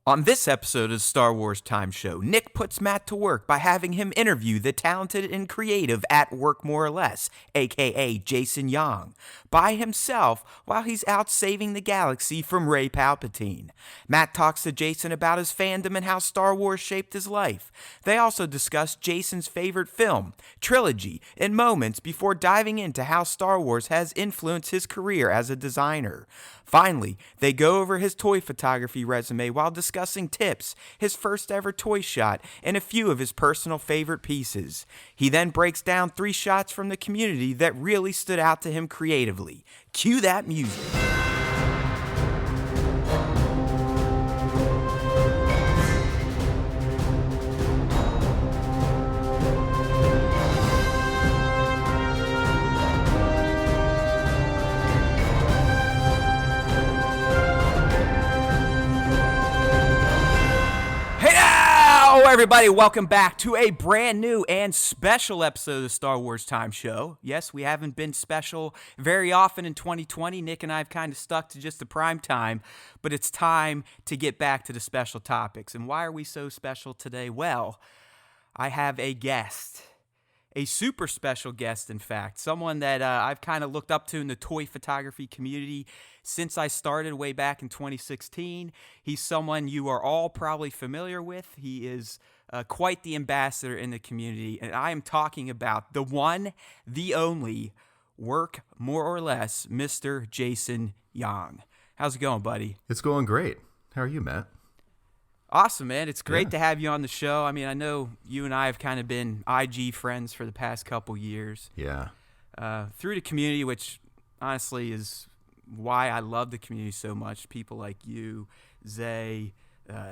On this episode of the Star Wars Time Show, Nick puts Matt to work by having him interview the talented and creative at Workmoreorless, aka Jason Young, by himself while he's out saving the galaxy from Rey Palpatine. Matt talks to Jason about his fandom and how Star Wars shaped his life. They also discuss Jason's favorite film, trilogy, and moments before diving into how Star Wars has influenced his career as a designer. Finally, they go over his toy photography resume while discussing tips, his first ever toy shot, and a few of his personal favorite pieces. He then breaks down 3 shots from the community that really stood out to him creatively. Cue that music. Hello, everybody. Welcome back to a brand new and special episode of the Star Wars Time Show. Yes, we haven't been special very often in 2020. Nick and I have kind of stuck to just the prime time, but it's time to get back to the special topics. And why are we so special today? Well, I have a guest. A super special guest, in fact, someone that I've kind of looked up to in the toy photography community since I started way back in 2016. He's someone you are all probably familiar with. He is quite the ambassador in the community, and I am talking about the one, the only, Workmoreorless, Mr. Jason Young. How's it going, buddy? It's going great. How are you, Matt? Awesome, man. It's great to have you on the show. I mean, I know you and I have kind of been IG friends for the past couple years. Yeah. Through the community, which honestly is why I love the community so much. People like you, Zay,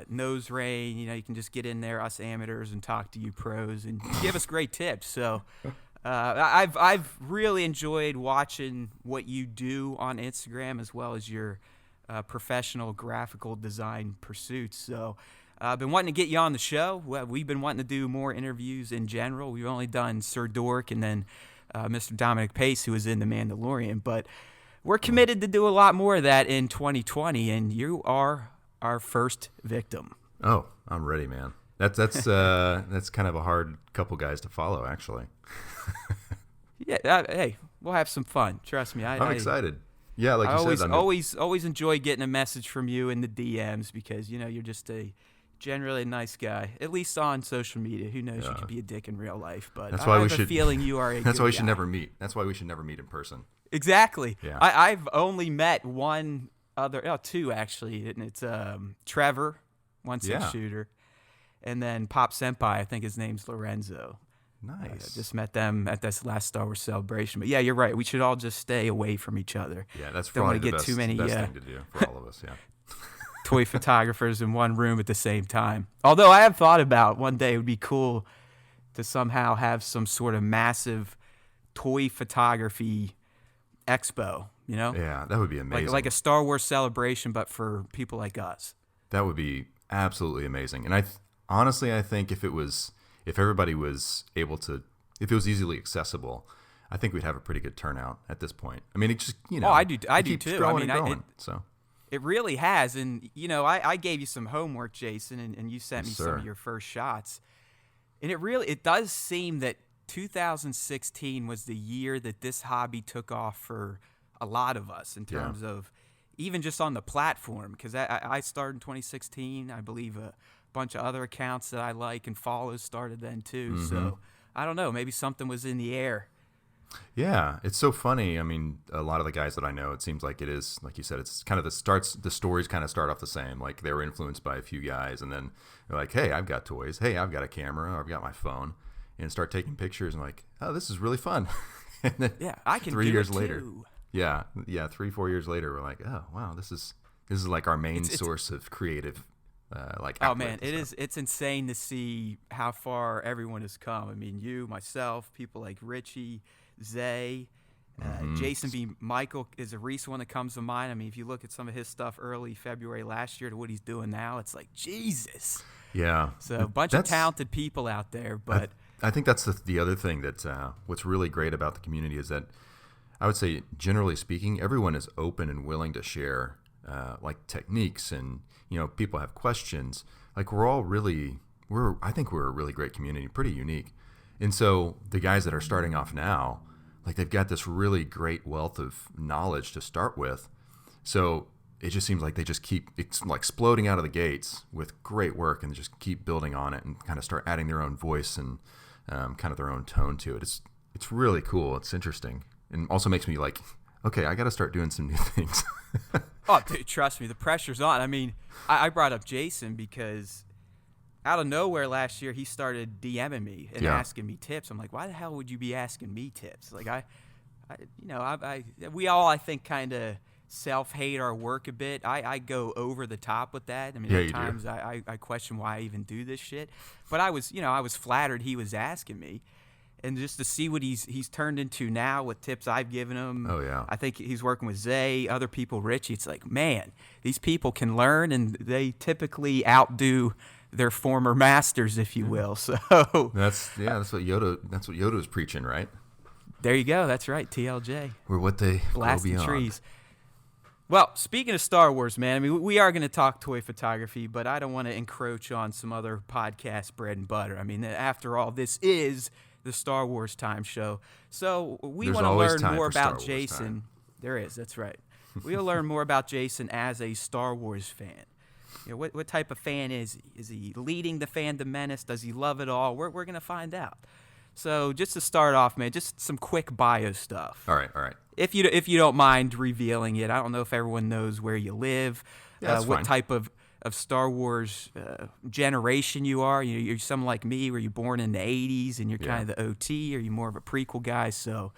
Nose Rain, you can just get in there, us amateurs, and talk to you pros and give us great tips. So I've really enjoyed watching what you do on Instagram as well as your professional graphical design pursuits. So I've been wanting to get you on the show. We've been wanting to do more interviews in general. We've only done Sir Dork and then Mr. Dominic Pace, who was in The Mandalorian. But we're committed to do a lot more of that in 2020, and you are our first victim. Oh, I'm ready, man. That's kind of a hard couple guys to follow, actually. Yeah, hey, we'll have some fun. Trust me. I'm excited. Yeah, like I you said, always enjoy getting a message from you in the DMs because you're just a generally nice guy, at least on social media. Who knows? You could be a dick in real life, but that's why I have a feeling you are a That's why we guy. should never meet. That's why we should never meet in person. Exactly. Yeah. I've only met two actually, and it's Trevor, 1/6 shooter, and then Pop Senpai. I think his name's Lorenzo. Nice. I just met them at this last Star Wars celebration. But yeah, you're right. We should all just stay away from each other. Yeah, that's Don't probably want to the get best, too many best thing to do for all of us. Yeah. toy photographers in one room at the same time. Although I have thought about one day it would be cool to somehow have some sort of massive toy photography expo. Yeah, that would be amazing. Like a Star Wars celebration, but for people like us. That would be absolutely amazing. And honestly, I think if everybody was able to, if it was easily accessible, I think we'd have a pretty good turnout at this point. I mean, it just, Oh, I do too. Growing and growing, it really has. And, I gave you some homework, Jason, and you sent me some of your first shots. And it does seem that 2016 was the year that this hobby took off for a lot of us in terms of even just on the platform. Because I started in 2016. I believe a bunch of other accounts that I like and follow started then too. Mm-hmm. So I don't know, maybe something was in the air. Yeah, it's so funny. I mean, a lot of the guys that I know, it seems like it is, like you said, it's kind of the stories kind of start off the same. Like they were influenced by a few guys and then they're like, hey, I've got toys. Hey, I've got a camera. Or I've got my phone. And start taking pictures and like, oh, this is really fun. And then I can 3 do years it later. Too. Yeah, 3-4 years later, we're like, oh, wow, this is like our main source of creative oh man, it's insane to see how far everyone has come. I mean, you, myself, people like Richie, Zay, Jason B. Michael is a recent one that comes to mind. I mean, if you look at some of his stuff early February last year to what he's doing now, it's like Jesus. Yeah. So a bunch of talented people out there, but I think that's the other thing that what's really great about the community is that I would say, generally speaking, everyone is open and willing to share like techniques, and people have questions. Like I think we're a really great community, pretty unique. And so the guys that are starting off now, like they've got this really great wealth of knowledge to start with. So it just seems like they just keep exploding out of the gates with great work, and they just keep building on it and kind of start adding their own voice and kind of their own tone to it. It's really cool. It's interesting, and also makes me like, okay, I got to start doing some new things. Oh, dude, trust me, the pressure's on. I mean, I brought up Jason because out of nowhere last year he started DMing me and asking me tips. I'm like, why the hell would you be asking me tips? Like we all, I think, kind of self-hate our work a bit. I go over the top with that. I mean, at times I question why I even do this shit. But I was flattered he was asking me. And just to see what he's turned into now with tips I've given him. Oh, yeah. I think he's working with Zay, other people, Richie. It's like, man, these people can learn, and they typically outdo their former masters, if you will. So that's what Yoda was preaching, right? There you go. That's right, TLJ. We're what they blasting go beyond. Trees. Well, speaking of Star Wars, man, I mean, we are going to talk toy photography, but I don't want to encroach on some other podcast bread and butter. I mean, after all, this is the Star Wars Time Show. So we want to learn more about Jason. There is, that's right. We'll learn more about Jason as a Star Wars fan. What type of fan is he? Is he leading the fandom menace? Does he love it all? We're going to find out. So just to start off, man, just some quick bio stuff. All right. If you don't mind revealing it, I don't know if everyone knows where you live, what fine. type of Star Wars generation you are. You're someone like me, were you born in the 80s and you're kind of the OT, or you more of a prequel guy? So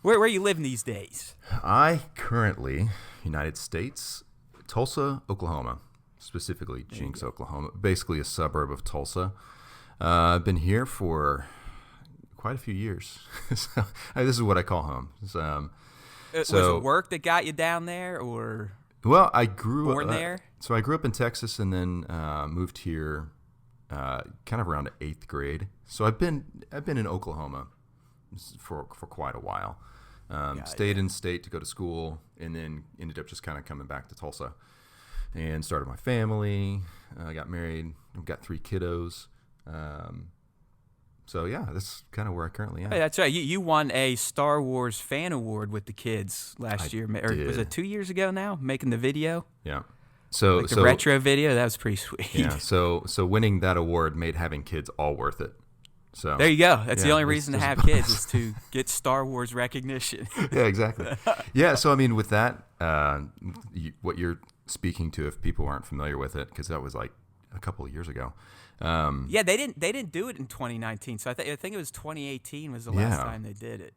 where are you living these days? I currently, United States, Tulsa, Oklahoma, specifically Jinx, Oklahoma, basically a suburb of Tulsa. I've been here for quite a few years. So, this is what I call home. Was it work that got you down there, or? Well, I grew born there. So I grew up in Texas and then moved here, kind of around 8th grade. So I've been in Oklahoma for quite a while. Stayed in state to go to school, and then ended up just kind of coming back to Tulsa, and started my family. Got married. I've got 3 kiddos. So yeah, that's kind of where I currently am. Hey, that's right. You won a Star Wars Fan Award with the kids last year. Or was it 2 years ago now? Making the video. Yeah. So like the retro video, that was pretty sweet. Yeah. So winning that award made having kids all worth it. So there you go. That's the only reason to have kids is to get Star Wars recognition. Yeah, exactly. Yeah. So I mean, with that, what you're speaking to, if people aren't familiar with it, because that was like a couple of years ago. Yeah, they didn't do it in 2019. So I think it was 2018 was the last time they did it.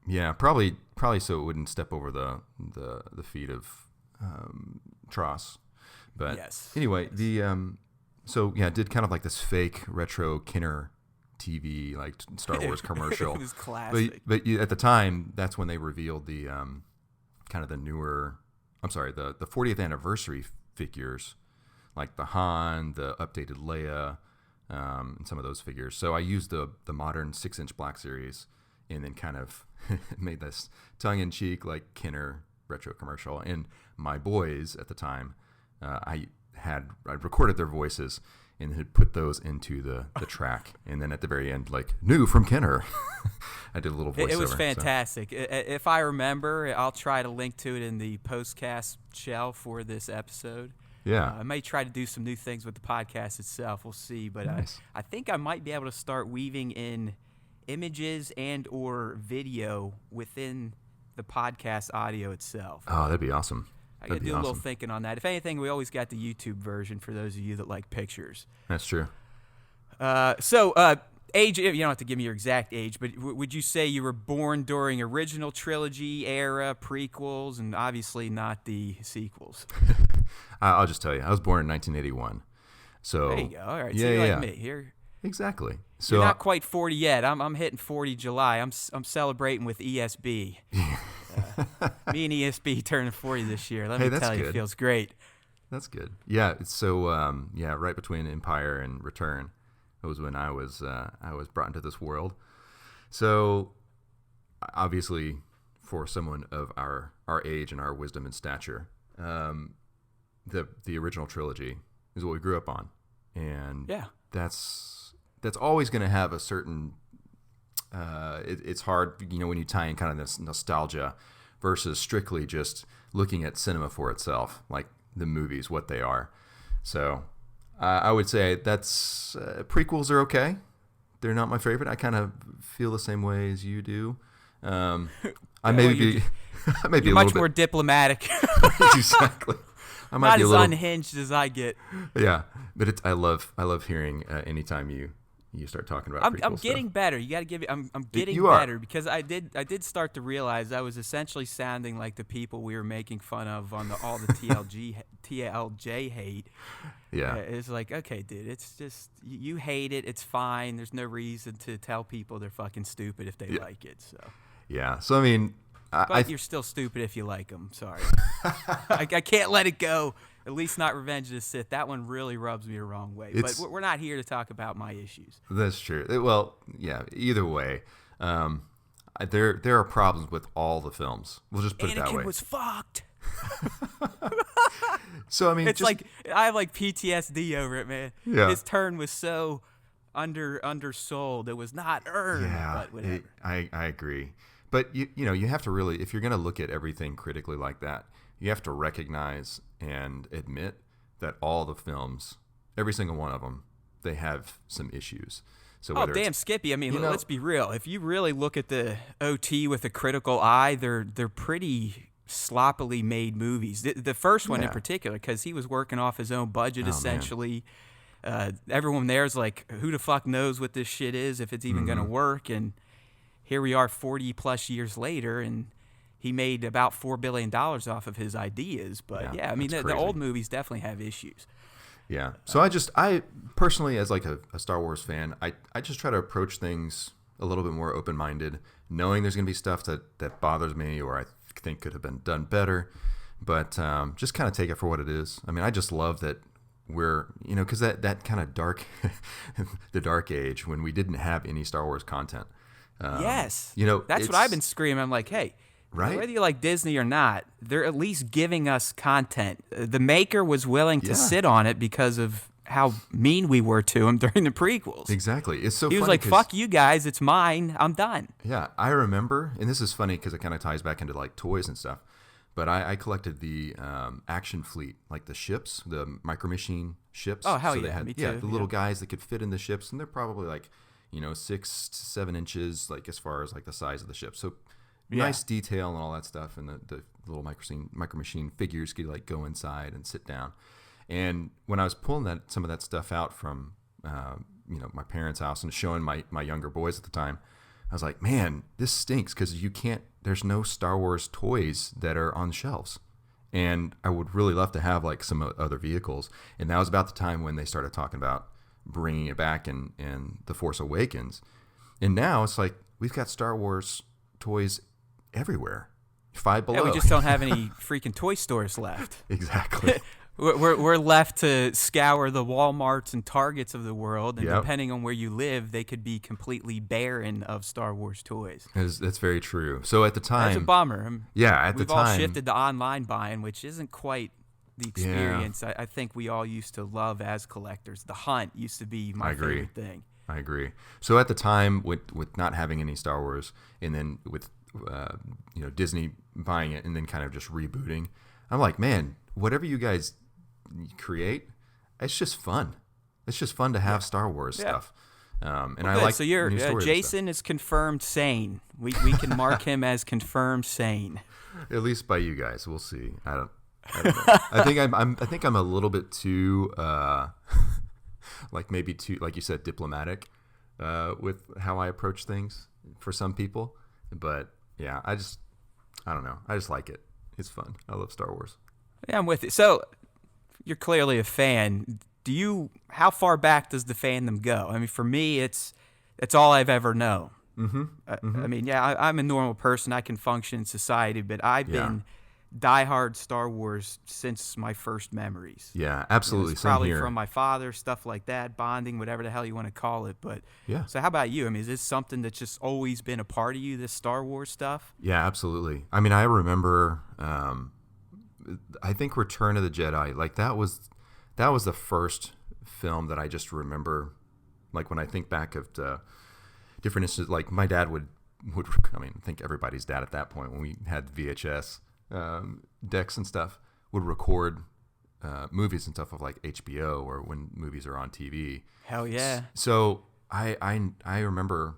Yeah, probably so it wouldn't step over the feet of Tross. But anyway, so yeah, did kind of like this fake retro Kinner TV like Star Wars commercial. It was classic. But at the time, that's when they revealed the kind of the newer, the 40th anniversary figures, like the Han, the updated Leia, and some of those figures. So I used the modern 6-inch Black Series, and then kind of made this tongue-in-cheek like Kinner retro commercial. And my boys at the time, I recorded their voices and had put those into the track. And then at the very end, like, new from Kinner. I did a little voiceover. It was fantastic. So. If I remember, I'll try to link to it in the postcast shell for this episode. Yeah. I may try to do some new things with the podcast itself. We'll see. But nice. I think I might be able to start weaving in images and or video within the podcast audio itself. Oh, that'd be awesome. I got to do a little thinking on that. If anything, we always got the YouTube version for those of you that like pictures. That's true. Age, you don't have to give me your exact age, but would you say you were born during original trilogy era, prequels, and obviously not the sequels? I'll just tell you. I was born in 1981. So there you go. All right. So you're like me here. Exactly. So you're not quite 40 yet. I'm hitting 40 July. I'm celebrating with ESB. Me and ESB turning 40 this year. Let me tell you, it feels great. That's good. Yeah. So right between Empire and Return was when I was brought into this world. So obviously, for someone of our age and our wisdom and stature, the original trilogy is what we grew up on, and Yeah. that's always going to have a certain. It's hard, when you tie in kind of this nostalgia versus strictly just looking at cinema for itself, like the movies, what they are. So I would say that's prequels are okay. They're not my favorite. I kind of feel the same way as you do. I may be, I may be You're a much little more bit diplomatic. exactly. I might Not be a as little unhinged as I get. yeah, but I love hearing anytime you start talking about prequel I'm stuff. getting better. You got to give it. I'm getting You are. better because I did start to realize I was essentially sounding like the people we were making fun of on all the TLJ hate. Yeah. It's like, okay, dude, it's just you hate it. It's fine. There's no reason to tell people they're fucking stupid if they like it. So. Yeah. So I mean, But you're still stupid if you like them. Sorry. I can't let it go. At least not Revenge of the Sith. That one really rubs me the wrong way. But we're not here to talk about my issues. That's true. Well, yeah. Either way, there are problems with all the films. We'll just put it that way. Anakin was fucked. So I mean, It's like I have like PTSD over it, man. Yeah. His turn was so undersold. It was not earned. yeah, But whatever. I agree. But you have to really, if you're going to look at everything critically like that, you have to recognize and admit that all the films, every single one of them, they have some issues. So Oh whether damn, Skippy! I mean, know- let's be real. If you really look at the OT with a critical eye, they're pretty sloppily made movies. The first one in Yeah. particular, because he was working off his own budget man. essentially. Everyone there's like, who the fuck knows what this shit is, if it's even gonna work? And here we are, 40 plus years later, and he made about $4 billion off of his ideas. But Yeah, I mean, that's the crazy. old movies definitely have issues. Yeah. So I personally, as like a Star Wars fan, I just try to approach things a little bit more open-minded, knowing there's going to be stuff that bothers me or I think could have been done better, but just kind of take it for what it is. I mean, I just love that we're, because that kind of dark, the dark age when we didn't have any Star Wars content. Yes. That's what it's- I've been screaming. I'm like, hey, Right? whether you like Disney or not, they're at least giving us content. The maker was willing to Yeah. sit on it because of how mean we were to him during the prequels. Exactly. It's so He was funny like, 'cause- fuck you guys, it's mine, I'm done. Yeah, I remember, and this is funny because it kind of ties back into like toys and stuff. But I collected the action fleet, like the ships, the Micro Machine ships. Oh, hell so they yeah, had, me Yeah, too, the little guys that could fit in the ships, and they're probably like, 6 to 7 inches, like as far as like the size of the ship. So nice detail and all that stuff, and the little Micro Machine figures could like go inside and sit down. And when I was pulling some of that stuff out from my parents' house and showing my younger boys at the time, I was like, man, this stinks because there's no Star Wars toys that are on shelves. And I would really love to have like some other vehicles. And that was about the time when they started talking about bringing it back in The Force Awakens. And now it's like we've got Star Wars toys everywhere. Five Below. Yeah, we just don't have any freaking toy stores left. Exactly. We're left to scour the Walmarts and Targets of the world, and Yep. depending on where you live, they could be completely barren of Star Wars toys. That's very true. So at the time, That's a bummer. at the We've all time, shifted to online buying, which isn't quite the experience I think we all used to love as collectors. The hunt used to be my agree. favorite thing. I agree. So at the time, with not having any Star Wars, and then with Disney buying it and then kind of just rebooting, I'm like, man, whatever you guys create, it's just fun. It's just fun to have Star Wars stuff. And I Good. like So you're new stories and Jason is confirmed sane. We can mark him as confirmed sane. stuff. At least by you guys, we'll see. I don't know. I think I'm a little bit too maybe too, like you said, diplomatic with how I approach things for some people. But yeah, I don't know. I just like it. It's fun. I love Star Wars. Yeah, I'm with it. So you're clearly a fan. How far back does the fandom go? I mean, for me, it's all I've ever known. I mean, yeah, I'm a normal person. I can function in society, but I've been diehard Star Wars since my first memories. Yeah, absolutely. It's Same probably here. from my father, stuff like that, bonding, whatever the hell you want to call it. But Yeah. So how about you? I mean, is this something that's just always been a part of you, this Star Wars stuff? Yeah, absolutely. I mean, I remember I think Return of the Jedi, like that was the first film that I just remember. Like when I think back of the different instances, like my dad would I mean, I think everybody's dad at that point when we had VHS decks and stuff would record movies and stuff of like HBO or when movies are on TV. Hell yeah! So I remember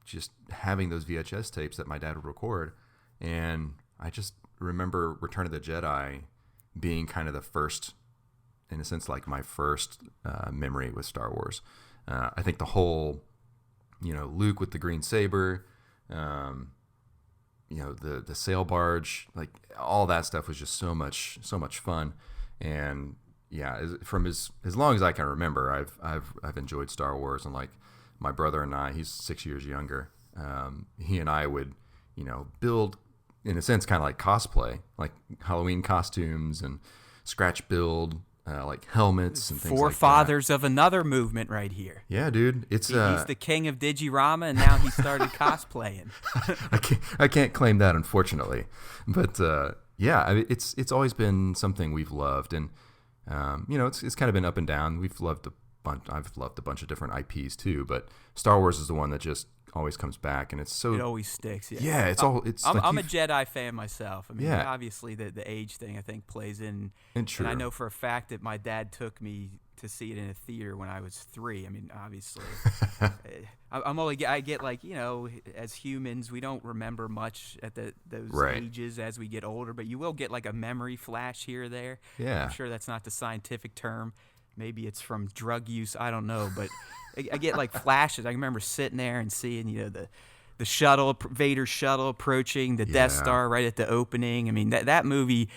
just having those VHS tapes that my dad would record, and I just remember Return of the Jedi being kind of the first, in a sense, like my first memory with Star Wars. I think the whole, Luke with the green saber, the sail barge, like all that stuff was just so much fun. And yeah, from as long as I can remember, I've enjoyed Star Wars. And like my brother and I, he's 6 years younger. He and I would, build, in a sense, kind of like cosplay, like Halloween costumes and scratch build, like helmets and things like that. Forefathers of another movement right here. Yeah, dude. He's the king of Digirama, and now he started cosplaying. I can't claim that, unfortunately. But yeah, I mean, it's always been something we've loved, and it's kind of been up and down. I've loved a bunch of different IPs too, but Star Wars is the one that just always comes back, and it always sticks. Yeah, I'm a Jedi fan myself. I mean, yeah. Obviously the age thing I think plays in, and true. And I know for a fact that my dad took me to see it in a theater when I was 3. I mean, obviously, I get like, as humans we don't remember much at those right. ages as we get older, but you will get like a memory flash here or there. Yeah, I'm sure that's not the scientific term. Maybe it's from drug use. I don't know, but I get like flashes. I remember sitting there and seeing, the shuttle, Vader's shuttle approaching the Death Star right at the opening. I mean, that movie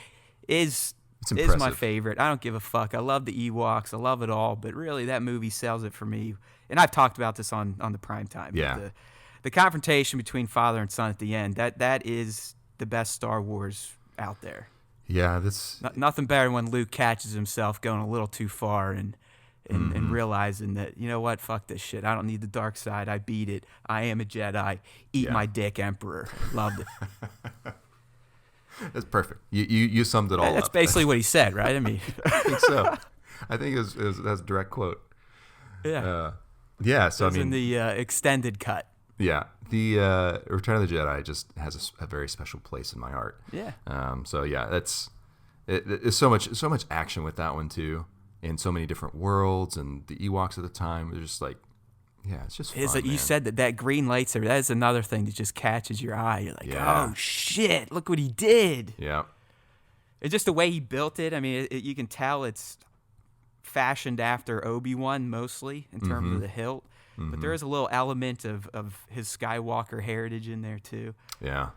is my favorite. I don't give a fuck. I love the Ewoks. I love it all. But really, that movie sells it for me. And I've talked about this on the primetime. Yeah. The confrontation between father and son at the end, that is the best Star Wars out there. Yeah, that's nothing better when Luke catches himself going a little too far and realizing that, you know what, fuck this shit. I don't need the dark side. I beat it. I am a Jedi. Eat my dick, Emperor. Loved it. That's perfect. You summed it all up. That's basically what he said, right? I mean, I think so. I think that's a direct quote. Yeah. Yeah. So I mean, in the extended cut. Yeah, the Return of the Jedi just has a very special place in my heart. Yeah. So yeah, there's so much action with that one too, and so many different worlds, and the Ewoks at the time were just like, yeah, it's just fun. You said that green lightsaber. That is another thing that just catches your eye. You're like, oh shit, look what he did. Yeah. It's just the way he built it. I mean, you can tell it's fashioned after Obi-Wan mostly in terms of the hilt. But there is a little element of his Skywalker heritage in there, too. Yeah.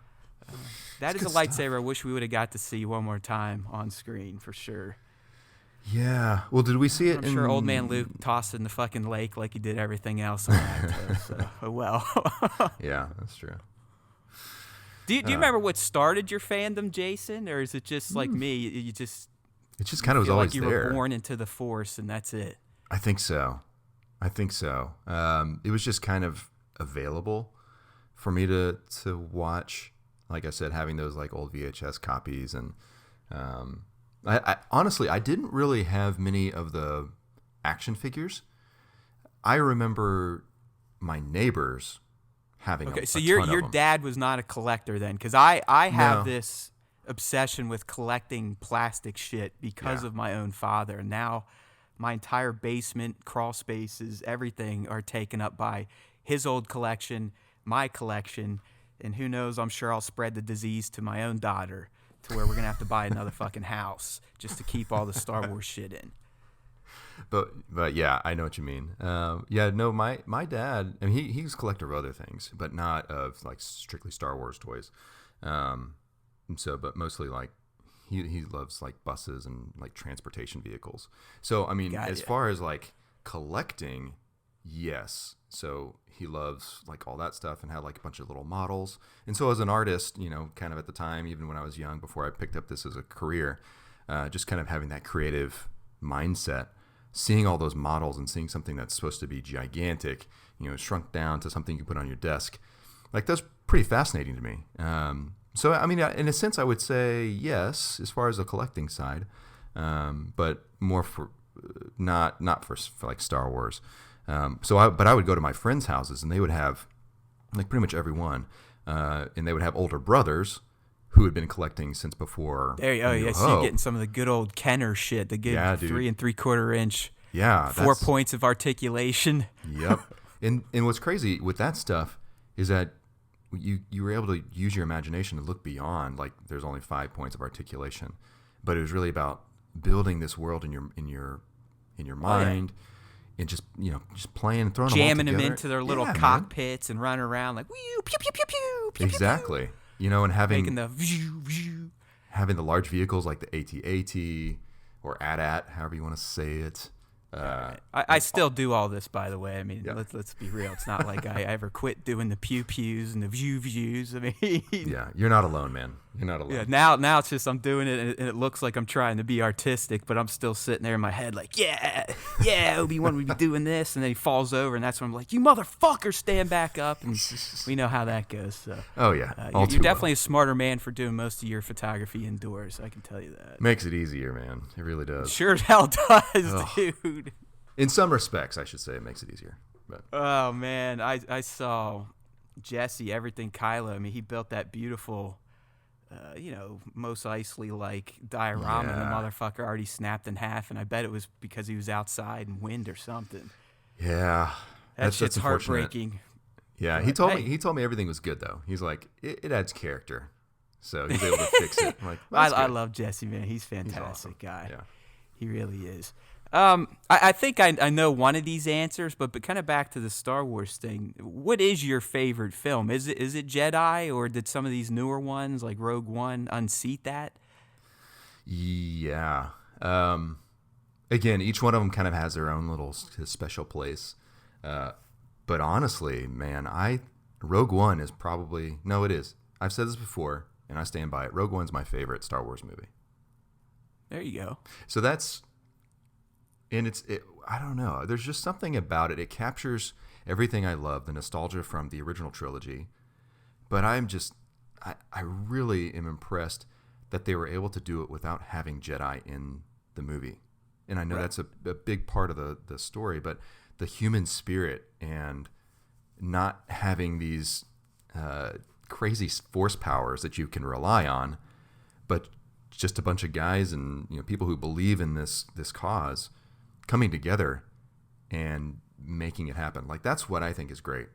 That is a lightsaber I wish we would have got to see one more time on screen, for sure. Yeah. Well, did we see it? I'm sure old man Luke tossed it in the fucking lake like he did everything else on that. So, oh, well. Yeah, that's true. Do you remember what started your fandom, Jason? Or is it just like me? It just kind of was always like you there. were born into the Force, and that's it. I think so. It was just kind of available for me to watch. Like I said, having those like old VHS copies, and I honestly I didn't really have many of the action figures. I remember my neighbors having a so ton your of them. dad was not a collector then, because I have this obsession with collecting plastic shit because of my own father, and now my entire basement, crawl spaces, everything are taken up by his old collection, my collection, and who knows, I'm sure I'll spread the disease to my own daughter to where we're going to have to buy another fucking house just to keep all the Star Wars shit in. But yeah, I know what you mean. My dad, I mean, he's a collector of other things, but not of like strictly Star Wars toys. But mostly like, He loves like buses and like transportation vehicles. So I mean, as far as like collecting, yes. So he loves like all that stuff and had like a bunch of little models. And so as an artist, kind of at the time, even when I was young, before I picked up this as a career, just kind of having that creative mindset, seeing all those models and seeing something that's supposed to be gigantic, shrunk down to something you put on your desk, like that's pretty fascinating to me. So I mean, in a sense, I would say yes, as far as the collecting side, but more for not for like Star Wars. But I would go to my friends' houses, and they would have like pretty much every one, and they would have older brothers who had been collecting since before. There you go. Yeah, so you're getting some of the good old Kenner shit, the good 3 3/4 inch. Yeah, 4 points of articulation. Yep. And what's crazy with that stuff is that you were able to use your imagination to look beyond, like there's only 5 points of articulation, but it was really about building this world in your mind, and just playing and throwing jamming them all into their little cockpits and running around like pew pew pew pew pew. Exactly. And having making the view. Having the large vehicles like the AT-AT or AT-AT, however you want to say it. I still do all this, by the way. I mean, let's be real. It's not like I ever quit doing the pew-pews and the views. I mean, yeah, you're not alone, man. You're not alone. Yeah, now it's just I'm doing it, and it looks like I'm trying to be artistic, but I'm still sitting there in my head like, yeah, Obi-Wan would be doing this, and then he falls over, and that's when I'm like, you motherfucker, stand back up, and we know how that goes. So, oh yeah, you're definitely a smarter man for doing most of your photography indoors. I can tell you that. Makes it easier, man. It really does. Sure as hell does, dude. In some respects, I should say, it makes it easier. But. Oh man, I saw Jesse, everything Kylo. I mean, he built that beautiful, Mos Eisley like diorama, and the motherfucker already snapped in half. And I bet it was because he was outside in wind or something. Yeah, that shit's heartbreaking. Yeah, he told me everything was good though. He's like, it adds character, so he's able to fix it. I'm like, I love Jesse, man. He's a fantastic guy. Yeah, he really is. I think I know one of these answers, but kind of back to the Star Wars thing. What is your favorite film? Is it Jedi, or did some of these newer ones like Rogue One unseat that? Yeah. Again, each one of them kind of has their own little special place. But honestly, man, Rogue One is probably it is. I've said this before, and I stand by it. Rogue One's my favorite Star Wars movie. There you go. So that's. And I don't know. There's just something about it. It captures everything I love, the nostalgia from the original trilogy. But I really am impressed that they were able to do it without having Jedi in the movie. And I know that's a big part of the story, but the human spirit and not having these crazy force powers that you can rely on, but just a bunch of guys and people who believe in this cause coming together and making it happen. Like, that's what I think is great.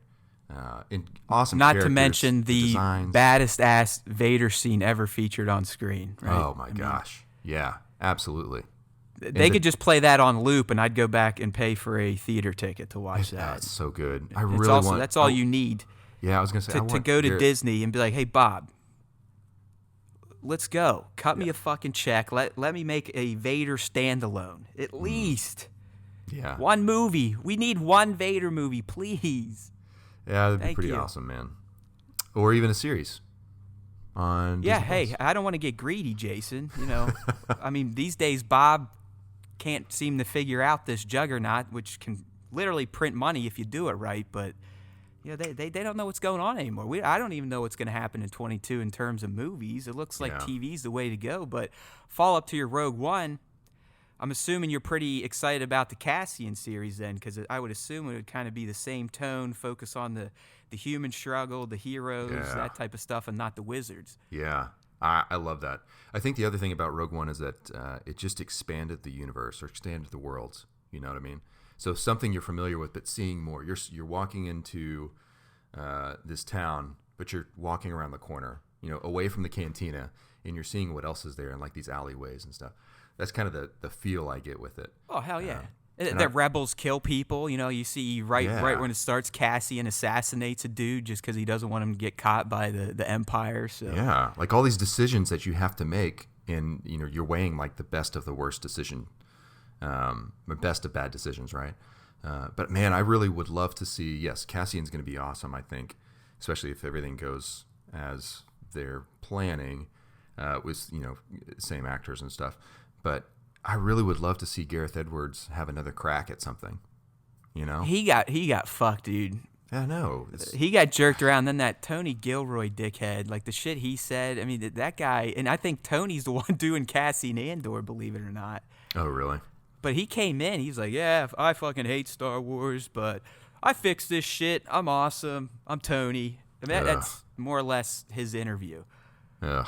Awesome. Not to mention the baddest ass Vader scene ever featured on screen. Right? Oh my gosh. Yeah, absolutely. They could just play that on loop, and I'd go back and pay for a theater ticket to watch that. That's so good. That's all you need. Yeah, I was gonna say to go to Disney and be like, hey Bob, let's go. Cut me a fucking check. Let me make a Vader standalone. At least. Yeah. One movie. We need one Vader movie, please. Yeah, that'd be pretty awesome, man. Or even a series on Disney Plus. I don't want to get greedy, Jason. I mean, these days Bob can't seem to figure out this juggernaut, which can literally print money if you do it right, but they don't know what's going on anymore. I don't even know what's going to happen in 22 in terms of movies. It looks like TV's the way to go. But follow up to your Rogue One, I'm assuming you're pretty excited about the Cassian series then, because I would assume it would kind of be the same tone, focus on the human struggle, the heroes, that type of stuff, and not the wizards. Yeah, I love that. I think the other thing about Rogue One is that it just expanded the universe or expanded the worlds. You know what I mean? So something you're familiar with, but seeing more. You're walking into this town, but you're walking around the corner, away from the cantina, and you're seeing what else is there in like these alleyways and stuff. That's kind of the feel I get with it. Oh hell yeah! The rebels kill people. You see right when it starts, Cassian assassinates a dude just because he doesn't want him to get caught by the Empire. So yeah, like all these decisions that you have to make, and you're weighing like the best of the worst decision. The best of bad decisions, right? But man, I really would love to see. Yes, Cassian's going to be awesome. I think, especially if everything goes as they're planning, with same actors and stuff. But I really would love to see Gareth Edwards have another crack at something. He got fucked, dude. I know. He got jerked around. Then that Tony Gilroy dickhead, like the shit he said. I mean, that guy, and I think Tony's the one doing Cassian Andor, believe it or not. Oh, really? But he came in. He's like, yeah, I fucking hate Star Wars, but I fixed this shit. I'm awesome. I'm Tony. I mean, that's more or less his interview. Ugh.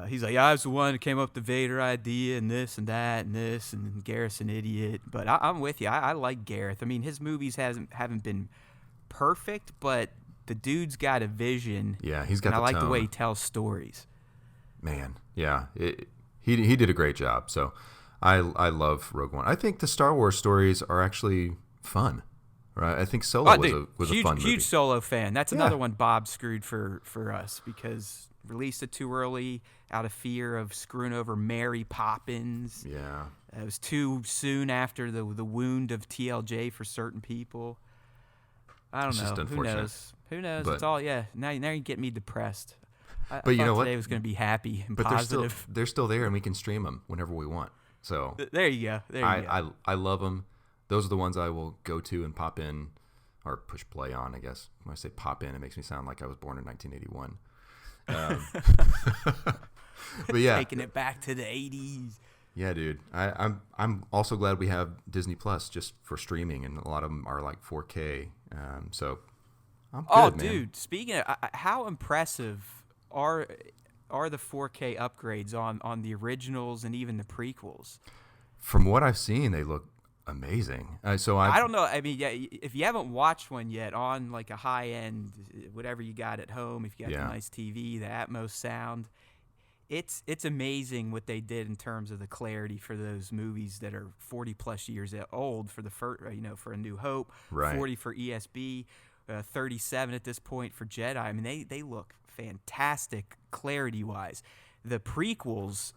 He's like, I was the one who came up with the Vader idea and this and that and this, and Gareth's an idiot. But I'm with you. I like Gareth. I mean, his movies haven't been perfect, but the dude's got a vision. Yeah, he's got and the I like tone. the way he tells stories. Man, yeah. He did a great job. So I love Rogue One. I think the Star Wars stories are actually fun. Right? I think Solo was a fun movie. Huge Solo fan. That's another one Bob screwed for us because released it too early out of fear of screwing over Mary Poppins. Yeah. It was too soon after the wound of TLJ for certain people. I don't know. Just unfortunate. Who knows? But, it's all, Now you get me depressed. I you know thought what? Today was going to be happy and but positive. they're still there, and we can stream them whenever we want. So There you go. I love them. Those are the ones I will go to and pop in, or push play on. I guess when I say pop in, it makes me sound like I was born in 1981. But yeah, taking it back to the 80s. Yeah, dude. I'm also glad we have Disney Plus just for streaming, and a lot of them are like 4K. So I'm good, man. Dude, speaking of how impressive are the 4K upgrades on the originals and even the prequels? From what I've seen, they look amazing. I don't know. I mean, if you haven't watched one yet on like a high end, whatever you got at home, if you got the nice TV, the Atmos sound, it's amazing what they did in terms of the clarity for those movies that are 40 plus years old for the first, for A New Hope, right. 40 for ESB, 37 at this point for Jedi. I mean, they look fantastic clarity wise. The prequels,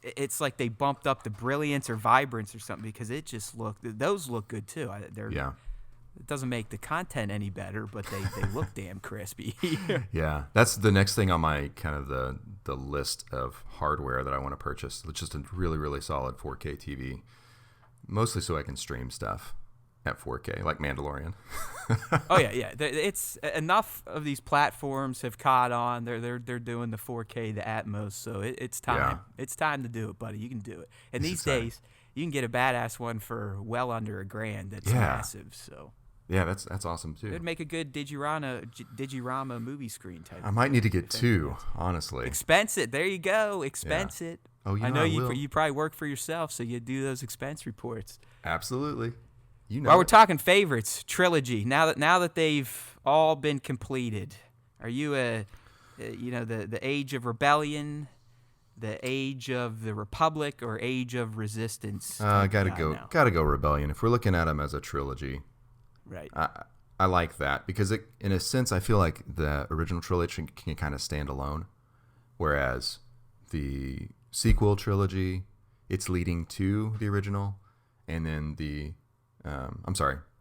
it's like they bumped up the brilliance or vibrance or something because those look good too. It doesn't make the content any better, but they look damn crispy. Yeah, that's the next thing on my kind of the list of hardware that I want to purchase. It's just a really, really solid 4K TV, mostly so I can stream stuff at 4K, like Mandalorian. Oh yeah. It's enough of these platforms have caught on. They're doing the 4K, the Atmos, so it's time. Yeah. It's time to do it, buddy. You can do it. And It's these days, you can get a badass one for well under $1,000. That's massive. So. Yeah, that's awesome too. It'd make a good Digirama movie screen type. I might need to get two, honestly. Expense it. There you go. Expense it. Oh, I know you probably work for yourself, so you do those expense reports. Absolutely. While we're talking favorites, trilogy. Now that they've all been completed, are you the Age of Rebellion, the Age of the Republic, or Age of Resistance? Gotta go Rebellion. If we're looking at them as a trilogy. Right. I like that because in a sense, I feel like the original trilogy can kind of stand alone, whereas the sequel trilogy, it's leading to the original, and then the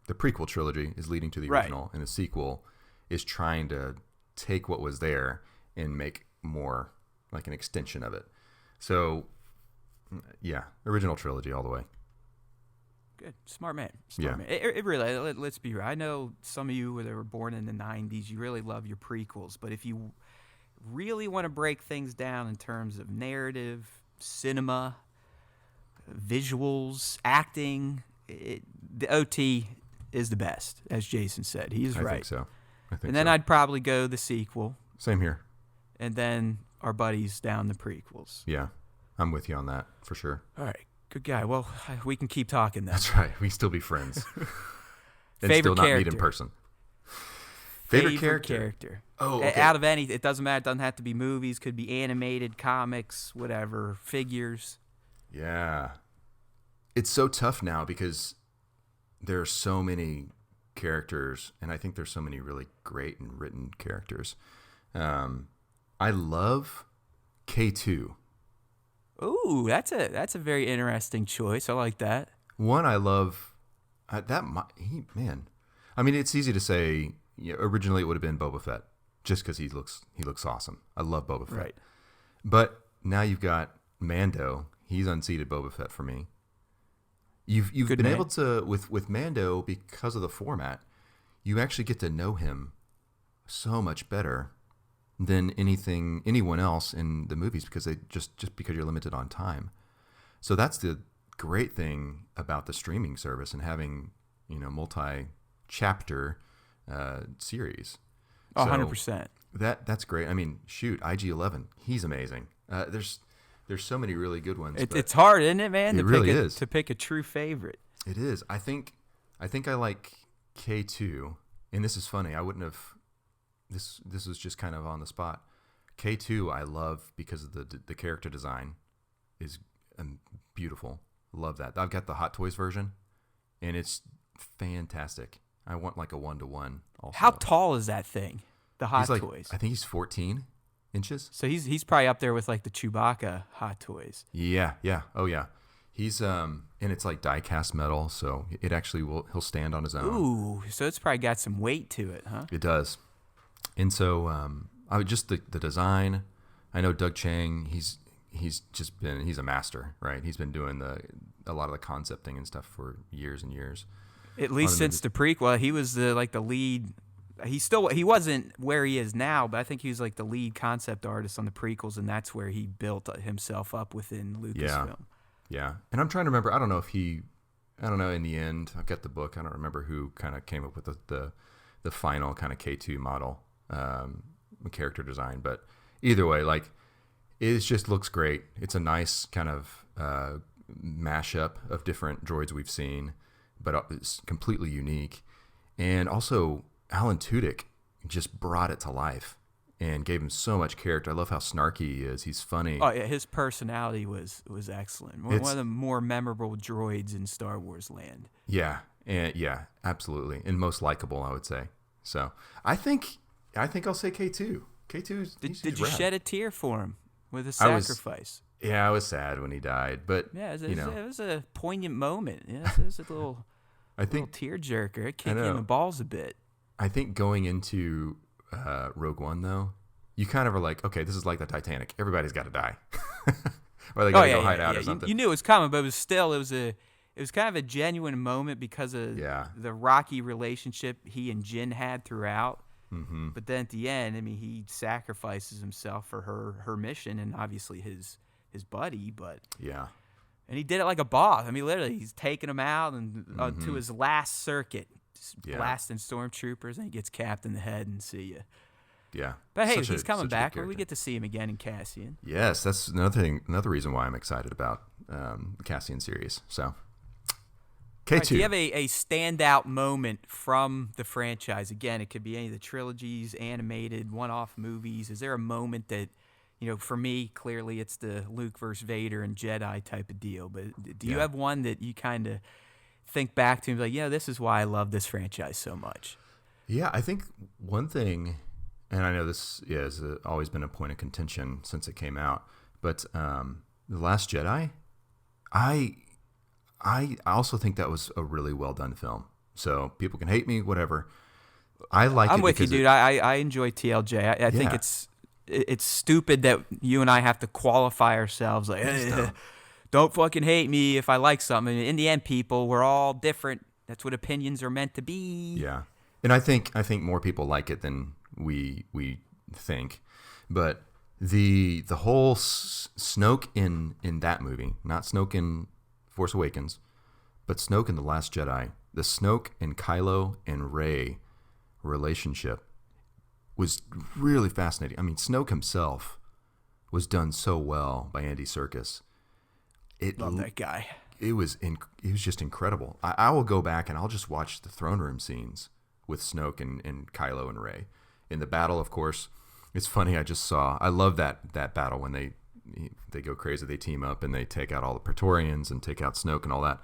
prequel trilogy is leading to the original, and the sequel is trying to take what was there and make more like an extension of it. So, yeah, original trilogy all the way. Good. Smart man. Yeah. Man. It really, let's be real. I know some of you that were born in the 90s, you really love your prequels. But if you really want to break things down in terms of narrative, cinema, visuals, acting, the OT is the best, as Jason said. He's right. I think so. And then I'd probably go the sequel. Same here. And then our buddies down the prequels. Yeah. I'm with you on that for sure. All right. Good guy. Well, we can keep talking then. That's right. We can still be friends. And Favorite still not character. meet in person. Favorite character. Oh, okay. Out of any, it doesn't matter. It doesn't have to be movies. Could be animated, comics, whatever, figures. Yeah. It's so tough now because there are so many characters, and I think there's so many really great and written characters. I love K2. Ooh, that's a very interesting choice. I like that. One I love man. I mean, it's easy to say. Originally, it would have been Boba Fett, just because he looks awesome. I love Boba Fett. Right. But now you've got Mando. He's unseated Boba Fett for me. You've been able to with Mando, because of the format. you actually get to know him so much better than anyone else in the movies because they just because you're limited on time. So that's the great thing about the streaming service and having, multi-chapter series. 100%. That's great. I mean, shoot, IG-11, he's amazing. There's so many really good ones. It's hard, isn't it, man? It really is. To pick a true favorite. It is. I think I like K2, and this is funny. I wouldn't have. This was just kind of on the spot. K2 I love because of the character design is beautiful. Love that. I've got the Hot Toys version, and it's fantastic. I want like a 1-to-1 also. How tall is that thing? The Hot Toys. I think he's 14 inches. So he's probably up there with like the Chewbacca Hot Toys. Yeah. Oh yeah. He's and it's like die-cast metal, so it actually he'll stand on his own. Ooh, so it's probably got some weight to it, huh? It does. And so I would just the design. I know Doug Chang. He's a master, right? He's been doing a lot of the concepting and stuff for years and years. At least since the prequel, he was the lead. He wasn't where he is now, but I think he was like the lead concept artist on the prequels, and that's where he built himself up within Lucasfilm. Yeah. And I'm trying to remember. I don't know. In the end, I've got the book. I don't remember who kind of came up with the final kind of K2 model character design, but either way, like it just looks great. It's a nice kind of mashup of different droids we've seen, but it's completely unique. And also, Alan Tudyk just brought it to life and gave him so much character. I love how snarky he is. He's funny. Oh yeah, his personality was excellent. One of the more memorable droids in Star Wars land. Yeah, and absolutely, and most likable, I would say. So I think I'll say K2. K2's. Did you shed a tear for him with a sacrifice? I was sad when he died, but yeah, it was a poignant moment. Yeah, it was a little, little tearjerker. It kicked you in the balls a bit. I think going into Rogue One, though, you kind of are like, okay, this is like the Titanic. Everybody's got to die, or they got to go hide out or something. You knew it was coming, but it was kind of a genuine moment because of the rocky relationship he and Jyn had throughout. Mm-hmm. But then at the end, I mean, he sacrifices himself for her mission and obviously his buddy. But and he did it like a boss. I mean, literally, he's taking him out and to his last circuit, just blasting stormtroopers, and he gets capped in the head and see ya. Yeah. But hey, he's coming back. We get to see him again in Cassian. Yes, that's another reason why I'm excited about the Cassian series. So. K2. Right, do you have a standout moment from the franchise? Again, it could be any of the trilogies, animated, one-off movies. Is there a moment that, for me, clearly it's the Luke versus Vader and Jedi type of deal. But do you have one that you kind of think back to and be like, this is why I love this franchise so much? Yeah, I think one thing, and I know this has always been a point of contention since it came out, but The Last Jedi, I also think that was a really well done film. So people can hate me, whatever. I'm with you, dude. I enjoy TLJ. I think it's stupid that you and I have to qualify ourselves like, don't fucking hate me if I like something. In the end, people, we're all different. That's what opinions are meant to be. Yeah, and I think more people like it than we think. But the whole Snoke in that movie, not Snoke in Force Awakens, but Snoke in The Last Jedi, the Snoke and Kylo and Rey relationship was really fascinating. I mean, Snoke himself was done so well by Andy Serkis. Love that guy. It was just incredible. I will go back and I'll just watch the throne room scenes with Snoke and Kylo and Rey. In the battle, of course, it's funny. I love that battle when they go crazy. They team up and they take out all the Praetorians and take out Snoke and all that.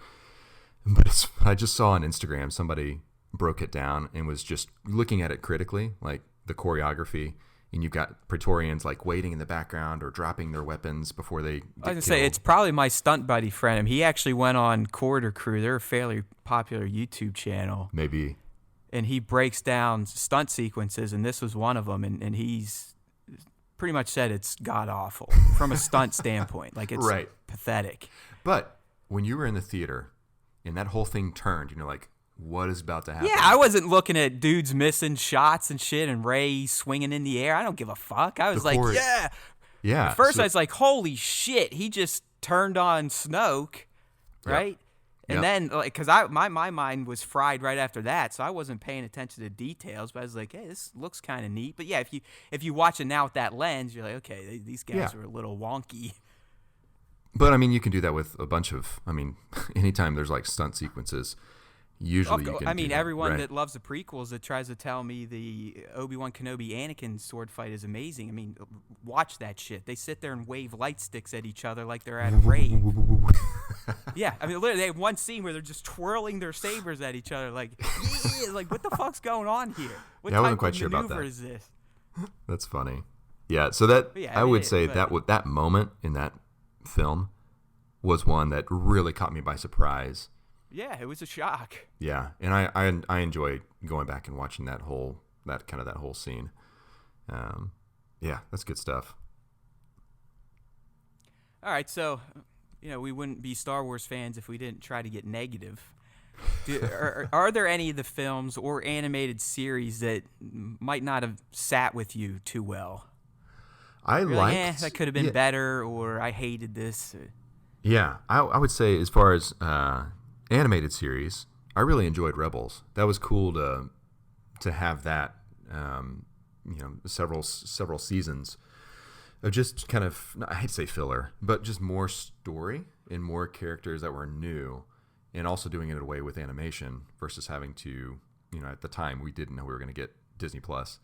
But I just saw on Instagram somebody broke it down and was just looking at it critically, like the choreography. And you've got Praetorians like waiting in the background or dropping their weapons before they get killed. I was going to say, it's probably my stunt buddy friend. He actually went on Corridor Crew. They're a fairly popular YouTube channel. Maybe. And he breaks down stunt sequences, and this was one of them. And he's pretty much said it's god-awful from a stunt standpoint. Like, it's pathetic. But when you were in the theater and that whole thing turned, like what is about to happen. Yeah, I wasn't looking at dudes missing shots and shit and Ray swinging in the air. I don't give a fuck. I was like, yeah. Yeah. At first, I was like, holy shit, he just turned on Snoke, right? Yep. And then, like, because my mind was fried right after that, so I wasn't paying attention to details. But I was like, hey, this looks kind of neat. But yeah, if you watch it now with that lens, you're like, okay, these guys are a little wonky. But I mean, you can do that with a bunch of. I mean, anytime there's like stunt sequences, usually you can. I mean, do that, everyone right? that loves the prequels that tries to tell me the Obi-Wan Kenobi Anakin sword fight is amazing. I mean, watch that shit. They sit there and wave light sticks at each other like they're at a rave. Yeah, I mean, literally, they have one scene where they're just twirling their sabers at each other, like, yeah, like what the fuck's going on here? What I wasn't type quite of sure about maneuver that. is this? That's funny. Yeah, so that I would say that moment in that film was one that really caught me by surprise. Yeah, it was a shock. Yeah, and I enjoy going back and watching that whole scene. Yeah, that's good stuff. All right, so we wouldn't be Star Wars fans if we didn't try to get negative. Are there any of the films or animated series that might not have sat with you too well? That could have been better, or I hated this. Yeah, I would say as far as animated series, I really enjoyed Rebels. That was cool to have that, several seasons of just kind of, I hate to say filler, but just more story and more characters that were new, and also doing it away with animation versus having to, at the time we didn't know we were going to get Disney Plus.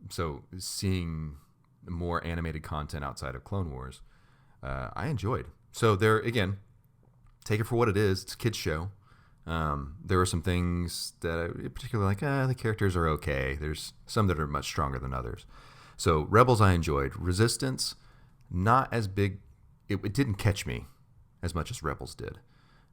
So seeing more animated content outside of Clone Wars, I enjoyed. So there, again, take it for what it is. It's a kid's show. There were some things that I particularly like, the characters are okay. There's some that are much stronger than others. So Rebels I enjoyed. Resistance, not as big. It didn't catch me as much as Rebels did.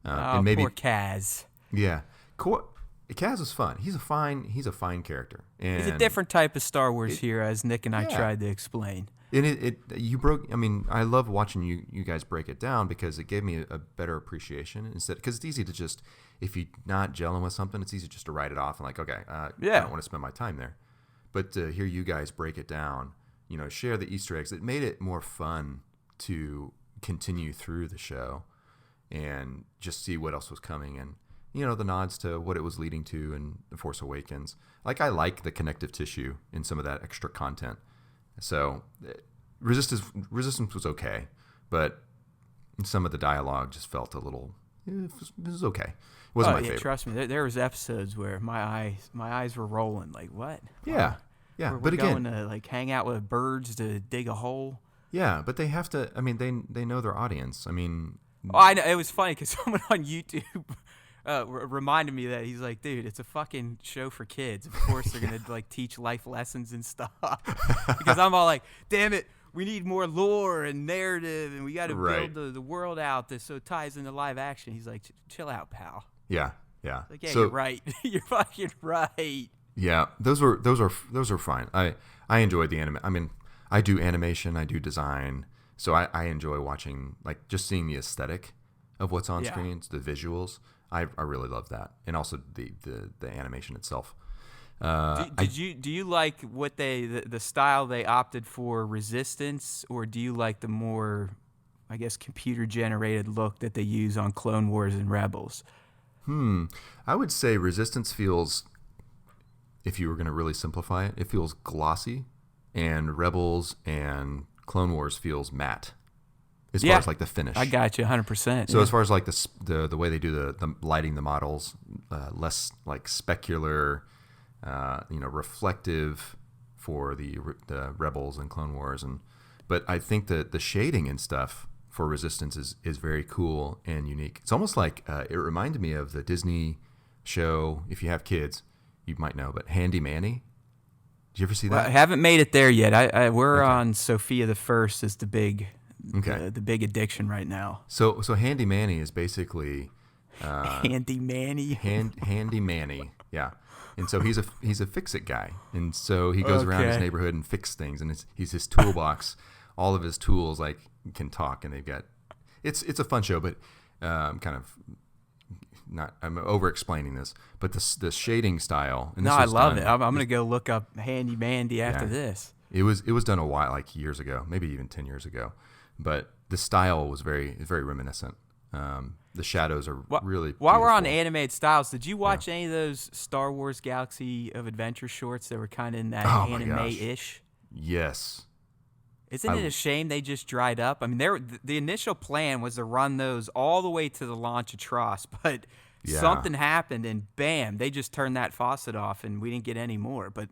And maybe, poor Kaz. Yeah. Kaz is fun. He's a fine character. And he's a different type of Star Wars hero, as Nick and I tried to explain. And I love watching you guys break it down, because it gave me a better appreciation because it's easy to just, if you're not gelling with something, it's easy just to write it off and like, okay, I don't want to spend my time there. But to hear you guys break it down, share the Easter eggs, it made it more fun to continue through the show and just see what else was coming, and the nods to what it was leading to in The Force Awakens. Like, I like the connective tissue in some of that extra content. So Resistance was okay, but some of the dialogue just felt a little. This is okay. It wasn't my favorite. Trust me. There was episodes where my eyes were rolling. Like, what? Yeah. We're But again, going to like hang out with birds to dig a hole. Yeah, but they have to. I mean, they know their audience. I mean, I know it was funny because someone on YouTube reminded me that he's like, dude, it's a fucking show for kids. Of course, they're gonna like teach life lessons and stuff. Because I'm all like, damn it, we need more lore and narrative, and we got to build the world out so it ties into live action. He's like, chill out, pal. Yeah. Like, yeah, you're right. You're fucking right. Yeah, those are fine. I enjoyed the anime. I mean, I do animation, I do design, so I enjoy watching, like, just seeing the aesthetic of what's on screen, the visuals. I really love that, and also the animation itself. Do you like what the style they opted for Resistance, or do you like the more, I guess, computer generated look that they use on Clone Wars and Rebels? I would say Resistance feels, if you were going to really simplify it, it feels glossy, and Rebels and Clone Wars feels matte. As far as like the finish, I got you 100%. So as far as like the way they do the lighting the models, less like specular, reflective for the Rebels and Clone Wars, but I think that the shading and stuff for Resistance is very cool and unique. It's almost like it reminded me of the Disney show. If you have kids, you might know, but Handy Manny. Did you ever see that? Well, I haven't made it there yet. We're on Sophia the First is the big. Okay. The big addiction right now. So Handy Manny is basically Handy Manny. Handy Manny, yeah. And so he's a fix-it guy, and so he goes around his neighborhood and fixes things, and he's his toolbox. All of his tools like can talk, and they've got it's a fun show, but kind of I'm over explaining this, but the shading style. And this No, I was love done, it. I'm gonna go look up Handy Mandy after this. It was done a while, like years ago, maybe even 10 years ago, but the style was very reminiscent. The shadows are really While we're on beautiful. animated styles, did you watch any of those Star Wars Galaxy of Adventure shorts that were kind of in that Oh my anime-ish? Yes. Isn't it a shame they just dried up? I mean, the initial plan was to run those all the way to the launch of Tross, but something happened and bam, they just turned that faucet off and we didn't get any more. But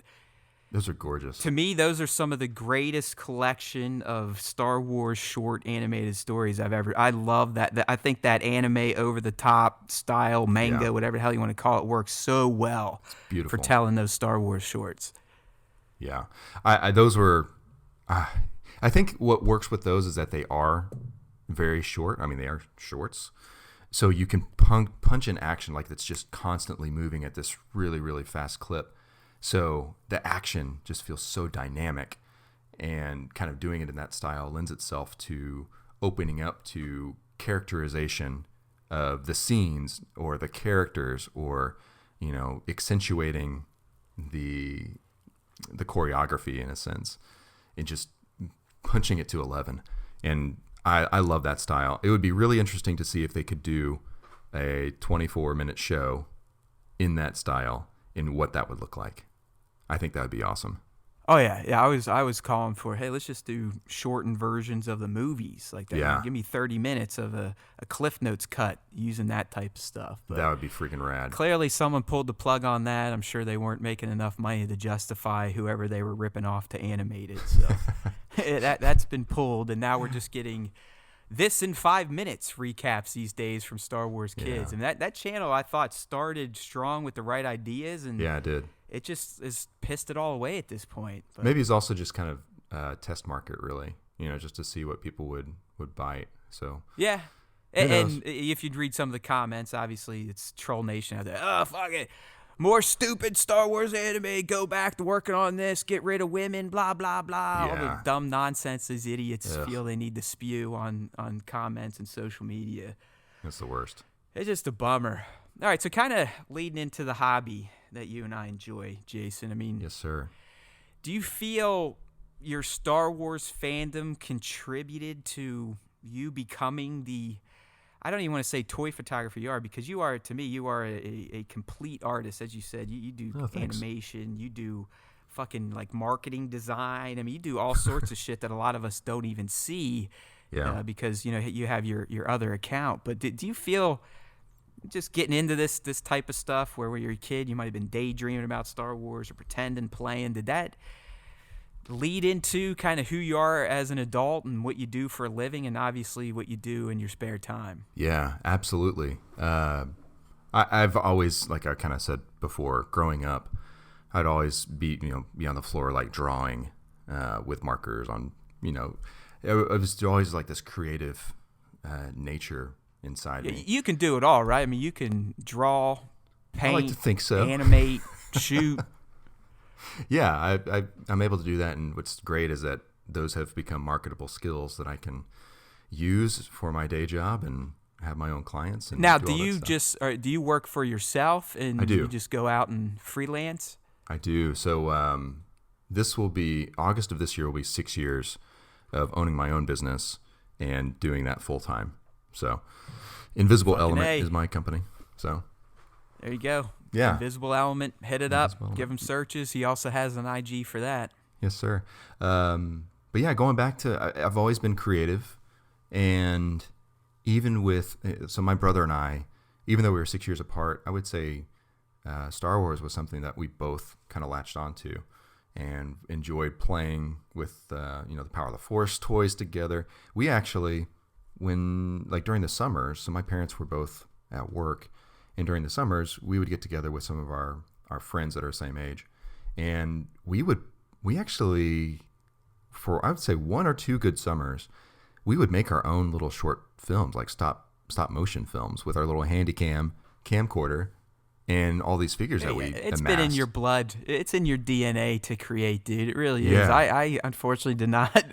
Those are gorgeous. to me, those are some of the greatest collection of Star Wars short animated stories I've ever. I love that. I think that anime over the top style, manga, whatever the hell you want to call it, works so well beautiful. for telling those Star Wars shorts. Yeah. Those were. I think what works with those is that they are very short. I mean, they are shorts. So you can punch in action like that's just constantly moving at this really, really fast clip. So the action just feels so dynamic, and kind of doing it in that style lends itself to opening up to characterization of the scenes or the characters, or, you know, accentuating the choreography in a sense, and just punching it to 11. And I love that style. It would be really interesting to see if they could do a 24-minute show in that style and what that would look like. I think that would be awesome. Oh yeah. I was calling for, hey, let's just do shortened versions of the movies like that. Yeah. Give me 30 minutes of a Cliff Notes cut using that type of stuff. But That would be freaking rad. clearly, someone pulled the plug on that. I'm sure they weren't making enough money to justify whoever they were ripping off to animate it. So that's been pulled, and now we're just getting this in 5 minutes recaps these days from Star Wars Kids. Yeah. And that channel, I thought, started strong with the right ideas, and Yeah, it did. it just is pissed it all away at this point. But Maybe it's also just kind of test market, really, you know, just to see what people would bite. So yeah. Who knows? And if you'd read some of the comments, obviously it's Troll Nation out there. Oh, fuck it. More stupid Star Wars anime. Go back to working on this. Get rid of women. Blah, blah, blah. All the Yeah. dumb nonsense these idiots Ugh. feel they need to spew on comments and social media. That's the worst. It's just a bummer. All right, so kind of leading into the hobby that you and I enjoy, Jason. I mean, Yes, sir. do you feel your Star Wars fandom contributed to you becoming the, I don't even want to say toy photographer you are, because you are, to me, you are a complete artist. As you said, you do thanks. animation, you do fucking like marketing design. I mean, you do all sorts of shit that a lot of us don't even see because, you know, you have your other account. But do you feel just getting into this type of stuff where when you're a kid, you might have been daydreaming about Star Wars or pretending, playing, did that lead into kind of who you are as an adult and what you do for a living, and obviously what you do in your spare time? Yeah, absolutely. I've always, like I kind of said before, growing up, I'd always be on the floor, like drawing with markers on, you know, it was always like this creative nature inside me. You can do it all, right? I mean, you can draw, paint, I like to think so. animate, shoot. Yeah, I'm able to do that, and what's great is that those have become marketable skills that I can use for my day job and have my own clients. And Now, do do all that you stuff. do you work for yourself and I do. you just go out and freelance? I do. So this will be August of this year will be 6 years of owning my own business and doing that full time. So Invisible Fucking Element A. is my company. So There you go. Yeah. Invisible Element, hit it Invisible up, give him searches. He also has an IG for that. yes, sir. But yeah, going back to I've always been creative, and even with so my brother and I, even though we were 6 years apart, I would say Star Wars was something that we both kind of latched onto and enjoyed playing with the Power of the Force toys together. We actually, during the summers, so my parents were both at work, and during the summers we would get together with some of our friends that are the same age, and we actually, for I would say 1 or 2 good summers, we would make our own little short films, like stop motion films, with our little camcorder and all these figures that we It's amassed. been in your blood. It's in your DNA to create, dude. It really is. Yeah. I unfortunately did not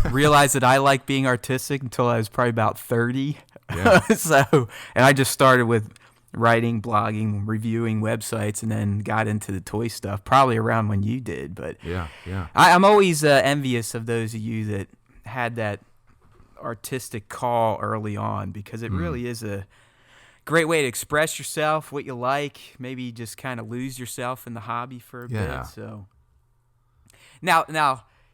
realize that I like being artistic until I was probably about 30. Yeah. And I just started with writing, blogging, reviewing websites, and then got into the toy stuff probably around when you did. But Yeah. I'm always envious of those of you that had that artistic call early on, because it really is a great way to express yourself, what you like, maybe just kind of lose yourself in the hobby for a Yeah. bit. So now,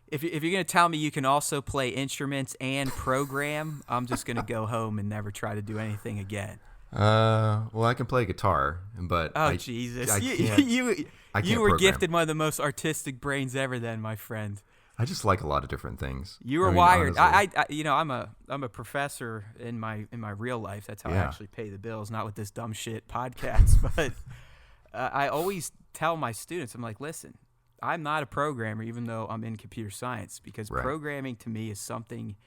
if you're going to tell me you can also play instruments and program, I'm just going to go home and never try to do anything again. Well, I can play guitar, but Jesus. I You can't. I you can't were program. gifted one of the most artistic brains ever then, my friend. I just like a lot of different things. You were I mean, wired. honestly. I'm a professor in my real life. That's how I Yeah. actually pay the bills, not with this dumb shit podcast. But I always tell my students, I'm like, listen, I'm not a programmer, even though I'm in computer science, because Right. programming to me is something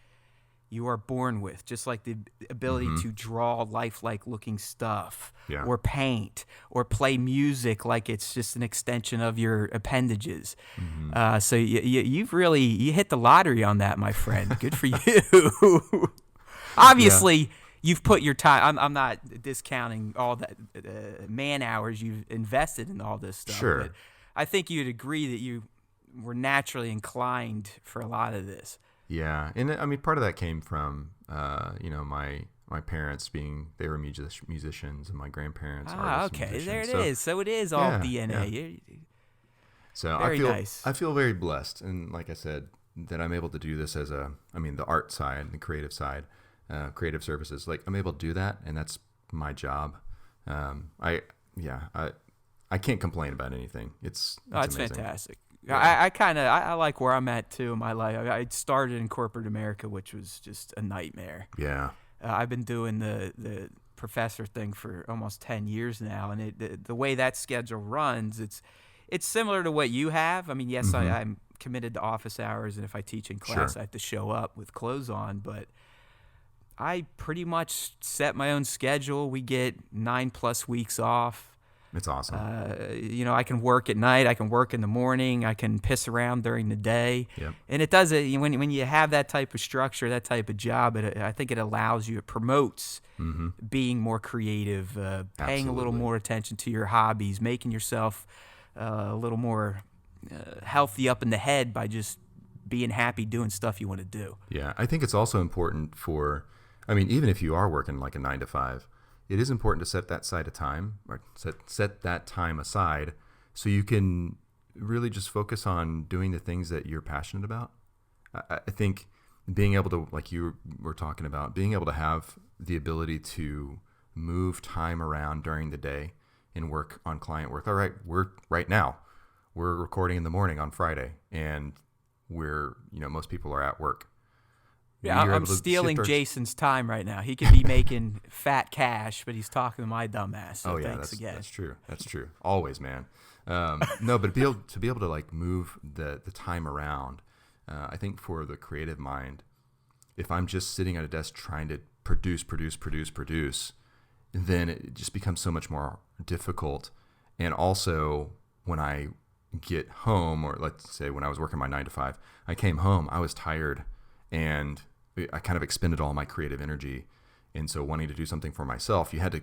you are born with, just like the ability Mm-hmm. to draw lifelike looking stuff, Yeah. or paint, or play music like it's just an extension of your appendages. Mm-hmm. So you've really hit the lottery on that, my friend. Good for you. Obviously, you've put your time. I'm not discounting all that man hours you've invested in all this stuff. Sure. But I think you'd agree that you were naturally inclined for a lot of this. Yeah, and I mean, part of that came from, my parents they were musicians, and my grandparents artists, Okay, there it musicians. is. So it is all Yeah, DNA. So Very nice. I feel very blessed, and like I said, that I'm able to do this the art side, the creative side, creative services. Like, I'm able to do that, and that's my job. I can't complain about anything. It's amazing. Fantastic. Yeah. I like where I'm at too in my life. I started in corporate America, which was just a nightmare. Yeah. I've been doing the professor thing for almost 10 years now, and the way that schedule runs, it's similar to what you have. I mean, yes, Mm-hmm. I'm committed to office hours, and if I teach in class, Sure. I have to show up with clothes on, but I pretty much set my own schedule. We get 9+ weeks off. It's awesome. I can work at night. I can work in the morning. I can piss around during the day. Yep. And it does it when you have that type of structure, that type of job. I think it allows you. It promotes Mm-hmm. being more creative, paying a little Absolutely. more attention to your hobbies, making yourself a little more healthy up in the head by just being happy doing stuff you want to do. Yeah, I think it's also important even if you are working like a 9 to 5, it is important to set that set that time aside so you can really just focus on doing the things that you're passionate about. I think being able to, like you were talking about, being able to have the ability to move time around during the day and work on client work. All right, we're recording in the morning on Friday, and most people are at work. Yeah, You're I'm able to stealing shift our- Jason's time right now. He could be making fat cash, but he's talking to my dumbass. So thanks again. That's true. That's true. Always, man. No, but to be able to like move the time around, I think for the creative mind, if I'm just sitting at a desk trying to produce, then it just becomes so much more difficult. And also, when I get home, or let's say when I was working my 9 to 5, I came home, I was tired, and I kind of expended all my creative energy. And so wanting to do something for myself, you had to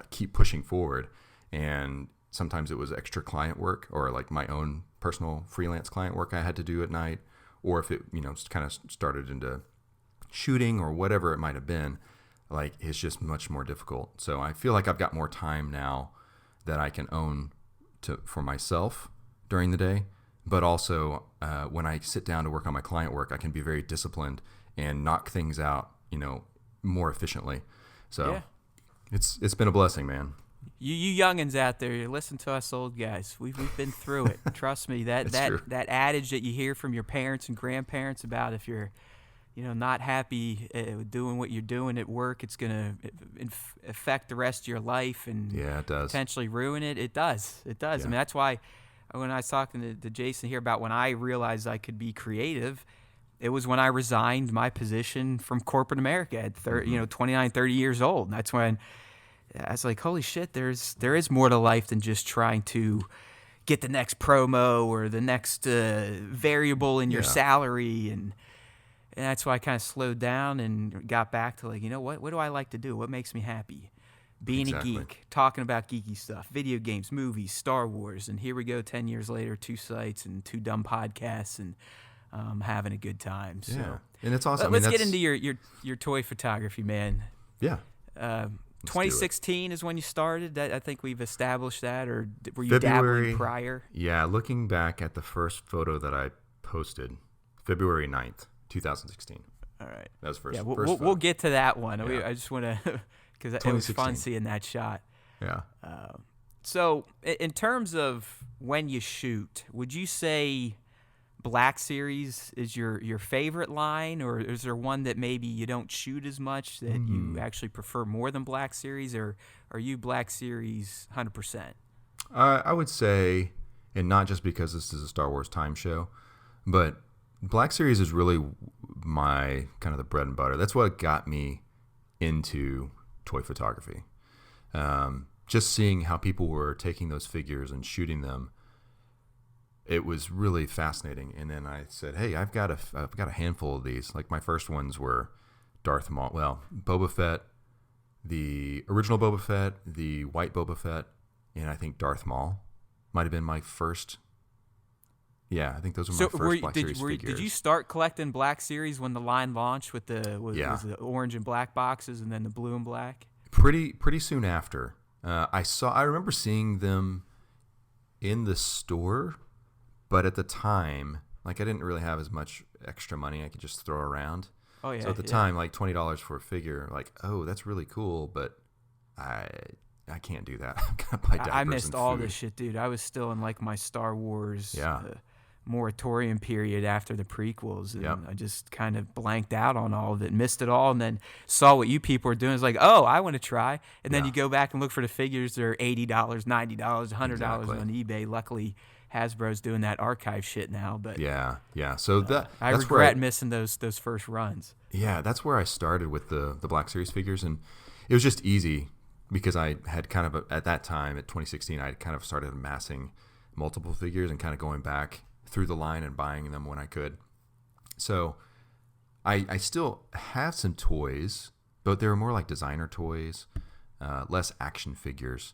keep pushing forward. And sometimes it was extra client work, or like my own personal freelance client work I had to do at night. Or if it, kind of started into shooting or whatever it might have been, like, it's just much more difficult. So I feel like I've got more time now that I can own for myself during the day. But also, when I sit down to work on my client work, I can be very disciplined and knock things out, more efficiently. So Yeah. it's been a blessing, man. You youngins out there, listen to us old guys. We've been through it. Trust me. It's true. That adage that you hear from your parents and grandparents about if you're, not happy doing what you're doing at work, it's gonna affect the rest of your life and Yeah, it does. potentially ruin it. It does. It does. Yeah. I mean, that's why when I was talking to Jason here about when I realized I could be creative, it was when I resigned my position from corporate America at 29, 30 years old. And that's when I was like, holy shit, there is more to life than just trying to get the next promo or the next variable in your Yeah. salary. And that's why I kind of slowed down and got back to like, what do I like to do? What makes me happy? being Exactly. a geek, talking about geeky stuff, video games, movies, Star Wars, and here we go 10 years later, 2 sites and 2 dumb podcasts and having a good time. Yeah, So and it's awesome. let's get into your toy photography, man. Yeah. 2016 is when you started. I think we've established that, or were you February, dabbling prior? Yeah, looking back at the first photo that I posted, February 9th, 2016. All right. That was first. Yeah, first we'll get to that one. Yeah. I just want to, because it was fun 2016. seeing that shot. Yeah. So, in terms of when you shoot, would you say Black Series is your favorite line, or is there one that maybe you don't shoot as much that you actually prefer more than Black Series, or are you Black Series 100%? I would say, and not just because this is a Star Wars time show, but Black Series is really my kind of the bread and butter. That's what got me into toy photography. Just seeing how people were taking those figures and shooting them, it was really fascinating. And then I said, hey, I've got a handful of these. Like my first ones were Darth Maul, well, Boba Fett, the original Boba Fett, the white Boba Fett, and I think Darth Maul might have been my first. Yeah, I think those were my first Black Series figures. Did you start collecting Black Series when the line launched with was the orange and black boxes and then the blue and black? Pretty soon after. I remember seeing them in the store, but at the time, like I didn't really have as much extra money I could just throw around. Oh yeah. So at the time, like $20 for a figure, like, oh, that's really cool, but I can't do that. I'm gonna buy diapers I missed and all food. this shit, dude. I was still in like my Star Wars Yeah. moratorium period after the prequels, and Yep. I just kind of blanked out on all of it, missed it all, and then saw what you people were doing. It's like, oh, I want to try, and then Yeah. you go back and look for the figures. They're $80, $90, $100 Exactly. on eBay. Luckily, Hasbro's doing that archive shit now, but Yeah. So I that's regret where missing those first runs. Yeah, that's where I started with the Black Series figures, and it was just easy because I had kind of at that time at 2016 I had kind of started amassing multiple figures and kind of going back through the line and buying them when I could. So I still have some toys, but they were more like designer toys, less action figures,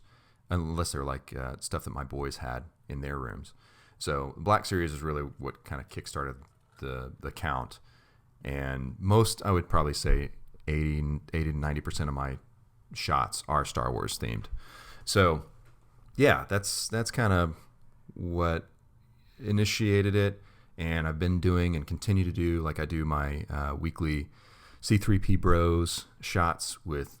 unless they're like stuff that my boys had in their rooms. So Black Series is really what kind of kickstarted the count. And most, I would probably say 80 to 90% of my shots are Star Wars themed. So yeah, that's kind of what initiated it. And I've been doing and continue to do, like I do my weekly C3P Bros shots with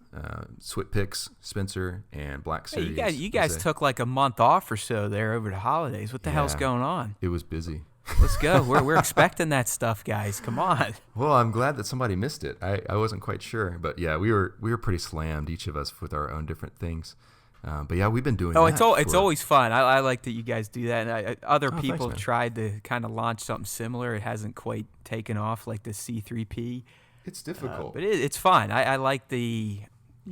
SWTS Spencer and Black Hey, Series. you guys took like a month off or so there over the holidays. What the hell's Yeah. going on? It was busy. Let's go. We're expecting that stuff, guys. Come on. Well, I'm glad that somebody missed it. I wasn't quite sure, but yeah, we were pretty slammed, each of us, with our own different things. But yeah, we've been doing. Oh, that it's always fun. I like that you guys do that. And other thanks, people man. tried to kind of launch something similar. It hasn't quite taken off like the C3P. It's difficult. But it's fun. I like you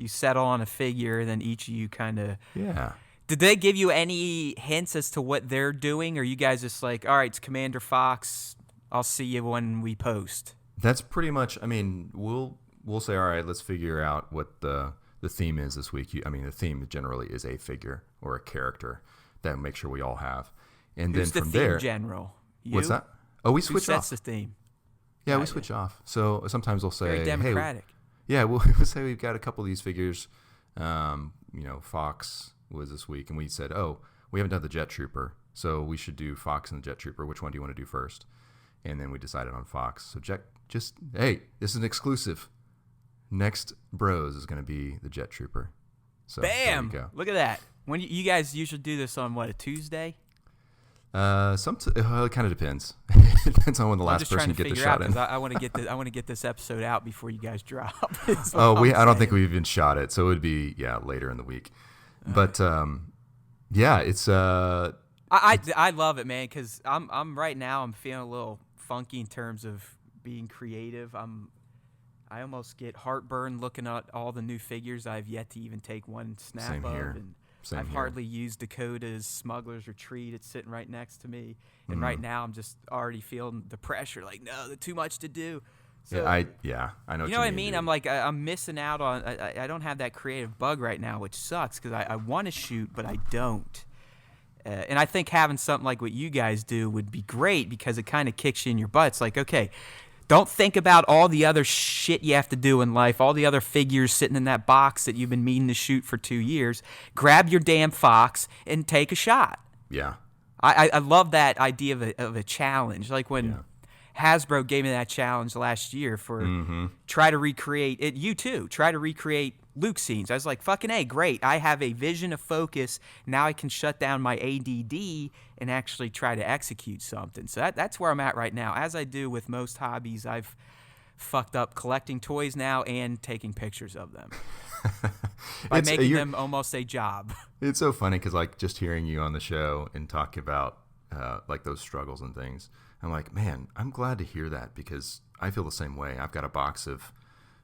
settle on a figure, and then each of you kind of. Yeah. Did they give you any hints as to what they're doing, or you guys just like, all right, it's Commander Fox. I'll see you when we post. That's pretty much. I mean, we'll say, all right, let's figure out what the theme is this week. The theme generally is a figure or a character that make sure we all have, and Who's then from the theme there, general? You? what's that? Oh, we Who switch sets off. the theme? Yeah, we Gotcha. switch off. So sometimes we'll say, Very democratic. Hey, yeah, we'll say we've got a couple of these figures. Fox was this week, and we said, oh, we haven't done the Jet Trooper, so we should do Fox and the Jet Trooper. Which one do you want to do first? And then we decided on Fox. So hey, this is an exclusive. Next Bros is going to be the Jet Trooper. So Bam! there you go. Look at that. When you guys usually do this on what, a Tuesday? It kind of depends. It depends on when the I'm last just trying person to get the figure out shot in. because I want to get this. I want to get this episode out before you guys drop. I don't think we've even shot it, so it would be later in the week. But yeah, it's I love it, man, because I'm right now. I'm feeling a little funky in terms of being creative. I almost get heartburn looking at all the new figures I've yet to even take one snap Same of. here. And Same I've here. hardly used Dakota's Smuggler's Retreat. It's sitting right next to me. And right now I'm just already feeling the pressure. Like, no, too much to do. So, I know what you know what I mean, mean? dude. I'm like, I'm missing out on. I don't have that creative bug right now, which sucks because I want to shoot, but I don't. And I think having something like what you guys do would be great because it kind of kicks you in your butt. It's like, okay, don't think about all the other shit you have to do in life, all the other figures sitting in that box that you've been meaning to shoot for 2 years. Grab your damn Fox and take a shot. Yeah. I love that idea of a challenge. Like when Yeah. Hasbro gave me that challenge last year for try to recreate it. You too. Try to recreate Luke scenes. I was like, fucking A, great. I have a vision of focus. Now I can shut down my ADD and actually try to execute something. So that's where I'm at right now. As I do with most hobbies, I've fucked up collecting toys now and taking pictures of them by making them almost a job. It's so funny because like just hearing you on the show and talk about like those struggles and things, I'm like, man, I'm glad to hear that because I feel the same way. I've got a box of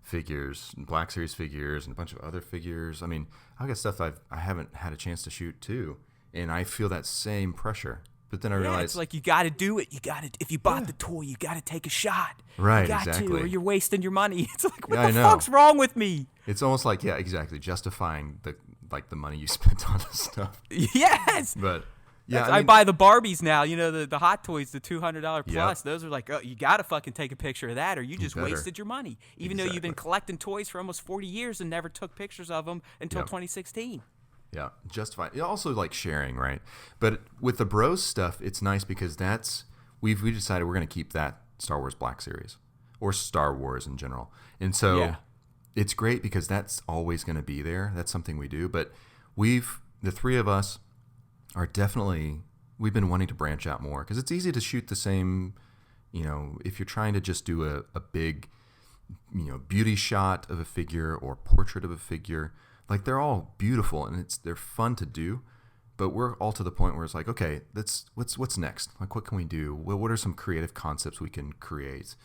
figures, Black Series figures, and a bunch of other figures. I mean, I've got stuff I haven't had a chance to shoot too, and I feel that same pressure. But then I realized it's like you got to do it. You got to. If you bought the toy, you got to take a shot. Right, you got exactly. to, or you're wasting your money. It's like, what Yeah, the fuck's wrong with me? It's almost like exactly justifying the money you spent on this stuff. Yes. But yeah, I buy the Barbies now. You know the Hot Toys, the $200 plus. Yep. Those are like, oh, you got to fucking take a picture of that, or you just better. wasted your money. Even though you've been collecting toys for almost 40 years and never took pictures of them until 2016. Yeah, justify. Also, like sharing, right? But with the Bros stuff, it's nice because we decided we're going to keep that Star Wars Black Series or Star Wars in general, and so it's great because that's always going to be there. That's something we do. But the three of us are definitely we've been wanting to branch out more because it's easy to shoot the same. You know, if you're trying to just do a big, beauty shot of a figure or portrait of a figure. Like they're all beautiful and they're fun to do, but we're all to the point where it's like, okay, what's next? Like, what can we do? What are some creative concepts we can create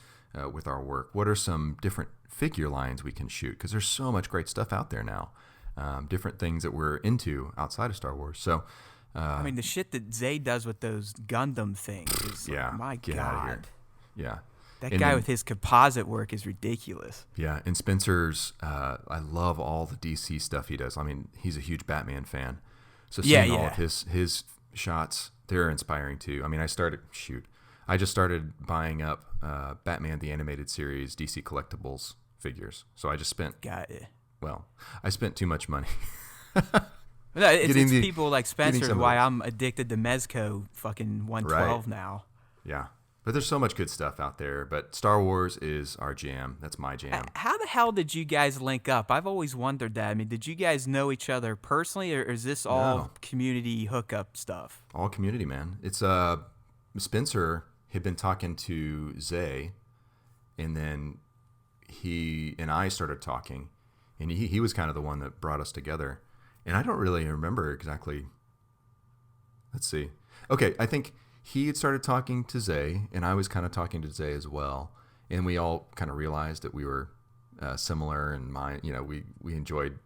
with our work? What are some different figure lines we can shoot? Because there's so much great stuff out there now, different things that we're into outside of Star Wars. So, I mean, the shit that Zay does with those Gundam things is, my get God. out of here. Yeah. That guy with his composite work is ridiculous. Yeah, and Spencer's, I love all the DC stuff he does. I mean, he's a huge Batman fan. So seeing all of his shots, they're inspiring too. I mean, I just started buying up Batman the Animated Series DC Collectibles figures. So I just spent, I spent too much money. No, it's people like Spencer why I'm addicted to Mezco fucking 112 now. Yeah. But there's so much good stuff out there. But Star Wars is our jam. That's my jam. How the hell did you guys link up? I've always wondered that. I mean, did you guys know each other personally, or is this all community hookup stuff? All community, man. It's Spencer had been talking to Zay, and then he and I started talking, and he was kind of the one that brought us together. And I don't really remember exactly. Let's see. Okay, I think he had started talking to Zay, and I was kind of talking to Zay as well. And we all kind of realized that we were similar, and we enjoyed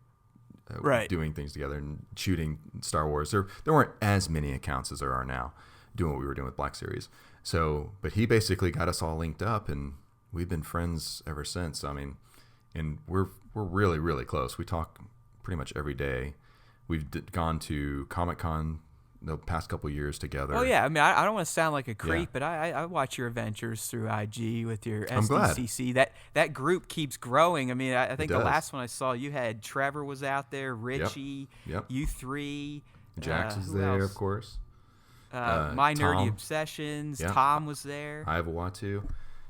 doing things together and shooting Star Wars. There weren't as many accounts as there are now doing what we were doing with Black Series. So, but he basically got us all linked up, and we've been friends ever since. I mean, and we're really, really close. We talk pretty much every day. We've gone to Comic-Con the past couple of years together. Oh yeah, I mean, I don't want to sound like a creep, but I watch your adventures through IG with your SDCC. That group keeps growing. I mean, I think the last one I saw, you had Trevor was out there, Richie, you three, Jax is there, of course. My Nerdy Tom. Obsessions, Tom was there. Iwatu.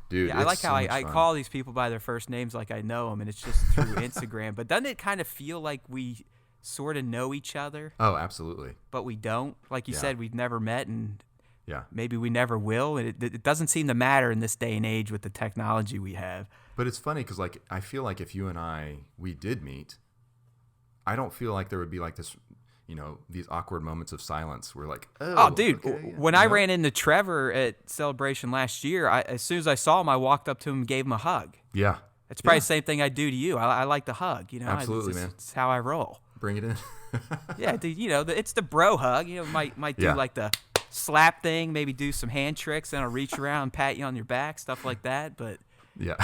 Dude, I like how I call these people by their first names like I know them, and it's just through Instagram. But doesn't it kind of feel like we sort of know each other? Oh, absolutely. But we don't. Like you said, we've never met, and Yeah. Maybe we never will. And it doesn't seem to matter in this day and age with the technology we have. But it's funny because, like, I feel like if you and we did meet, I don't feel like there would be like this, you know, these awkward moments of silence. We're like, oh dude, okay, when I ran into Trevor at Celebration last year, as soon as I saw him, I walked up to him and gave him a hug. Yeah. It's probably the same thing I do to you. I like the hug, you know. Absolutely, man. It's how I roll. Bring it in. Yeah, dude, you know, it's the bro hug. You know, might do like the slap thing, maybe do some hand tricks, and I'll reach around and pat you on your back, stuff like that. But Yeah.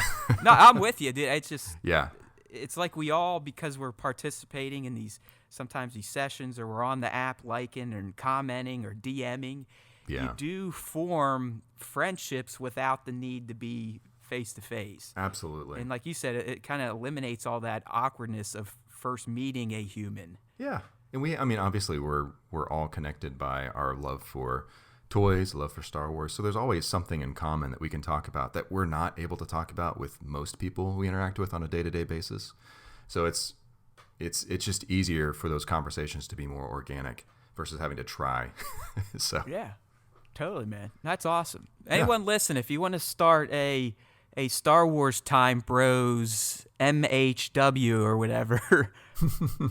No, I'm with you, dude. It's just Yeah. it's like we all, because we're participating in sometimes these sessions, or we're on the app liking and commenting or DMing, you Yeah. do form friendships without the need to be face to face. Absolutely. And like you said, it kind of eliminates all that awkwardness of first meeting a human. Yeah. And obviously we're all connected by our love for toys, love for Star Wars. So there's always something in common that we can talk about that we're not able to talk about with most people we interact with on a day-to-day basis. So it's just easier for those conversations to be more organic versus having to try. So yeah, totally, man. That's awesome. Anyone listen, if you want to start a Star Wars Time Bros MHW or whatever,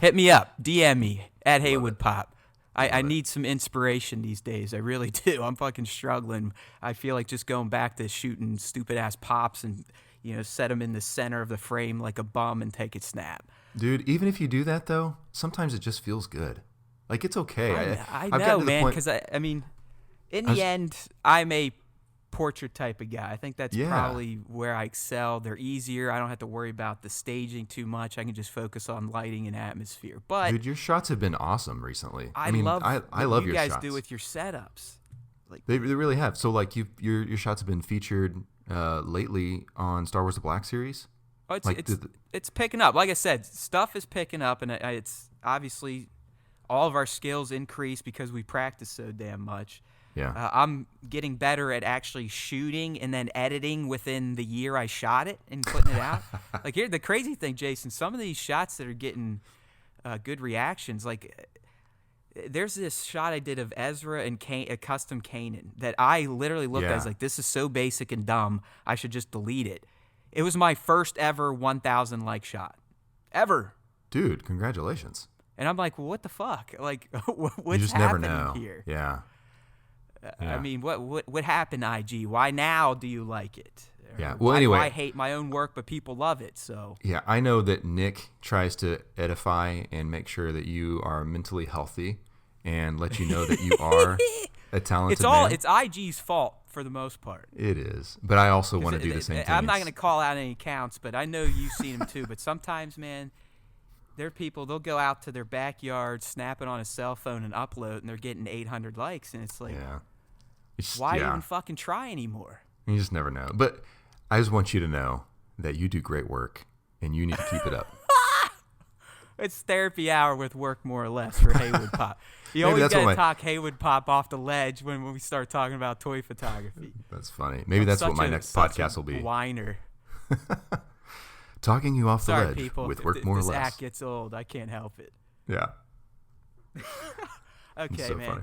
hit me up, DM me at Haywood Pop. I need some inspiration these days. I really do. I'm fucking struggling. I feel like just going back to shooting stupid ass pops and set them in the center of the frame like a bum and take it snap. Dude, even if you do that though, sometimes it just feels good. Like it's okay. I I've know, gotten to the man. point- Because in the end, I'm a portrait type of guy. I think that's probably where I excel. They're easier. I don't have to worry about the staging too much. I can just focus on lighting and atmosphere. But dude, your shots have been awesome recently. I love what you your guys shots. do with your setups. Like They really have. So like your shots have been featured lately on Star Wars: The Black Series. oh, like it's picking up. Like I said, stuff is picking up, and it's obviously all of our skills increase because we practice so damn much. Yeah. I'm getting better at actually shooting and then editing within the year I shot it and putting it out. Like here, the crazy thing, Jason, some of these shots that are getting good reactions, like there's this shot I did of Ezra and a custom Kanan that I literally looked at as like, this is so basic and dumb, I should just delete it. It was my first ever 1,000 like shot, ever. Dude, congratulations. And I'm like, well, what the fuck? Like, what's You just never happening know. here? Yeah. I mean, what happened, IG? Why now do you like it? Yeah. Well, anyway, I hate my own work, but people love it. So yeah, I know that Nick tries to edify and make sure that you are mentally healthy and let you know that you are a talented man. It's IG's fault for the most part. It is, but I also want to do the same thing. I'm not going to call out any accounts, but I know you've seen them too. But sometimes, man, there are people, they'll go out to their backyard, snap it on a cell phone and upload, and they're getting 800 likes, and it's like, why even fucking try anymore? You just never know. But I just want you to know that you do great work, and you need to keep it up. It's therapy hour with Workmoreorless for Haywood Pop. You always got to talk Haywood Pop off the ledge when we start talking about toy photography. That's funny. Maybe that's what my next podcast will be. Whiner. Talking you off the ledge people, with Workmoreorless. This act gets old. I can't help it. Yeah. Okay, so man. Funny.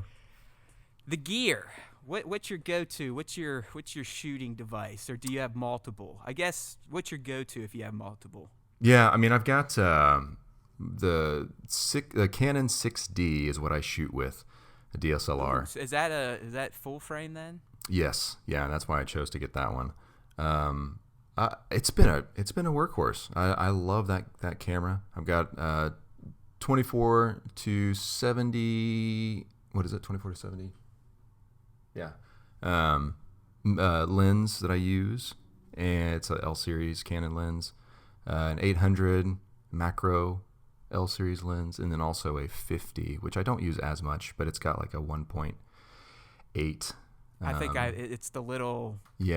The gear. What's your go-to? What's your shooting device, or do you have multiple? I guess what's your go-to if you have multiple? Yeah, I mean, I've got the Canon 6D is what I shoot with, a DSLR. Ooh, so is that full frame then? Yes, yeah, that's why I chose to get that one. It's been a workhorse. I love that camera. I've got 24 to 70. What is it? 24 to 70. Yeah. Lens that I use, and it's a L series Canon lens, an 800 macro L series lens, and then also a 50, which I don't use as much, but it's got like a 1.8. I think it's the little 50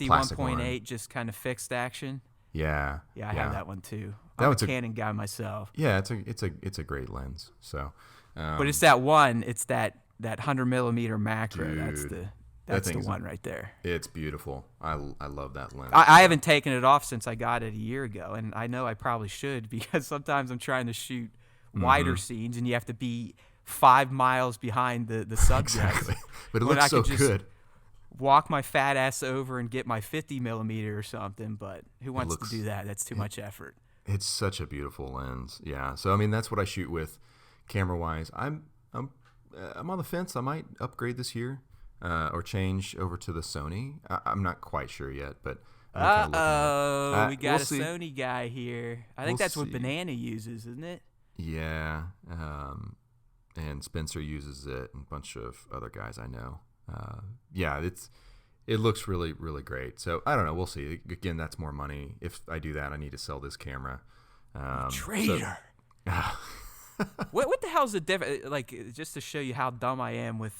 1.8, just kind of fixed action. Yeah, I have that one too. I'm a Canon guy myself. Yeah, it's a great lens. So, but it's that 100mm macro. Dude, that's the one right there. It's beautiful. I love that lens. I haven't taken it off since I got it a year ago, and I know I probably should, because sometimes I'm trying to shoot wider scenes, and you have to be 5 miles behind the subject. Exactly. But it looks so good. Walk my fat ass over and get my 50mm or something, but who wants to do that? That's too much effort. It's such a beautiful lens. Yeah. So I mean, that's what I shoot with, camera wise. I'm on the fence. I might upgrade this year, or change over to the Sony. I'm not quite sure yet, but we got a Sony guy here. I think that's what Banana uses, isn't it? Yeah. And Spencer uses it, and a bunch of other guys I know. Yeah, it looks really, really great. So I don't know. We'll see. Again, that's more money. If I do that, I need to sell this camera. Traitor. What the hell's the difference? Like, just to show you how dumb I am with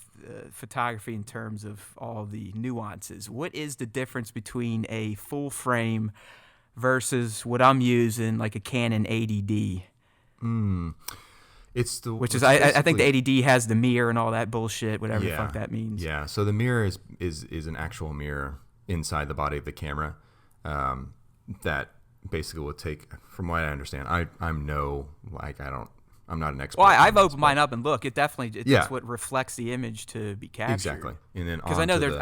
photography in terms of all the nuances. What is the difference between a full frame versus what I'm using, like a Canon 80D? It's the which is I think the 80D has the mirror and all that bullshit, whatever the fuck that means. Yeah. So the mirror is an actual mirror inside the body of the camera that basically will take, from what I understand. I'm not an expert. Well, I've opened mine up and look. It definitely it's what reflects the image to be captured. Exactly. And then because I know there's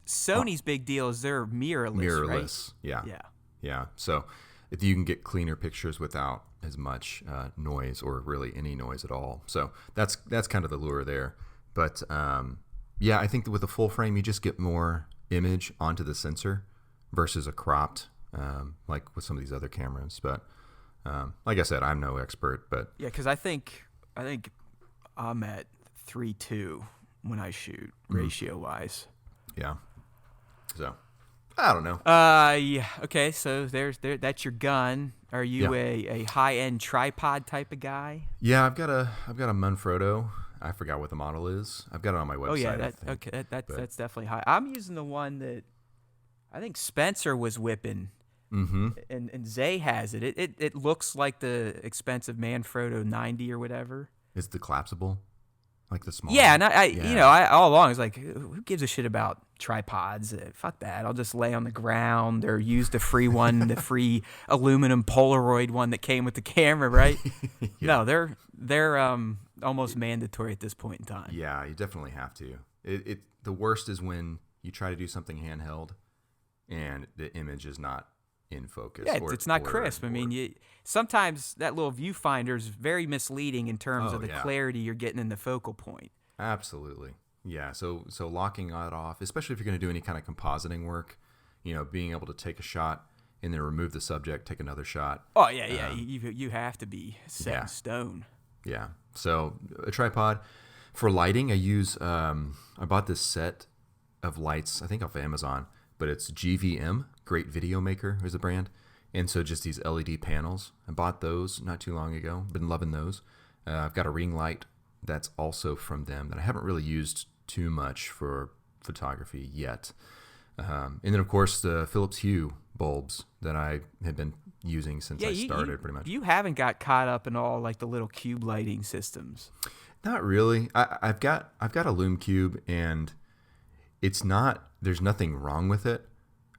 Sony's big deal is they're mirrorless. Right? Yeah. Yeah. So if you can get cleaner pictures without as much noise or really any noise at all. So that's kind of the lure there. But I think that with a full frame, you just get more image onto the sensor versus a cropped, like with some of these other cameras. But like I said, I'm no expert, but yeah, because I think I'm at 3:2 when I shoot ratio wise. Yeah. So I don't know. Yeah. Okay. So that's your gun. Are you a high end tripod type of guy? Yeah, I've got a Manfrotto. I forgot what the model is. I've got it on my website. Oh yeah. That's definitely high. I'm using the one that I think Spencer was whipping. Mm-hmm. And Zay has it. It looks like the expensive Manfrotto 90 or whatever. Is the collapsible, like the small? Yeah, and I all along was like, who gives a shit about tripods? Fuck that. I'll just lay on the ground or use the free one, the free aluminum Polaroid one that came with the camera, right? No, they're almost mandatory at this point in time. Yeah, you definitely have to. The worst is when you try to do something handheld, and the image is not in focus. Yeah, it's not crisp. I mean, sometimes that little viewfinder is very misleading in terms of the clarity you're getting in the focal point. Absolutely. Yeah, so locking that off, especially if you're going to do any kind of compositing work, being able to take a shot and then remove the subject, take another shot. Oh, yeah. You have to be set in stone. Yeah. So a tripod. For lighting, I use, I bought this set of lights, I think off of Amazon, but it's GVM, Great Video Maker is the brand. And so just these LED panels. I bought those not too long ago. Been loving those. I've got a ring light that's also from them that I haven't really used too much for photography yet. And then, of course, the Philips Hue bulbs that I have been using since I started, pretty much. You haven't got caught up in all like the little cube lighting systems. Not really. I've got a Lume Cube, and there's nothing wrong with it.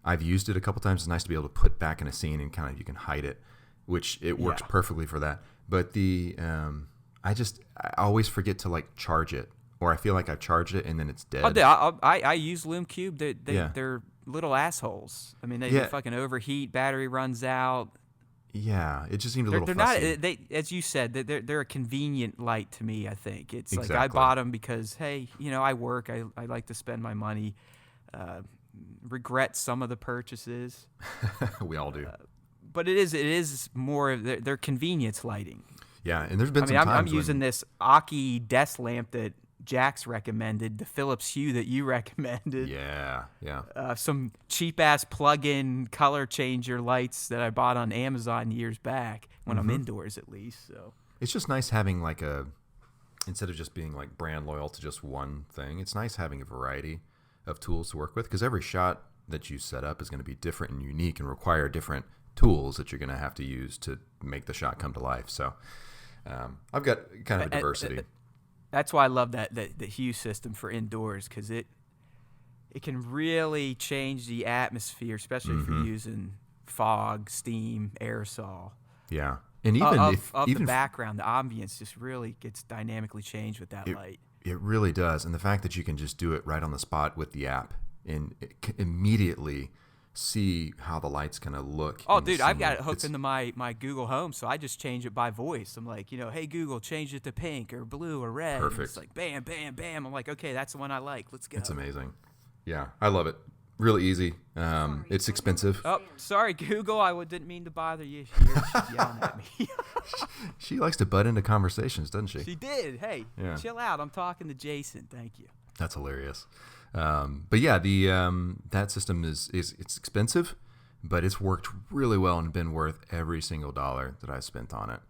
I've used it a couple times. It's nice to be able to put back in a scene and kind of you can hide it, which it works perfectly for that. But I always forget to like charge it, or I feel like I've charged it and then it's dead. I use Lume Cube. They're little assholes. I mean, they fucking overheat. Battery runs out. Yeah, it just seemed a little they're fussy. not. As you said, they're a convenient light to me. I think it's exactly. like I bought them because hey, I work. I like to spend my money. Regret some of the purchases. We all do. But it is more of their convenience lighting. Yeah, and there's been some times I'm using this Aki desk lamp that Jax recommended, the Philips Hue that you recommended. Yeah. Some cheap-ass plug-in color changer lights that I bought on Amazon years back, when I'm indoors at least. So it's just nice having instead of just being like brand loyal to just one thing, it's nice having a variety of tools to work with, because every shot that you set up is going to be different and unique and require different tools that you're going to have to use to make the shot come to life. So I've got kind of a diversity. That's why I love the Hue system for indoors, because it can really change the atmosphere, especially if you're using fog, steam, aerosol. Yeah, and even the background, the ambience just really gets dynamically changed with that light. It really does, and the fact that you can just do it right on the spot with the app and immediately see how the light's gonna look. Oh, dude, I've got it hooked into my Google Home, so I just change it by voice. I'm like, hey Google, change it to pink or blue or red. Perfect. And it's like bam, bam, bam. I'm like, okay, that's the one I like. Let's go. It's amazing. Yeah, I love it. Really easy. It's expensive. Oh, sorry, Google. I didn't mean to bother you. She's yelling at me. She likes to butt into conversations, doesn't she? She did. Hey, chill out. I'm talking to Jason. Thank you. That's hilarious. But yeah, the that system is it's expensive, but it's worked really well and been worth every single dollar that I spent on it.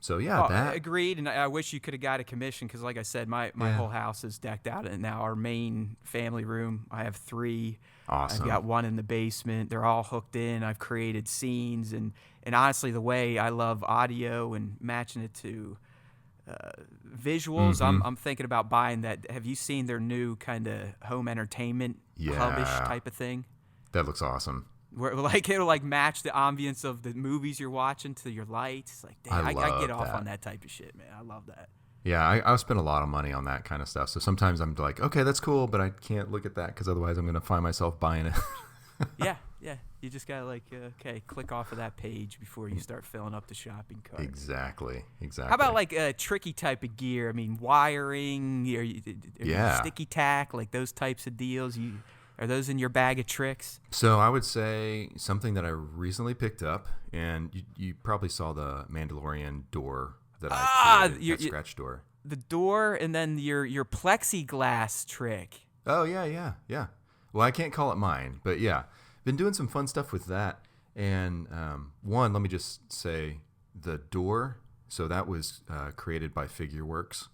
So yeah, that agreed. And I wish you could have got a commission because, like I said, my whole house is decked out. And now our main family room, I have 3. awesome. I've got 1 in the basement. They're all hooked in. I've created scenes. And honestly, the way I love audio and matching it to visuals, I'm thinking about buying that. Have you seen their new kind of home entertainment hubish type of thing? That looks awesome. Where like it'll like match the ambience of the movies you're watching to your lights. It's like, damn, I get off on that type of shit, man. I love that. Yeah, I spend a lot of money on that kind of stuff. So sometimes I'm like, okay, that's cool, but I can't look at that because otherwise I'm going to find myself buying it. Yeah. You just got to like, okay, click off of that page before you start filling up the shopping cart. Exactly. How about like a tricky type of gear? I mean, wiring, sticky tack, like those types of deals. Are those in your bag of tricks? So I would say something that I recently picked up, and you probably saw the Mandalorian door that I created, that scratch door. The door, and then your plexiglass trick. Oh, yeah. Well, I can't call it mine, but yeah. Been doing some fun stuff with that. And one, let me just say the door. So that was created by Figureworks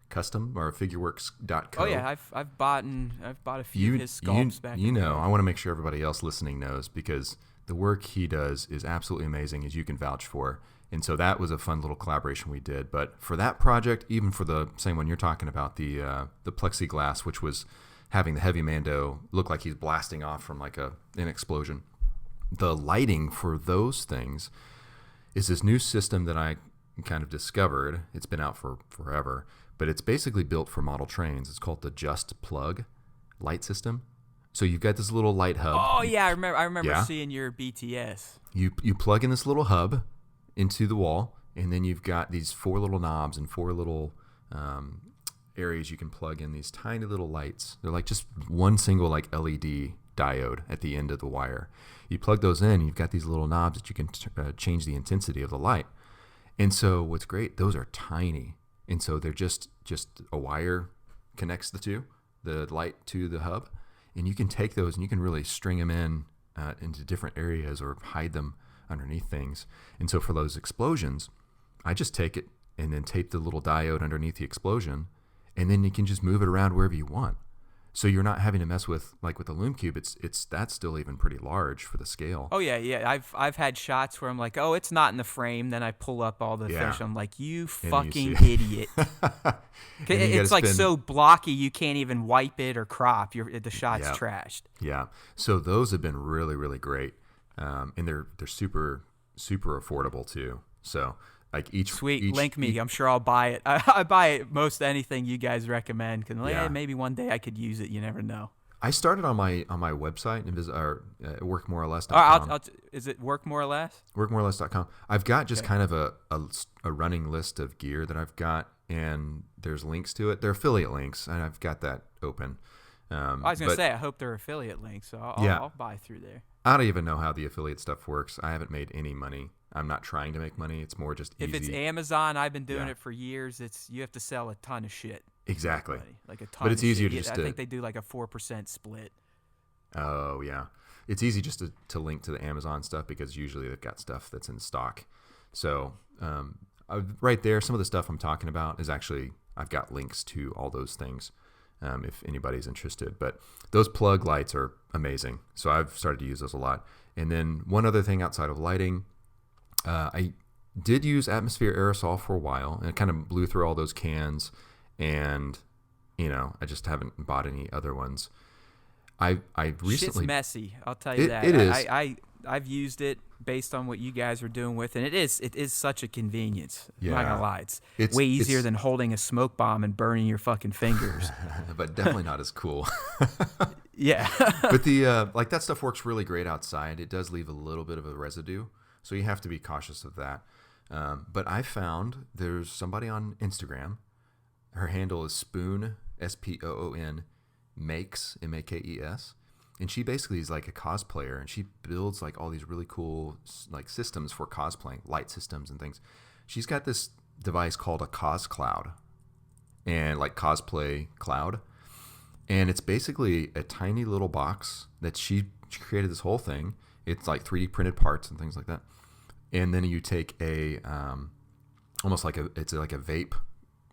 Custom or Figureworks.co. Oh yeah, I've bought a few of his sculpts back. I want to make sure everybody else listening knows because the work he does is absolutely amazing, as you can vouch for. And so that was a fun little collaboration we did. But for that project, even for the same one you're talking about, the plexiglass, which was having the heavy Mando look like he's blasting off from like an explosion. The lighting for those things is this new system that I kind of discovered. It's been out for forever, but it's basically built for model trains. It's called the Just Plug light system. So you've got this little light hub. Oh yeah, I remember seeing your BTS. You plug in this little hub into the wall, and then you've got these 4 little knobs and 4 little areas you can plug in these tiny little lights. They're like just one single like LED diode at the end of the wire. You plug those in, you've got these little knobs that you can change the intensity of the light. And so what's great, those are tiny. And so they're just a wire connects the light to the hub. And you can take those and you can really string them in into different areas or hide them underneath things. And so for those explosions, I just take it and then tape the little diode underneath the explosion. And then you can just move it around wherever you want. So you're not having to mess with like with the Lume Cube. That's still even pretty large for the scale. Oh yeah. I've had shots where I'm like, oh, it's not in the frame. Then I pull up all the fish. I'm like, you fucking idiot. It's like so blocky you can't even wipe it or crop. The shot's trashed. Yeah. So those have been really, really great, and they're super super affordable too. So. Like link me. I'm sure I'll buy it. I buy most anything you guys recommend because maybe one day I could use it. You never know. I started on my website and workmoreorless.com. Is it Workmoreorless? Workmoreorless.com. I've got just kind of a running list of gear that I've got, and there's links to it. They're affiliate links, and I've got that open. I was gonna say I hope they're affiliate links, so I'll buy through there. I don't even know how the affiliate stuff works. I haven't made any money. I'm not trying to make money. It's more just easy. If it's Amazon, I've been doing it for years. You have to sell a ton of shit. Exactly. Like a ton. But it's easier shit. just I think they do like a 4% split. Oh yeah, it's easy just to link to the Amazon stuff because usually they've got stuff that's in stock. So right there, some of the stuff I'm talking about is actually I've got links to all those things. If anybody's interested. But those plug lights are amazing. So I've started to use those a lot. And then one other thing outside of lighting, I did use atmosphere aerosol for a while, and it kind of blew through all those cans, and I just haven't bought any other ones. I recently shit's messy. I'll tell you that. It is. I've used it based on what you guys are doing with it. And it is such a convenience. Yeah. I'm not gonna lie. It's way easier than holding a smoke bomb and burning your fucking fingers. But definitely not as cool. Yeah. But the like that stuff works really great outside. It does leave a little bit of a residue, so you have to be cautious of that. But I found there's somebody on Instagram. Her handle is Spoon SPOON Makes MAKES. And she basically is like a cosplayer, and she builds like all these really cool like systems for cosplaying, light systems and things. She's got this device called a Cos Cloud, and like cosplay cloud. And it's basically a tiny little box that she created this whole thing. It's like 3D printed parts and things like that. And then you take a almost like it's like a vape.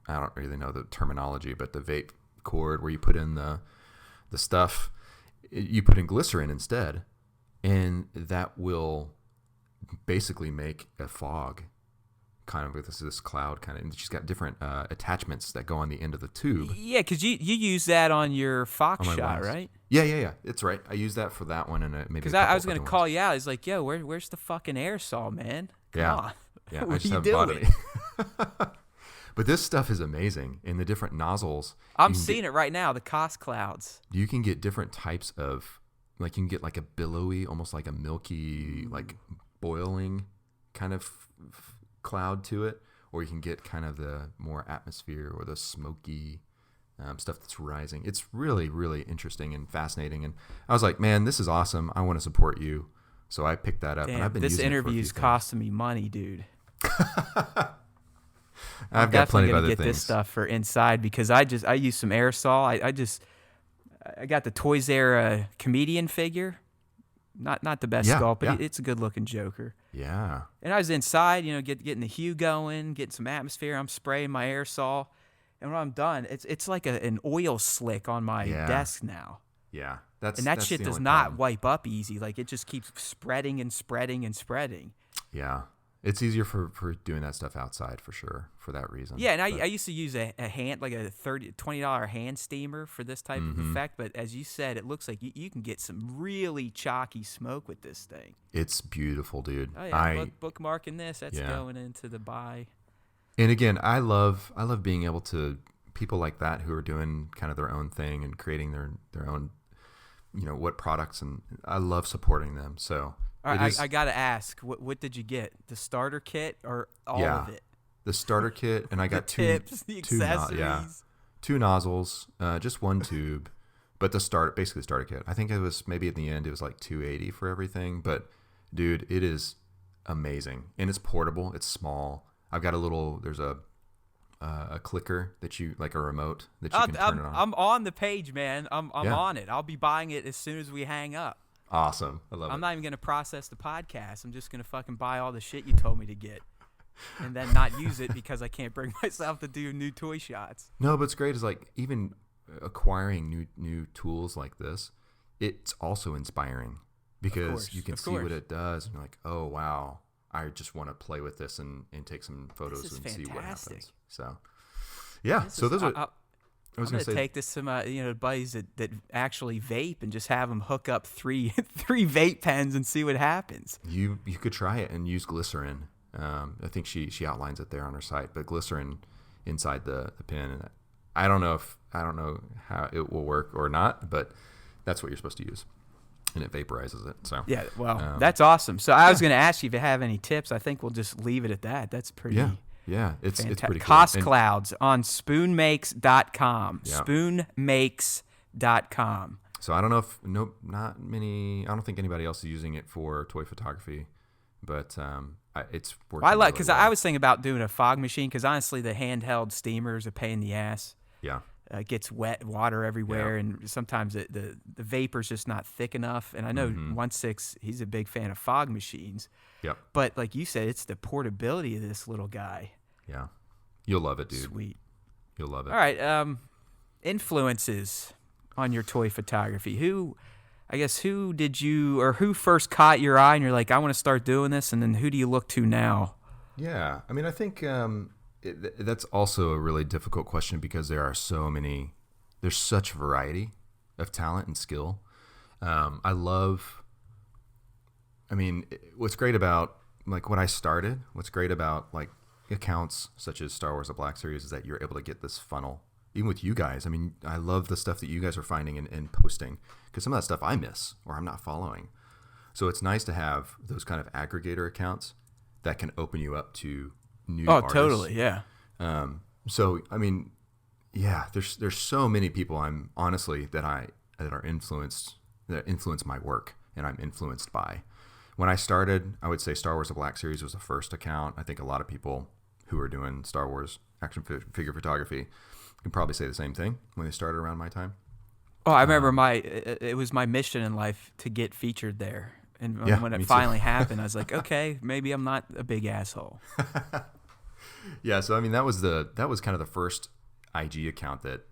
I don't really know the terminology, but the vape cord where you put in the stuff, you put in glycerin instead, and that will basically make a fog kind of with this cloud kind of. And she's got different attachments that go on the end of the tube. Yeah, because you use that on your Fox On my shot, lens. right? Yeah. It's right. I use that for that one and maybe. Because I was gonna call you out. It's like, yo, where's the fucking airsaw, man? Come on. Yeah. What I just are you haven't bought doing? any. But this stuff is amazing. In the different nozzles, I'm seeing it right now. The cost clouds. you can get different types of, like you can get like a billowy, almost like a milky, like boiling kind of cloud to it, or you can get kind of the more atmosphere or the smoky stuff that's rising. It's really, really interesting and fascinating. And I was like, man, this is awesome. I want to support you. So I picked that up. Damn, and I've been this using it for a interview's few costing me money, dude. I've got plenty of other get things. this stuff for inside because I use some aerosol. I got the Toys Era comedian figure. Not the best sculpt, but it's a good looking Joker. Yeah. And I was inside, getting the hue going, getting some atmosphere. I'm spraying my aerosol, and when I'm done, it's like an oil slick on my desk now. Yeah. That shit does not wipe up easy. Like it just keeps spreading and spreading and spreading. Yeah. It's easier for doing that stuff outside for sure, for that reason. Yeah, and I used to use a hand, like a $20 hand steamer for this type of effect, but as you said, it looks like you can get some really chalky smoke with this thing. It's beautiful, dude. Oh yeah, bookmarking this, that's going into the buy. And again, I love being able to, people like that who are doing kind of their own thing and creating their own, what products, and I love supporting them. So all right, I got to ask, what did you get? The starter kit or all of it? The starter kit, and I got the tips, the accessories. Two nozzles, just one tube, but basically the starter kit. I think it was maybe at the end it was like $280 for everything, but dude, it is amazing, and it's portable. It's small. I've got there's a clicker that you, like a remote that you can turn it on. I'm on the page, man. I'm on it. I'll be buying it as soon as we hang up. Awesome. I love it. I'm not even going to process the podcast. I'm just going to fucking buy all the shit you told me to get and then not use it because I can't bring myself to do new toy shots. No, but it's great is like even acquiring new tools like this, it's also inspiring because you can see what it does and you're like, oh, wow, I just want to play with this and take some photos and see what happens. So, yeah. I was going to take this to my buddies that actually vape and just have them hook up three vape pens and see what happens. You could try it and use glycerin. I think she outlines it there on her site, but glycerin inside the pen. And I don't know how it will work or not, but that's what you're supposed to use, and it vaporizes it. So yeah, well, that's awesome. So I was going to ask you if you have any tips. I think we'll just leave it at that. That's pretty. Yeah, it's pretty cool. Cost clouds on spoonmakes.com. Yeah. Spoonmakes.com. So I don't know if not many. I don't think anybody else is using it for toy photography, but it's working. I because I was thinking about doing a fog machine because honestly, the handheld steamer is a pain in the ass. Yeah. It gets wet, water everywhere, and sometimes the vapor's just not thick enough. And I know 1/6, he's a big fan of fog machines. Yep. But like you said, it's the portability of this little guy. Yeah. You'll love it, dude. Sweet. You'll love it. All right. Influences on your toy photography. Who did you, or who first caught your eye and you're like, I want to start doing this, and then who do you look to now? Yeah. I mean, I think that's also a really difficult question because there's such variety of talent and skill. What's great about like when I started, what's great about like accounts such as Star Wars: The Black Series is that you're able to get this funnel. Even with you guys, I mean, I love the stuff that you guys are finding and posting because some of that stuff I miss or I'm not following. So it's nice to have those kind of aggregator accounts that can open you up to new artists. Oh, totally, yeah. So I mean, yeah, there's so many people I'm honestly that influence my work and I'm influenced by. When I started, I would say Star Wars: The Black Series was the first account. I think a lot of people who are doing Star Wars action figure photography can probably say the same thing when they started around my time. Oh, I remember it was my mission in life to get featured there. And Yeah, when me it too. finally happened, I was like, okay, maybe I'm not a big asshole. Yeah, so I mean that was kind of the first IG account that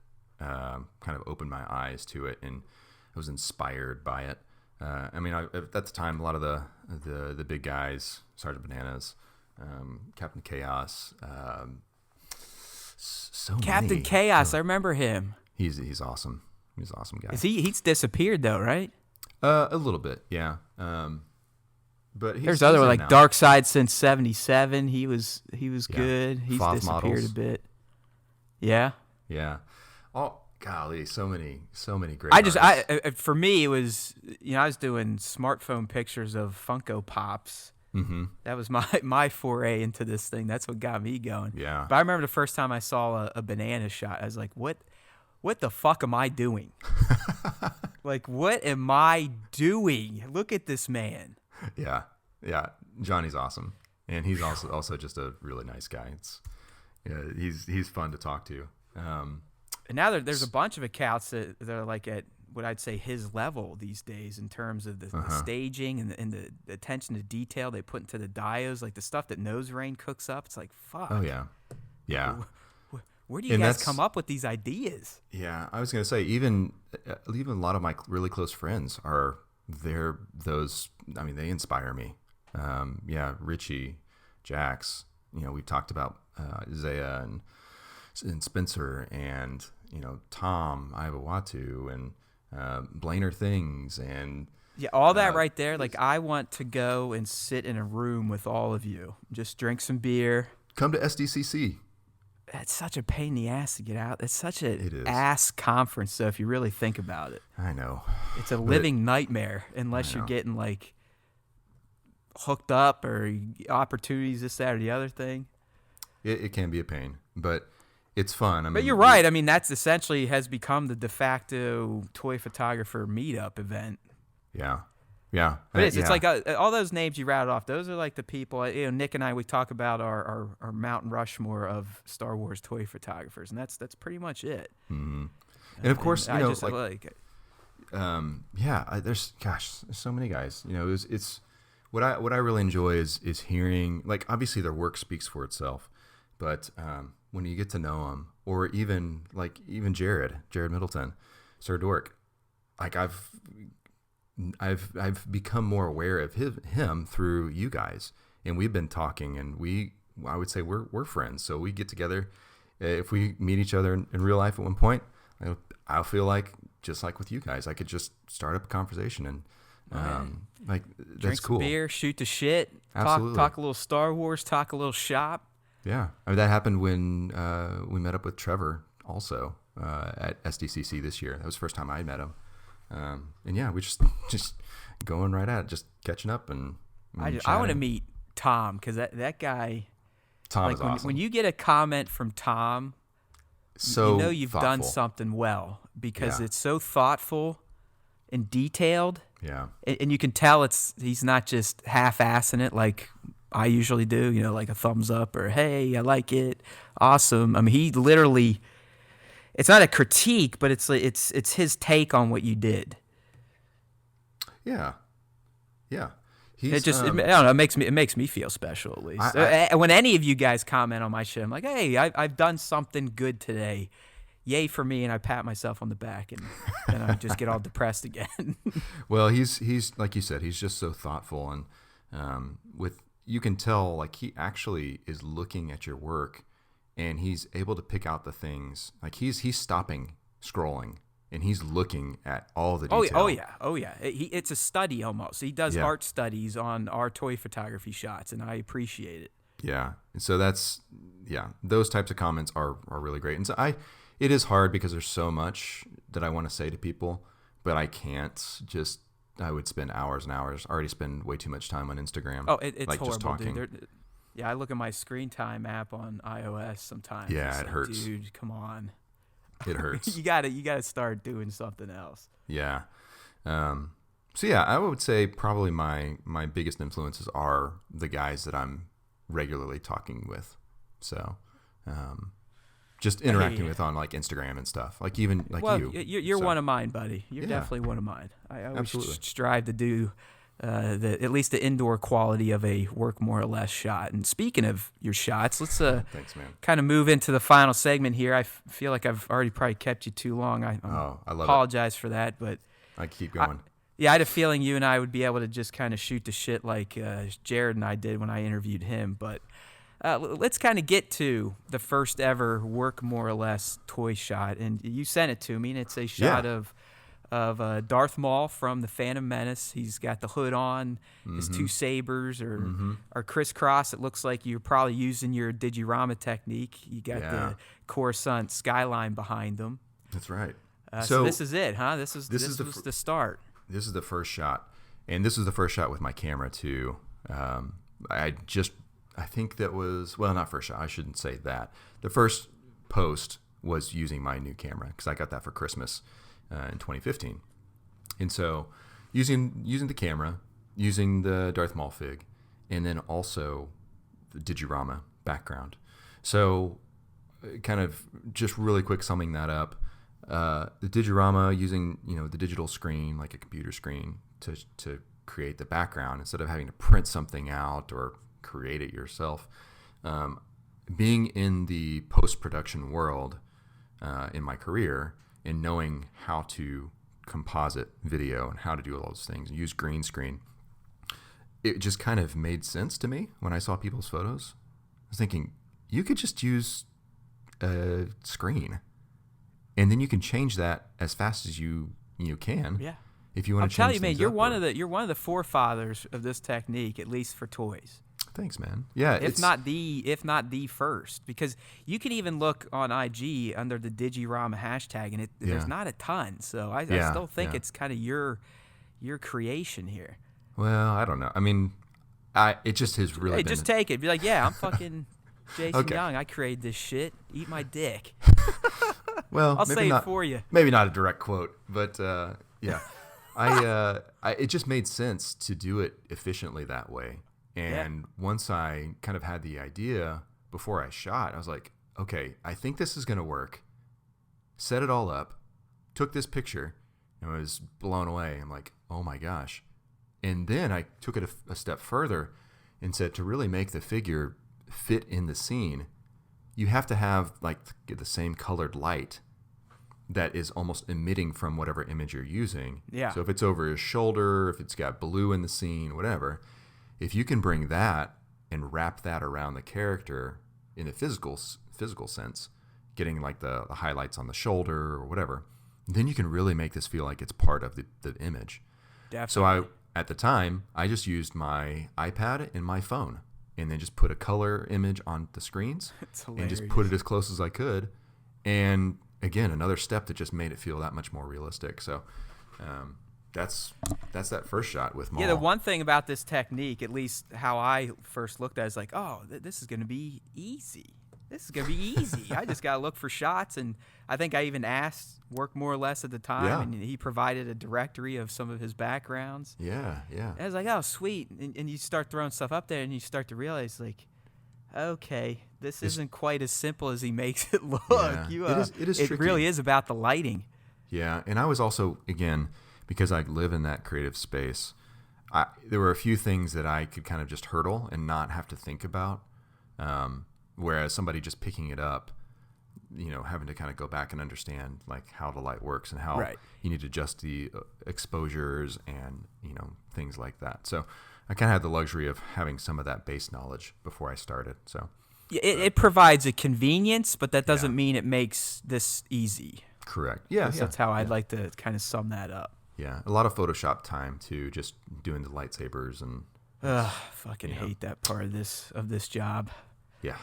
kind of opened my eyes to it, and I was inspired by it. I mean, at the time, a lot of the big guys, Sergeant Bananas, Captain Chaos, so Captain many. Chaos, Oh, I remember him. he's awesome. He's an awesome guy. He's disappeared though, right? A little bit, yeah. But There's he's other in like now. Dark Side since '77. He was good. He's Foth disappeared models. a bit. Yeah. Yeah. Oh golly, so many great. For me it was I was doing smartphone pictures of Funko Pops. Mm-hmm. That was my foray into this thing. That's what got me going. Yeah. But I remember the first time I saw a banana shot, I was like, what the fuck am I doing? Like, what am I doing? Look at this man. Yeah. Johnny's awesome, and he's also just a really nice guy. He's fun to talk to. And now there's a bunch of accounts that are like at what I'd say his level these days in terms of the staging and the attention to detail they put into the dios, like the stuff that Nose Rain cooks up. It's like, fuck. Oh yeah. Where do you guys come up with these ideas? Yeah, I was gonna say even a lot of my really close friends are those. I mean, they inspire me. Richie, Jax. We've talked about Isaiah and Spencer and Tom Iwawatu and Blainer Things and all that right there. Like, I want to go and sit in a room with all of you, just drink some beer. Come to SDCC. It's such a pain in the ass to get out. It's such It is. ass conference, though, if you really think about it. I know. It's a living nightmare unless you're getting like hooked up or opportunities, this, that, or the other thing. It can be a pain, but it's fun. But you're right. I mean, that's essentially has become the de facto toy photographer meetup event. Yeah. It's like all those names you rattled off. Those are like the people. Nick and I, we talk about our Mount Rushmore of Star Wars toy photographers, and that's pretty much it. Mm-hmm. And of course, there's so many guys. It's what I really enjoy is hearing, like, obviously their work speaks for itself, but when you get to know them, or even Jared Middleton, Sir Dork, like I've become more aware of him through you guys, and we've been talking, and I would say we're friends. So we get together. If we meet each other in real life at one point, I'll feel like, just like with you guys, I could just start up a conversation and that's drink cool. Some beer, shoot the shit, Absolutely. talk a little Star Wars, talk a little shop. Yeah, I mean that happened when we met up with Trevor also at SDCC this year. That was the first time I met him. And yeah, we just going right at it, just catching up and I want to meet Tom, because that guy. Tom like is awesome. When you get a comment from Tom, so you've thoughtful. done something well, because it's so thoughtful and detailed. Yeah, and you can tell he's not just half-assing it like I usually do. Like a thumbs up or hey, I like it, awesome. I mean, he literally. It's not a critique, but it's his take on what you did. Yeah. I don't know. It makes me feel special, at least. When any of you guys comment on my shit, I'm like, hey, I've done something good today. Yay for me, and I pat myself on the back, and then I just get all depressed again. Well, he's like you said, he's just so thoughtful, and you can tell, like, he actually is looking at your work. And he's able to pick out the things, like he's stopping scrolling and he's looking at all the detail. Oh yeah. It's a study almost. He does art studies on our toy photography shots, and I appreciate it. Yeah, and so those types of comments are really great. And so it is hard because there's so much that I want to say to people, but I can't just. I would spend hours and hours. I already spend way too much time on Instagram. Oh, it's like horrible, just talking. dude. Yeah, I look at my screen time app on iOS sometimes. Yeah, it hurts. Dude, come on. It hurts. you gotta start doing something else. Yeah. So yeah, I would say probably my biggest influences are the guys that I'm regularly talking with. So, just interacting with on like Instagram and stuff. Like even like well, you. You're So, one of mine, buddy. You're Yeah. definitely one of mine. I always Absolutely. strive to do at least the indoor quality of a work more or less shot. And speaking of your shots, let's Thanks, man. kind of move into the final segment here. I feel like I've already probably kept you too long. I I love apologize for that, but I keep going. yeah, I had a feeling you and I would be able to just kind of shoot the shit like Jared and I did when I interviewed him. But let's kind of get to the first ever work more or less toy shot. And you sent it to me, and it's a shot of Darth Maul from the Phantom Menace. He's got the hood on. His two sabers are crisscross. It looks like you're probably using your Digirama technique. You got the Coruscant skyline behind them. That's right. So this is it, huh? This was the start. This is the first shot, and this was the first shot with my camera too. I think that was, well, not first shot. I shouldn't say that. The first post was using my new camera because I got that for Christmas in 2015. And so using the camera, using the Darth Maul fig, and then also the Digirama background. So kind of just really quick summing that up, the Digirama using, the digital screen, like a computer screen, to create the background instead of having to print something out or create it yourself. Being in the post-production world in my career and knowing how to composite video and how to do all those things and use green screen, it just kind of made sense to me when I saw people's photos. I was thinking, you could just use a screen and then you can change that as fast as you can. Yeah. If you want to change I'll tell you, man, things you're up one of the forefathers of this technique, at least for toys. Thanks, man. Yeah, If not the first, because you can even look on IG under the Digirama hashtag, and there's not a ton. So I still think it's kind of your creation here. Well, I don't know. I mean, it just has really. Hey, been... just take it. Be like, yeah, I'm fucking Jason Okay. Young. I created this shit. Eat my dick. Well, I'll maybe say not, it for you. Maybe not a direct quote, but yeah, it just made sense to do it efficiently that way. And once I kind of had the idea before I shot, I was like, okay, I think this is going to work. Set it all up, took this picture, and was blown away. I'm like, oh my gosh. And then I took it a step further and said, to really make the figure fit in the scene, you have to have like the same colored light that is almost emitting from whatever image you're using. Yeah. So if it's over his shoulder, if it's got blue in the scene, whatever, if you can bring that and wrap that around the character in the physical sense, getting like the highlights on the shoulder or whatever, then you can really make this feel like it's part of the image. Definitely. So at the time, I just used my iPad and my phone and then just put a color image on the screens and just put it as close as I could. And again, another step that just made it feel that much more realistic. So that's that first shot with Maul. Yeah, the one thing about this technique, at least how I first looked at it, is like, oh, this is going to be easy. This is going to be easy. I just got to look for shots. And I think I even asked Work More or Less at the time, and he provided a directory of some of his backgrounds. Yeah. And I was like, oh, sweet. And you start throwing stuff up there, and you start to realize, like, okay, this isn't quite as simple as he makes it look. Yeah. It is it tricky. really is about the lighting. Yeah, and I was also, again, because I live in that creative space, there were a few things that I could kind of just hurdle and not have to think about. Whereas somebody just picking it up, having to kind of go back and understand like how the light works and how you need to adjust the exposures and, things like that. So I kind of had the luxury of having some of that base knowledge before I started. So it provides a convenience, but that doesn't mean it makes this easy. Correct. Yeah. That's how I'd like to kind of sum that up. Yeah. A lot of Photoshop time too, just doing the lightsabers and fucking hate that part of this job. Yeah.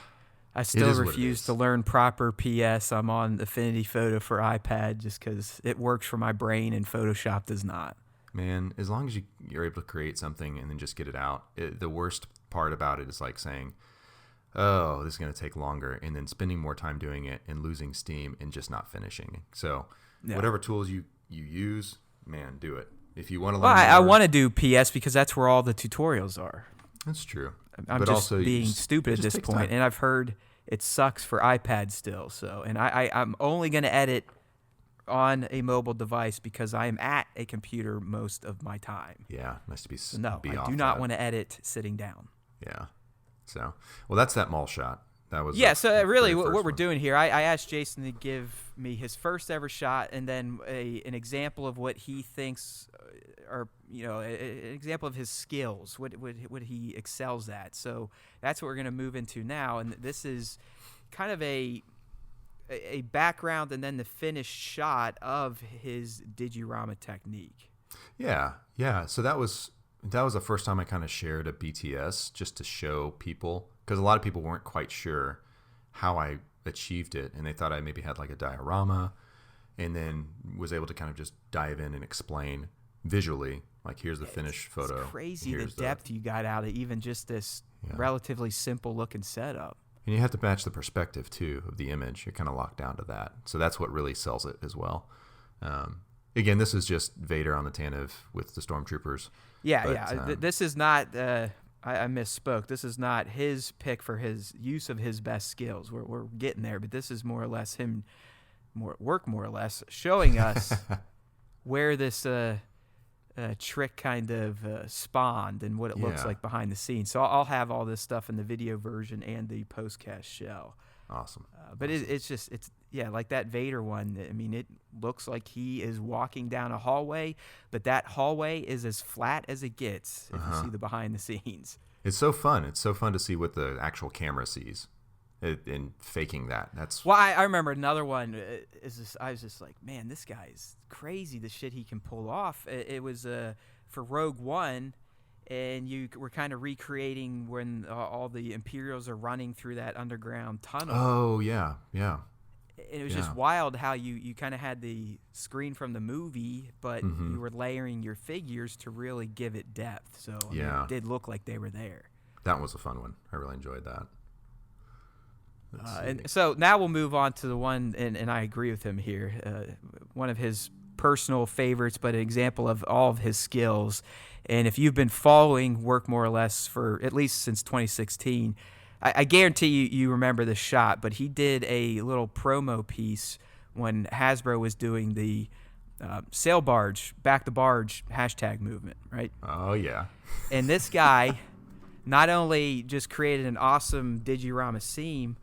I still refuse to learn proper PS. I'm on Affinity Photo for iPad just because it works for my brain and Photoshop does not. Man, as long as you're able to create something and then just get it out, the worst part about it is like saying, oh, this is going to take longer, and then spending more time doing it and losing steam and just not finishing. So whatever tools you use, man, do it. If you want to learn I want to do PS because that's where all the tutorials are. That's true. I'm but just also being stupid at this point. And I've heard it sucks for iPad still. So, and I'm only going to edit on a mobile device because I am at a computer most of my time. Yeah, nice to be. So no, be I off do not that. want to edit sitting down. Yeah. So, well, that's that mall shot. That was Yeah, so really very what first we're one. doing here, I asked Jason to give me his first ever shot and then an example of what he thinks are, an example of his skills, what he excels at. So that's what we're going to move into now. And this is kind of a background and then the finished shot of his digirama technique. Yeah. So that was the first time I kind of shared a BTS just to show people, because a lot of people weren't quite sure how I achieved it, and they thought I maybe had like a diorama, and then was able to kind of just dive in and explain visually, like here's the finished photo. It's crazy the depth you got out of even just this relatively simple looking setup. And you have to match the perspective too of the image. You're kind of locked down to that, so that's what really sells it as well. Again, this is just Vader on the Tanev with the stormtroopers. Yeah. This is not. I misspoke. This is not his pick for his use of his best skills. We're getting there, but this is more or less him, more or less showing us where this trick kind of spawned and what it looks like behind the scenes. So I'll have all this stuff in the video version and the postcast shell. Awesome. But it's like that Vader one. I mean, it looks like he is walking down a hallway, but that hallway is as flat as it gets if you see the behind the scenes. It's so fun. It's so fun to see what the actual camera sees and faking that. That's well, I remember another one. I was just like, man, this guy's crazy. The shit he can pull off. It was for Rogue One. And you were kind of recreating when all the Imperials are running through that underground tunnel. Oh, yeah. And it was just wild how you kind of had the screen from the movie, but you were layering your figures to really give it depth. So I mean, it did look like they were there. That was a fun one. I really enjoyed that. And so now we'll move on to the one, and I agree with him here, one of his personal favorites, but an example of all of his skills. And if you've been following Workmoreorless for at least since 2016, I guarantee you remember this shot, but he did a little promo piece when Hasbro was doing the sail barge, back the barge hashtag movement, right? Oh, yeah. And this guy not only just created an awesome digirama scene,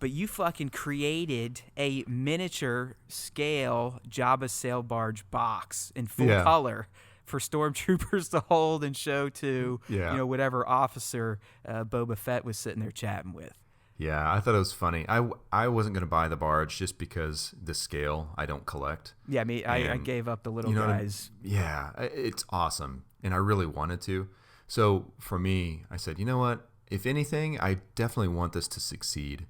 but you fucking created a miniature scale Jabba sail barge box in full color for stormtroopers to hold and show to, whatever officer Boba Fett was sitting there chatting with. Yeah, I thought it was funny. I wasn't going to buy the barge just because the scale I don't collect. Yeah, I gave up the little guys. Yeah, it's awesome, and I really wanted to. So for me, I said, you know what? If anything, I definitely want this to succeed,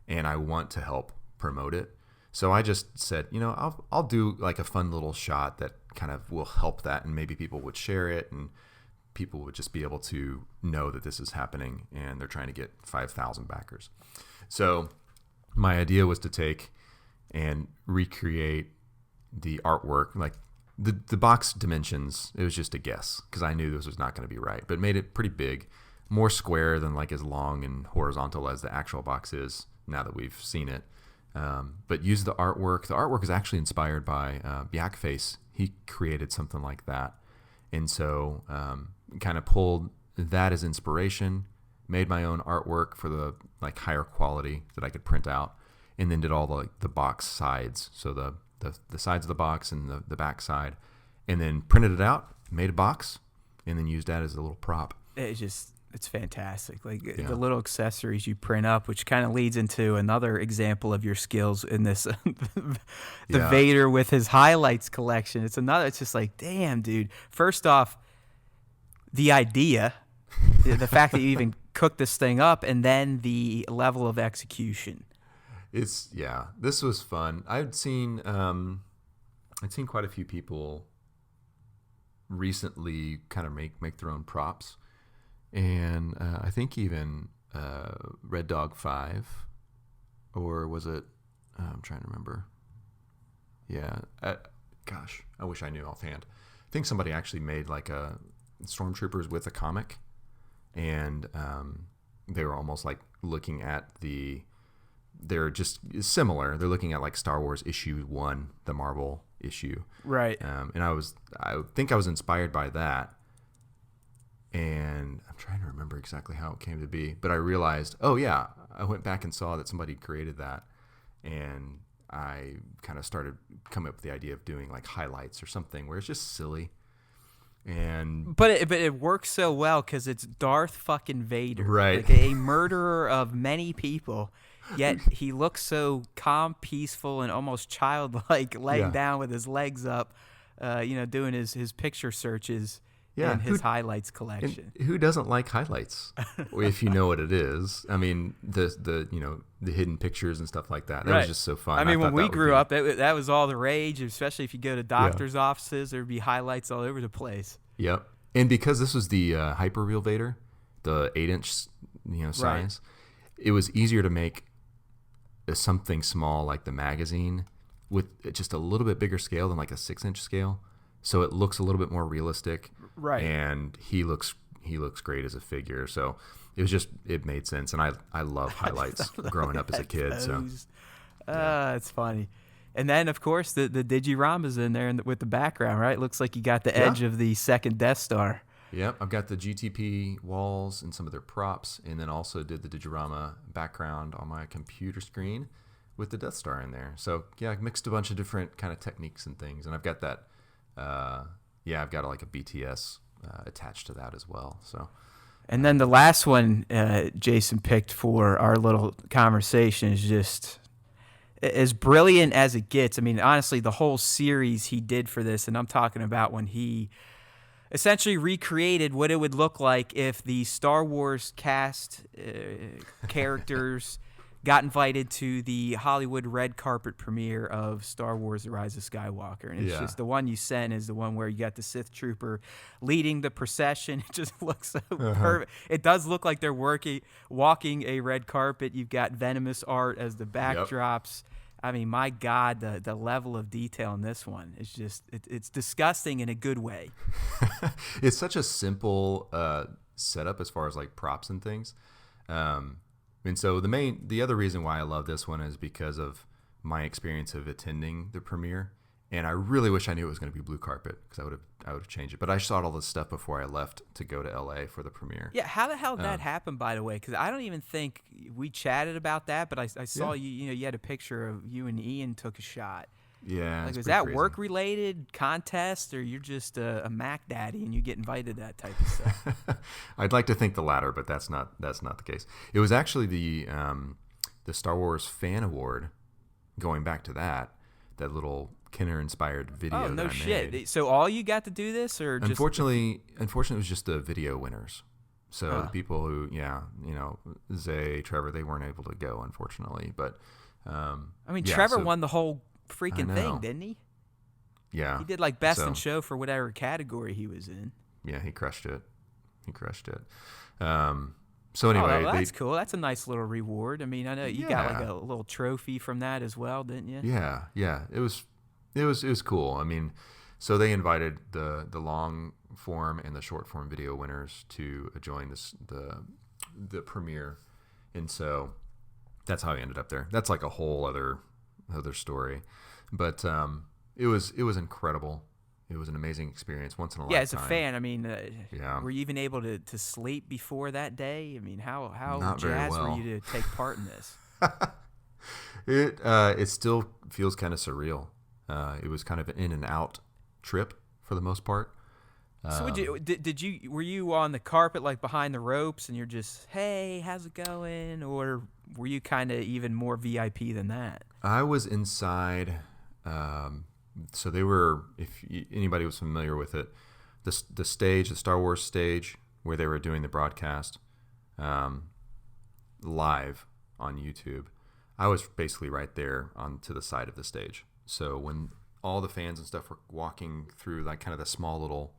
and I want to help promote it. So I just said, I'll do like a fun little shot that kind of will help that, and maybe people would share it, and people would just be able to know that this is happening, and they're trying to get 5,000 backers. So my idea was to take and recreate the artwork, like the box dimensions. It was just a guess because I knew this was not going to be right, but made it pretty big, more square than like as long and horizontal as the actual box is now that we've seen it. But use the artwork. The artwork is actually inspired by Blackface. He created something like that. And so kind of pulled that as inspiration, made my own artwork for the like higher quality that I could print out, and then did all the box sides. So the sides of the box and the back side, and then printed it out, made a box, and then used that as a little prop. It's fantastic. Like the little accessories you print up, which kind of leads into another example of your skills in this, Vader with his highlights collection. It's just like, damn, dude. First off, the idea, the fact that you even cooked this thing up, and then the level of execution. This was fun. I'd seen quite a few people recently kind of make their own props. And I think even Red Dog 5, or was it? I'm trying to remember. Yeah, gosh, I wish I knew offhand. I think somebody actually made like a Stormtroopers with a comic, and they were almost like looking at the they're just similar. They're looking at like Star Wars issue 1, the Marvel issue. Right. And I think I was inspired by that. And I'm trying to remember exactly how it came to be, but I realized, oh yeah, I went back and saw that somebody created that, and I kind of started coming up with the idea of doing like highlights or something where it's just silly. But it works so well because it's Darth fucking Vader, right? Like a murderer of many people, yet he looks so calm, peaceful, and almost childlike, laying down with his legs up, doing his picture searches. Yeah, and his highlights collection. Who doesn't like highlights? If you know what it is. I mean, the hidden pictures and stuff like that. That was just so fun. I mean, when we grew up, that was all the rage. Especially if you go to doctors' offices, there'd be highlights all over the place. Yep. And because this was the Hyperreal Vader, the 8-inch size, it was easier to make something small like the magazine with just a little bit bigger scale than like a 6-inch scale. So it looks a little bit more realistic, right? And he looks great as a figure. So it made sense, and I love highlights growing up as a kid. So it's funny. And then of course the Digirama's in there with the background, right? Looks like you got the edge of the second Death Star. Yep, I've got the GTP walls and some of their props, and then also did the Digirama background on my computer screen with the Death Star in there. So yeah, I mixed a bunch of different kind of techniques and things, and I've got that. I've got like a BTS attached to that as well. So, and then the last one Jason picked for our little conversation is just as brilliant as it gets. I mean, honestly, the whole series he did for this, and I'm talking about when he essentially recreated what it would look like if the Star Wars cast characters got invited to the Hollywood red carpet premiere of Star Wars The Rise of Skywalker. And it's just the one you sent is the one where you got the Sith Trooper leading the procession. It just looks so perfect. It does look like they're walking a red carpet. You've got venomous art as the backdrops. Yep. I mean, my God, the level of detail in this one is just, it's disgusting in a good way. It's such a simple setup as far as like props and things. And so the other reason why I love this one is because of my experience of attending the premiere, and I really wish I knew it was going to be blue carpet because I would have changed it. But I saw all this stuff before I left to go to LA for the premiere. Yeah, how the hell did that happen, by the way? Because I don't even think we chatted about that, but I saw you had a picture of you and Ian took a shot. Yeah, like was that work related contest, or you're just a Mac daddy and you get invited to that type of stuff? I'd like to think the latter, but that's not the case. It was actually the Star Wars Fan Award. Going back to that little Kenner inspired video. Oh no that I shit! made. So all you got to do this, or unfortunately, it was just the video winners. So the people who, Zay, Trevor, they weren't able to go, unfortunately. But I mean, Trevor won the whole freaking thing, didn't he? Yeah. He did like best in show for whatever category he was in. Yeah, he crushed it. So anyway, that's cool. That's a nice little reward. I mean, I know you got like a little trophy from that as well, didn't you? Yeah. It was cool. I mean, so they invited the long form and the short form video winners to join the premiere, and so that's how I ended up there. That's like a whole other story, but it was incredible. It was an amazing experience, once in a lifetime. Yeah, as a fan, I mean, were you even able to sleep before that day? I mean, how jazzed were you to take part in this? It still feels kind of surreal. It was kind of an in and out trip for the most part. So were you on the carpet, like behind the ropes, and you're just, hey, how's it going? Or were you kind of even more VIP than that? I was inside. So they were, if anybody was familiar with it, the stage, the Star Wars stage, where they were doing the broadcast live on YouTube. I was basically right there to the side of the stage. So when all the fans and stuff were walking through like kind of the small little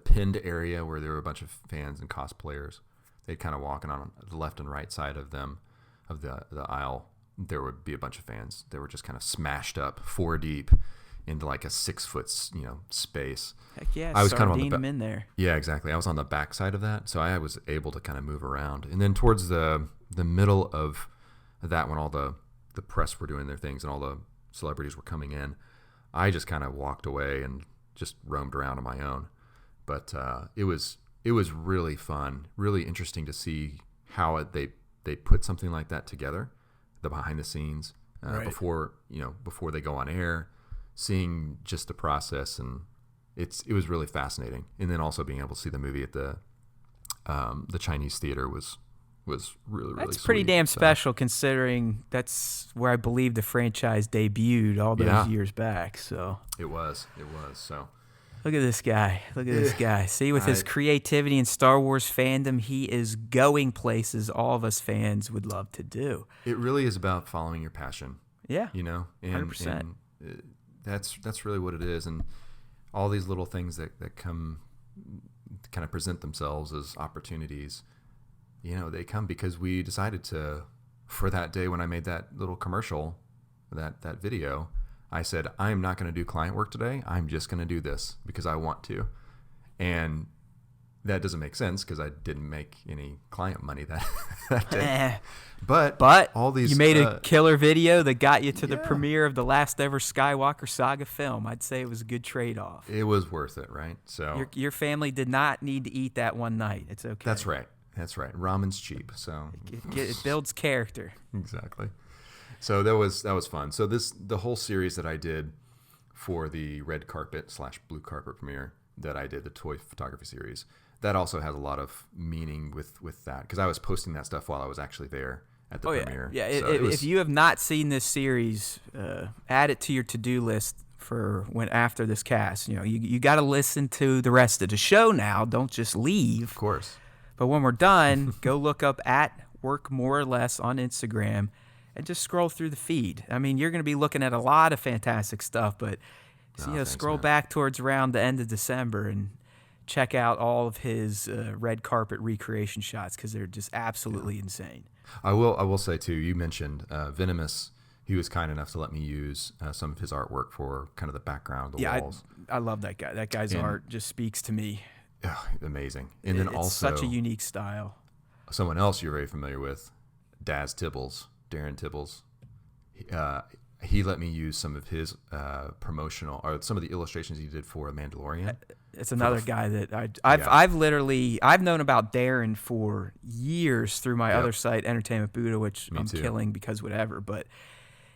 pinned area where there were a bunch of fans and cosplayers, they'd kind of walking on the left and right side of them, of the aisle. There would be a bunch of fans. They were just kind of smashed up 4 deep into like a 6 foot, space. Heck yeah, I was kind of on in there. Yeah, exactly. I was on the back side of that, so I was able to kind of move around. And then towards the the middle of that, when all the press were doing their things and all the celebrities were coming in, I just kind of walked away and just roamed around on my own. But it was really fun, really interesting to see how they put something like that together, the behind the scenes before they go on air, seeing just the process, and it was really fascinating. And then also being able to see the movie at the Chinese theater was really That's sweet. pretty damn special, considering that's where I believe the franchise debuted all those years back. So it was. So look at this guy. See, with his creativity and Star Wars fandom, he is going places all of us fans would love to do. It really is about following your passion. Yeah, and 100%. And that's really what it is. And all these little things that come kind of present themselves as opportunities, they come because we decided to, for that day when I made that little commercial, that video, I said, I'm not going to do client work today. I'm just going to do this because I want to. And that doesn't make sense because I didn't make any client money that day. But all these, you made a killer video that got you to the premiere of the last ever Skywalker saga film. I'd say it was a good trade-off. It was worth it, right? So your family did not need to eat that one night. It's okay. That's right. Ramen's cheap, so it builds character. Exactly. So that was fun. So the whole series that I did for the red carpet / blue carpet premiere that I did, the toy photography series, that also has a lot of meaning with that, because I was posting that stuff while I was actually there at the premiere. Yeah. So if you have not seen this series, add it to your to-do list for when after this cast. You got to listen to the rest of the show now. Don't just leave. Of course. But when we're done, go look up at Workmoreorless on Instagram and just scroll through the feed. I mean, you're going to be looking at a lot of fantastic stuff, but scroll back towards around the end of December and check out all of his red carpet recreation shots, because they're just absolutely insane. I will say too, you mentioned Venomous. He was kind enough to let me use some of his artwork for kind of the background, the walls. I love that guy. That guy's art just speaks to me. Amazing. And then it's also such a unique style. Someone else you're very familiar with, Darren Tibbles. He let me use some of his promotional, or some of the illustrations he did for Mandalorian. It's another guy that I've known about Darren for years through my other site, Entertainment Buddha, which I'm killing because whatever. But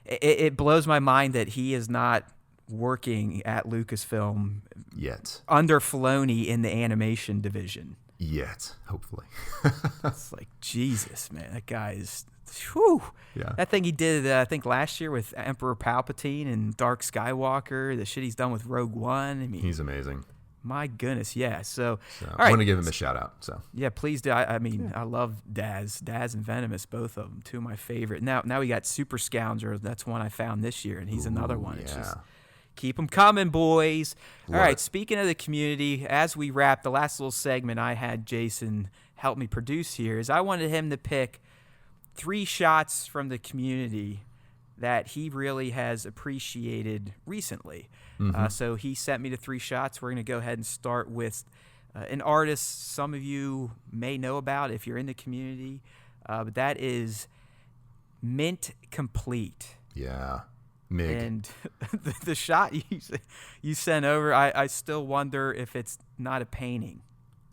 it blows my mind that he is not working at Lucasfilm yet, under Filoni in the animation division. Yet, hopefully. It's like, Jesus, man, that guy is. Whew. Yeah. That thing he did, I think last year with Emperor Palpatine and Dark Skywalker, the shit he's done with Rogue One. I mean, he's amazing. My goodness, yeah. So all I right. want to give him a shout out. So yeah, please do. I mean, I love Daz and Venomous, both of them, two of my favorite. Now we got Super Scoundrel. That's one I found this year, and he's another one. Yeah. It's just keep them coming, boys. All Love right. it. Speaking of the community, as we wrap, the last little segment I had Jason help me produce here is I wanted him to pick 3 shots from the community that he really has appreciated recently. So he sent me the 3 shots. We're going to go ahead and start with an artist some of you may know about if you're in the community, but that is Mint Complete. Yeah. Mig. And the shot you sent over, I still wonder if it's not a painting.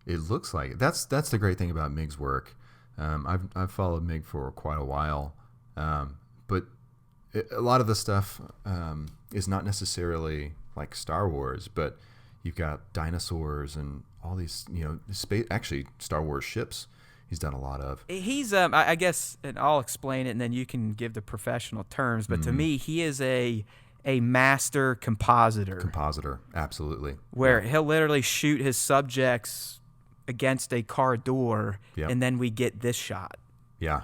It looks like it. That's the great thing about Mig's work. I've followed Mig for quite a while, but a lot of the stuff is not necessarily like Star Wars, but you've got dinosaurs and all these, space. Actually, Star Wars ships. He's done a lot of. He's I guess, and I'll explain it, and then you can give the professional terms. But to me, he is a master compositor. Compositor, absolutely. Where he'll literally shoot his subjects against a car door, and then we get this shot. Yeah,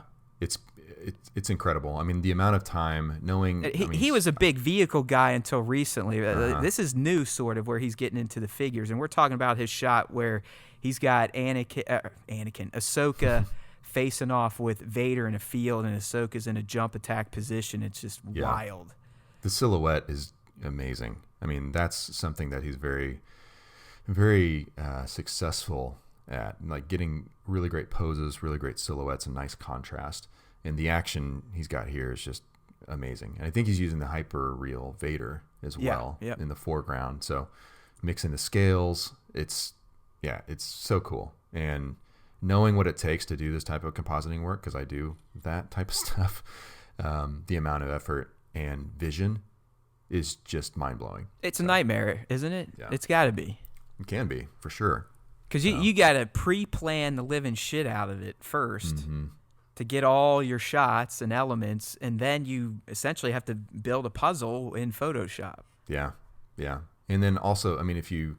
it's incredible. I mean, the amount of time knowing. He was a big vehicle guy until recently. This is new, sort of, where he's getting into the figures, and we're talking about his shot where he's got Ahsoka facing off with Vader in a field, and Ahsoka's in a jump attack position. It's just wild. The silhouette is amazing. I mean, that's something that he's very, very successful at like getting really great poses, really great silhouettes, and nice contrast. And the action he's got here is just amazing. And I think he's using the hyper real Vader as well in the foreground. So mixing the scales, it's so cool. And knowing what it takes to do this type of compositing work, because I do that type of stuff, the amount of effort and vision is just mind-blowing. It's a nightmare, isn't it? Yeah. It's got to be. It can be, for sure. Because you got to pre-plan the living shit out of it first to get all your shots and elements, and then you essentially have to build a puzzle in Photoshop. Yeah. And then also, I mean, if you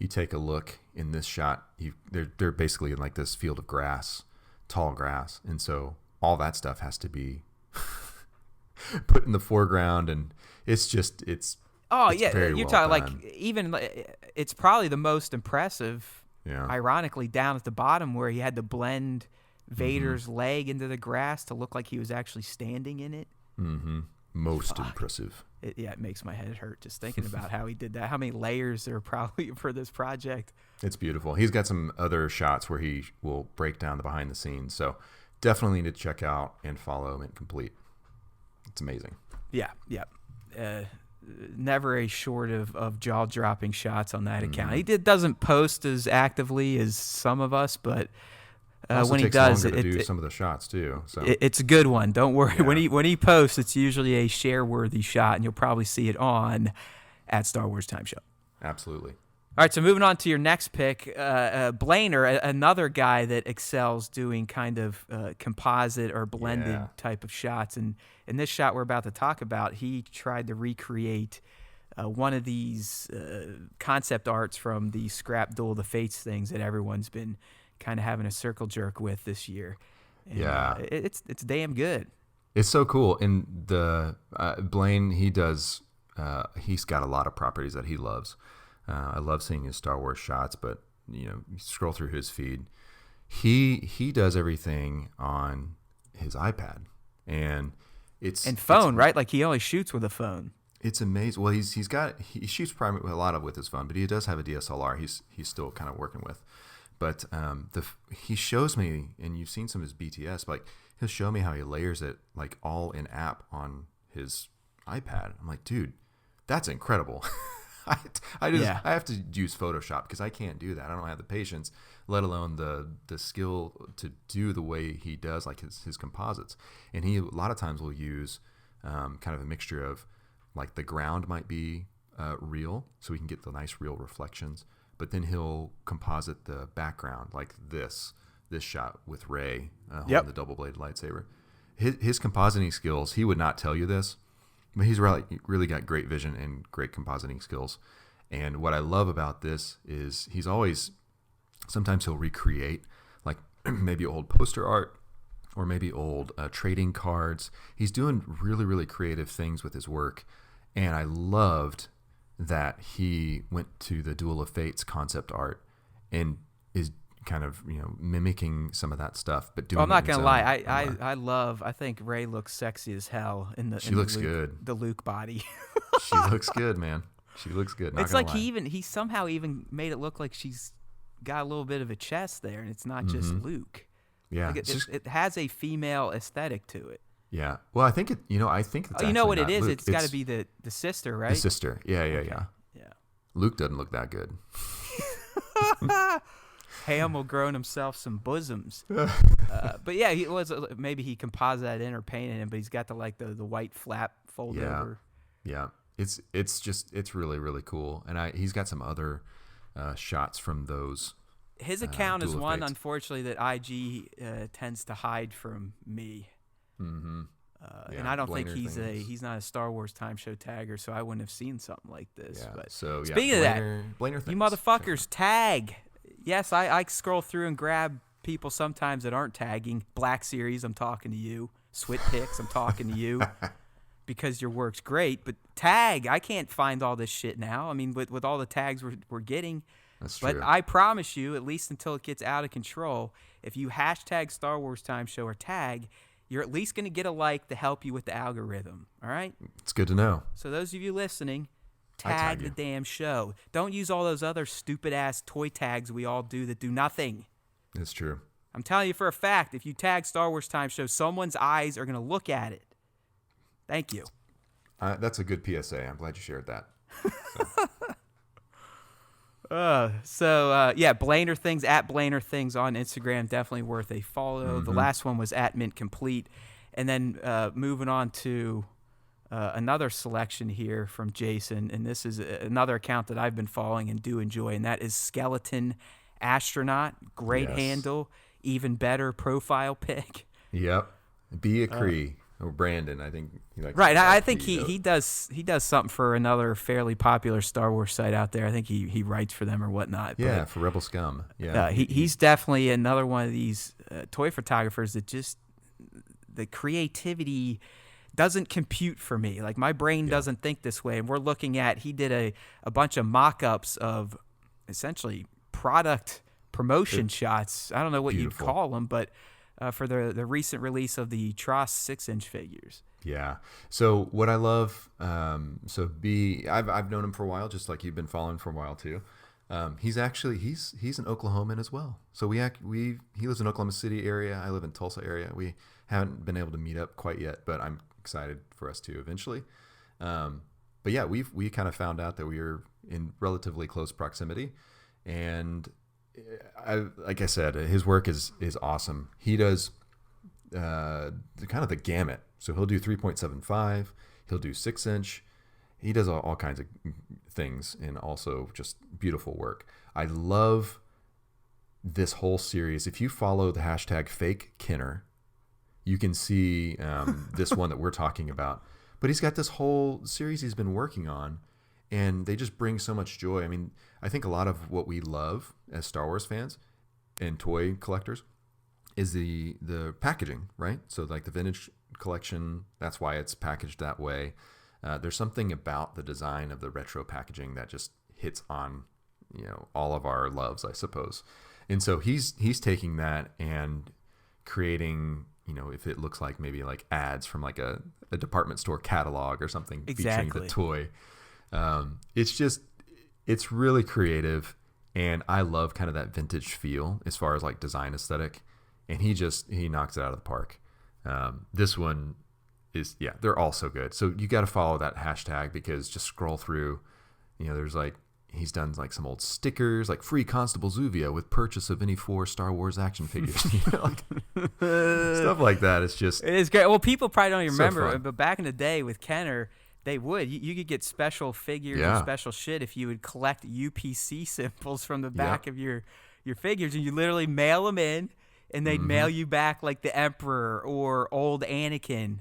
take a look in this shot, they're basically in like this field of grass, tall grass, and so all that stuff has to be put in the foreground, and it's you're well talking like done. even it's probably the most impressive. Yeah. Ironically, down at the bottom where he had to blend Vader's leg into the grass to look like he was actually standing in it. Most impressive. It makes my head hurt just thinking about how he did that. How many layers there are probably for this project. It's beautiful. He's got some other shots where he will break down the behind the scenes. So definitely need to check out and follow Mint Complete. It's amazing. Yeah. Never a short of jaw-dropping shots on that account. He doesn't post as actively as some of us, but when he does, it do some of the shots too. So it's a good one. Don't worry. Yeah. When he posts, it's usually a share-worthy shot, and you'll probably see it on at Star Wars Time Show. Absolutely. All right, so moving on to your next pick, Blainer, another guy that excels doing kind of composite or blended type of shots. And in this shot we're about to talk about, he tried to recreate one of these concept arts from the Scrap Duel of the Fates things that everyone's been kind of having a circle jerk with this year. And, it's damn good. It's so cool. And the Blaine, he's got a lot of properties that he loves. I love seeing his Star Wars shots, but you scroll through his feed. He does everything on his iPad, and phone, right? Like he only shoots with a phone. It's amazing. Well, he shoots primarily a lot with his phone, but he does have a DSLR. He's still kind of working with, but he shows me, and you've seen some of his BTS, but like he'll show me how he layers it like all in app on his iPad. I'm like, dude, that's incredible. I have to use Photoshop because I can't do that. I don't have the patience, let alone the skill to do the way he does, like his composites. And he a lot of times will use kind of a mixture of like the ground might be real, so we can get the nice real reflections, but then he'll composite the background like this shot with Rey holding the double-bladed lightsaber. His compositing skills, he would not tell you this, but he's really got great vision and great compositing skills. And what I love about this is sometimes he'll recreate like maybe old poster art or maybe old trading cards. He's doing really, really creative things with his work. And I loved that he went to the Duel of Fates concept art and is kind of mimicking some of that stuff, but doing. Well, I'm not gonna lie, I think Rey looks sexy as hell in the. She looks good. The Luke body. She looks good, man. She looks good. It's like he somehow even made it look like she's got a little bit of a chest there, and it's not just Luke. Yeah, like it has a female aesthetic to it. Yeah. Well, I think it. I think it's. You know what it is? Luke. It's got to be the sister, right? The sister. Yeah. Okay. Yeah. Luke doesn't look that good. Ham will grow himself some bosoms, but yeah, maybe he composited that in or painted him, but he's got the white flap fold over. Yeah, it's really, really cool, and he's got some other shots from those. His account is one, unfortunately, that IG tends to hide from me. Mm-hmm. And I don't think he's not a Star Wars Time Show tagger, so I wouldn't have seen something like this. Yeah. But so speaking of that, Blainer you motherfuckers tag. Yes, I scroll through and grab people sometimes that aren't tagging. Black Series, I'm talking to you. Swit Picks, I'm talking to you. Because your work's great, but tag, I can't find all this shit now. I mean, with all the tags we're getting. That's true. But I promise you, at least until it gets out of control, if you hashtag Star Wars Time Show or tag, you're at least going to get a like to help you with the algorithm. All right? It's good to know. So those of you listening, tag the you. damn show. Don't use all those other stupid-ass toy tags we all do that do nothing. It's true. I'm telling you for a fact, if you tag Star Wars Time Show, someone's eyes are going to look at it. Thank you. That's a good PSA. I'm glad you shared that. Yeah, Blainer Things, at Blainer Things on Instagram, definitely worth a follow. The last one was at Mint Complete. And then moving on to another selection here from Jason, and this is another account that I've been following and do enjoy, and that is Skeleton Astronaut. Great handle, even better profile pic. Yep. Be a Cree. Or Brandon, I think. Right, I think he does something for another fairly popular Star Wars site out there. I think he writes for them or whatnot. Yeah, but, for Rebel Scum. Yeah, he's definitely another one of these toy photographers that just the creativity doesn't compute for me. Like my brain doesn't think this way. And we're looking at he did a bunch of mock-ups of essentially product promotion shots. I don't know what you'd call them, but. For the recent release of the Tross 6-inch figures. Yeah. So what I love, I've known him for a while, just like you've been following for a while too. He's an Oklahoman as well. So he lives in Oklahoma City area. I live in Tulsa area. We haven't been able to meet up quite yet, but I'm excited for us to eventually. But yeah, we kind of found out that we were in relatively close proximity, and like I said, his work is awesome. He does kind of the gamut. So he'll do 3.75, he'll do 6-inch. He does all kinds of things, and also just beautiful work. I love this whole series. If you follow the hashtag #FakeKenner, you can see this one that we're talking about. But he's got this whole series he's been working on, and they just bring so much joy. I mean, I think a lot of what we love as Star Wars fans and toy collectors is the packaging, right? So like the vintage collection, that's why it's packaged that way. There's something about the design of the retro packaging that just hits on, all of our loves, I suppose. And so he's taking that and creating, if it looks like maybe like ads from like a department store catalog or something featuring the toy. It's really creative, and I love kind of that vintage feel as far as like design aesthetic, and he knocks it out of the park. This one is, they're all so good. So you got to follow that hashtag, because just scroll through, there's like, he's done like some old stickers, like free Constable Zuvia with purchase of any 4 Star Wars action figures, like, stuff like that. It is great. Well, people probably don't even remember, fun. But back in the day with Kenner, they would. You could get special figures and special shit if you would collect UPC symbols from the back of your figures, and you literally mail them in, and they'd mail you back like the Emperor or old Anakin,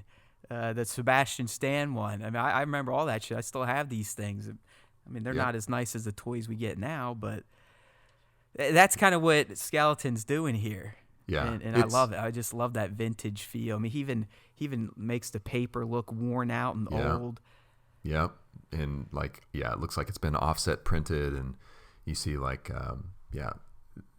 the Sebastian Stan one. I mean, I remember all that shit. I still have these things. I mean, they're not as nice as the toys we get now, but that's kind of what Skeleton's doing here. Yeah, and I love it. I just love that vintage feel. I mean, he even makes the paper look worn out and old. Yep, and like it looks like it's been offset printed, and you see like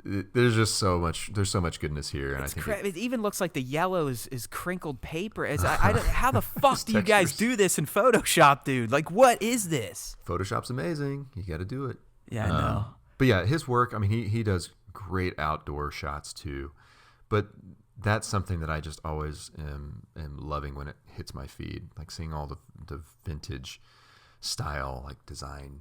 there's just so much. There's so much goodness here, and I think it even looks like the yellow is crinkled paper. How the fuck do you guys do this in Photoshop, dude? Like, what is this? Photoshop's amazing. You got to do it. Yeah, I know. But yeah, his work. I mean, he does great outdoor shots too. But that's something that I just always am loving when it hits my feed, like seeing all the vintage style, like design,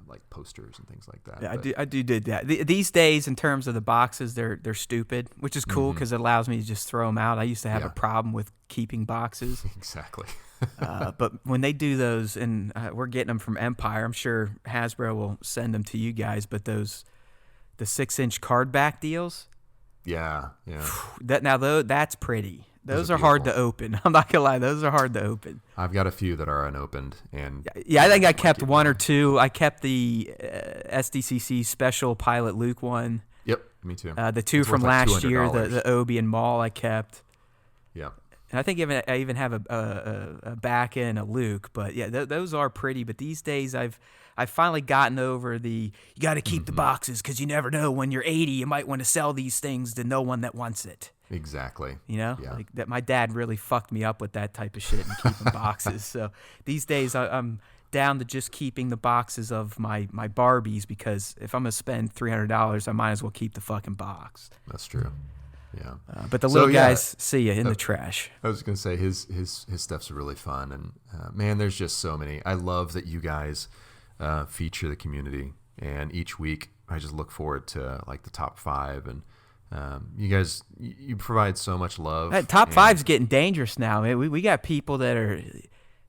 like posters and things like that. Yeah, I do that. These days, in terms of the boxes, they're stupid, which is cool because it allows me to just throw them out. I used to have a problem with keeping boxes. Exactly. But when they do those, and we're getting them from Empire, I'm sure Hasbro will send them to you guys. But the 6-inch card back deals. Yeah. That's pretty. Those are hard to open. I'm not gonna lie, those are hard to open. I've got a few that are unopened, and I think I kept one or two. I kept the SDCC Special Pilot Luke one. Yep, me too. The two from last year, the Obi and Maul, I kept. Yeah. And I think I even have a back and a Luke, but those are pretty. But these days, I've finally gotten over you got to keep the boxes, because you never know, when you're 80, you might want to sell these things to no one that wants it. Exactly. Like that. My dad really fucked me up with that type of shit and keeping boxes. So these days, I'm down to just keeping the boxes of my Barbies, because if I'm gonna spend $300, I might as well keep the fucking box. That's true. Yeah. But the little guys see you in the trash. I was gonna say his stuff's really fun, and man, there's just so many. I love that you guys feature the community, and each week I just look forward to like the top 5, and you guys you provide so much love. That top 5's getting dangerous now. We got people that are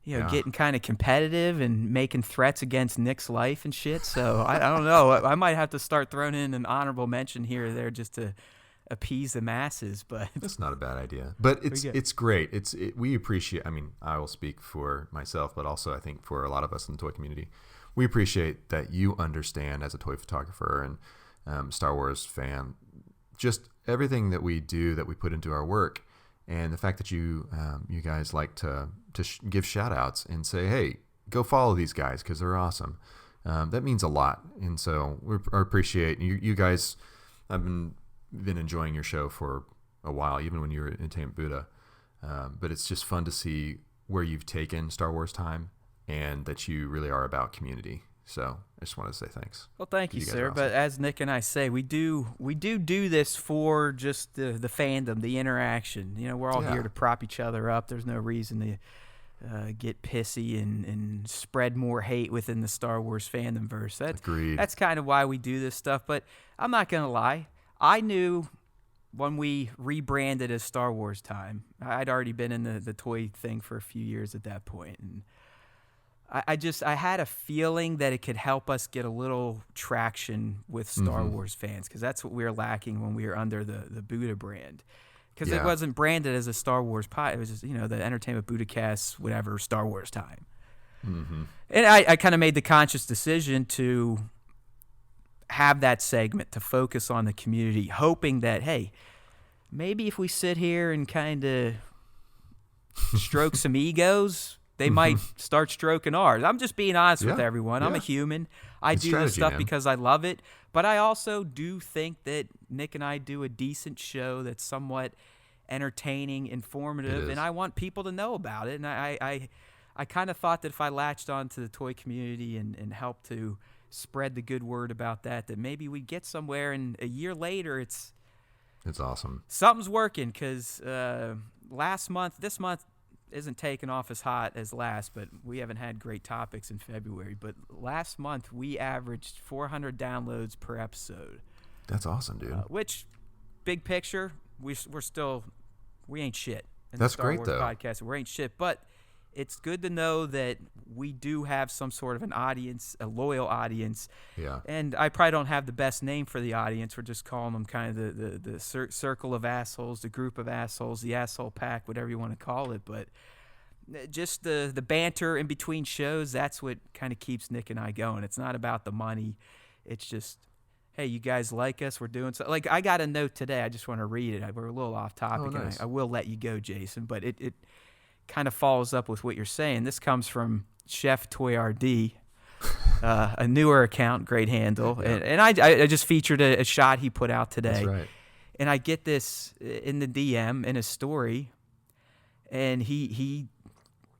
getting kind of competitive and making threats against Nick's life and shit. So I don't know. I might have to start throwing in an honorable mention here or there just to appease the masses. But that's not a bad idea. But it's great. We appreciate. I mean, I will speak for myself, but also I think for a lot of us in the toy community, we appreciate that you understand as a toy photographer and Star Wars fan, just everything that we do, that we put into our work, and the fact that you guys like to give shout outs and say, hey, go follow these guys because they're awesome. That means a lot. And so I appreciate you guys. I've been enjoying your show for a while, even when you were in Entertainment Buddha. But it's just fun to see where you've taken Star Wars time and that you really are about community. So I just wanted to say thanks. Well, thank you, sir. Awesome. But as Nick and I say, we do this for just the fandom, the interaction. We're all here to prop each other up. There's no reason to get pissy and spread more hate within the Star Wars fandom verse. Agreed. That's kind of why we do this stuff. But I'm not going to lie. I knew when we rebranded as Star Wars Time, I'd already been in the toy thing for a few years at that point, and I had a feeling that it could help us get a little traction with Star Wars fans, because that's what we were lacking when we were under the Buddha brand, because it wasn't branded as a Star Wars pod. It was just the Entertainment Buddhacast, whatever, Star Wars Time. And I kind of made the conscious decision to have that segment to focus on the community, hoping that, hey, maybe if we sit here and kind of stroke some egos, they might start stroking ours. I'm just being honest with everyone. I'm a human. I do this stuff because I love it. But I also do think that Nick and I do a decent show that's somewhat entertaining, informative, and I want people to know about it. And I kind of thought that if I latched on to the toy community and helped to spread the good word about that maybe we'd get somewhere. And a year later, it's awesome. Something's working, because this month isn't taking off as hot as last, but we haven't had great topics in February. But last month we averaged 400 downloads per episode. That's awesome, dude. Which, big picture, we ain't shit. That's great, though. Podcast, we ain't shit, but it's good to know that we do have some sort of an audience, a loyal audience. Yeah. And I probably don't have the best name for the audience. We're just calling them kind of the circle of assholes, the group of assholes, the asshole pack, whatever you want to call it. But just the banter in between shows, that's what kind of keeps Nick and I going. It's not about the money. It's just, hey, you guys like us? We're doing so. Like, I got a note today. I just want to read it. We're a little off topic. Oh, nice. And I will let you go, Jason, but it kind of follows up with what you're saying. This comes from Chef Toy RD, a newer account, great handle. Yeah. And I just featured a shot he put out today. That's right. And I get this in the DM in a story, and he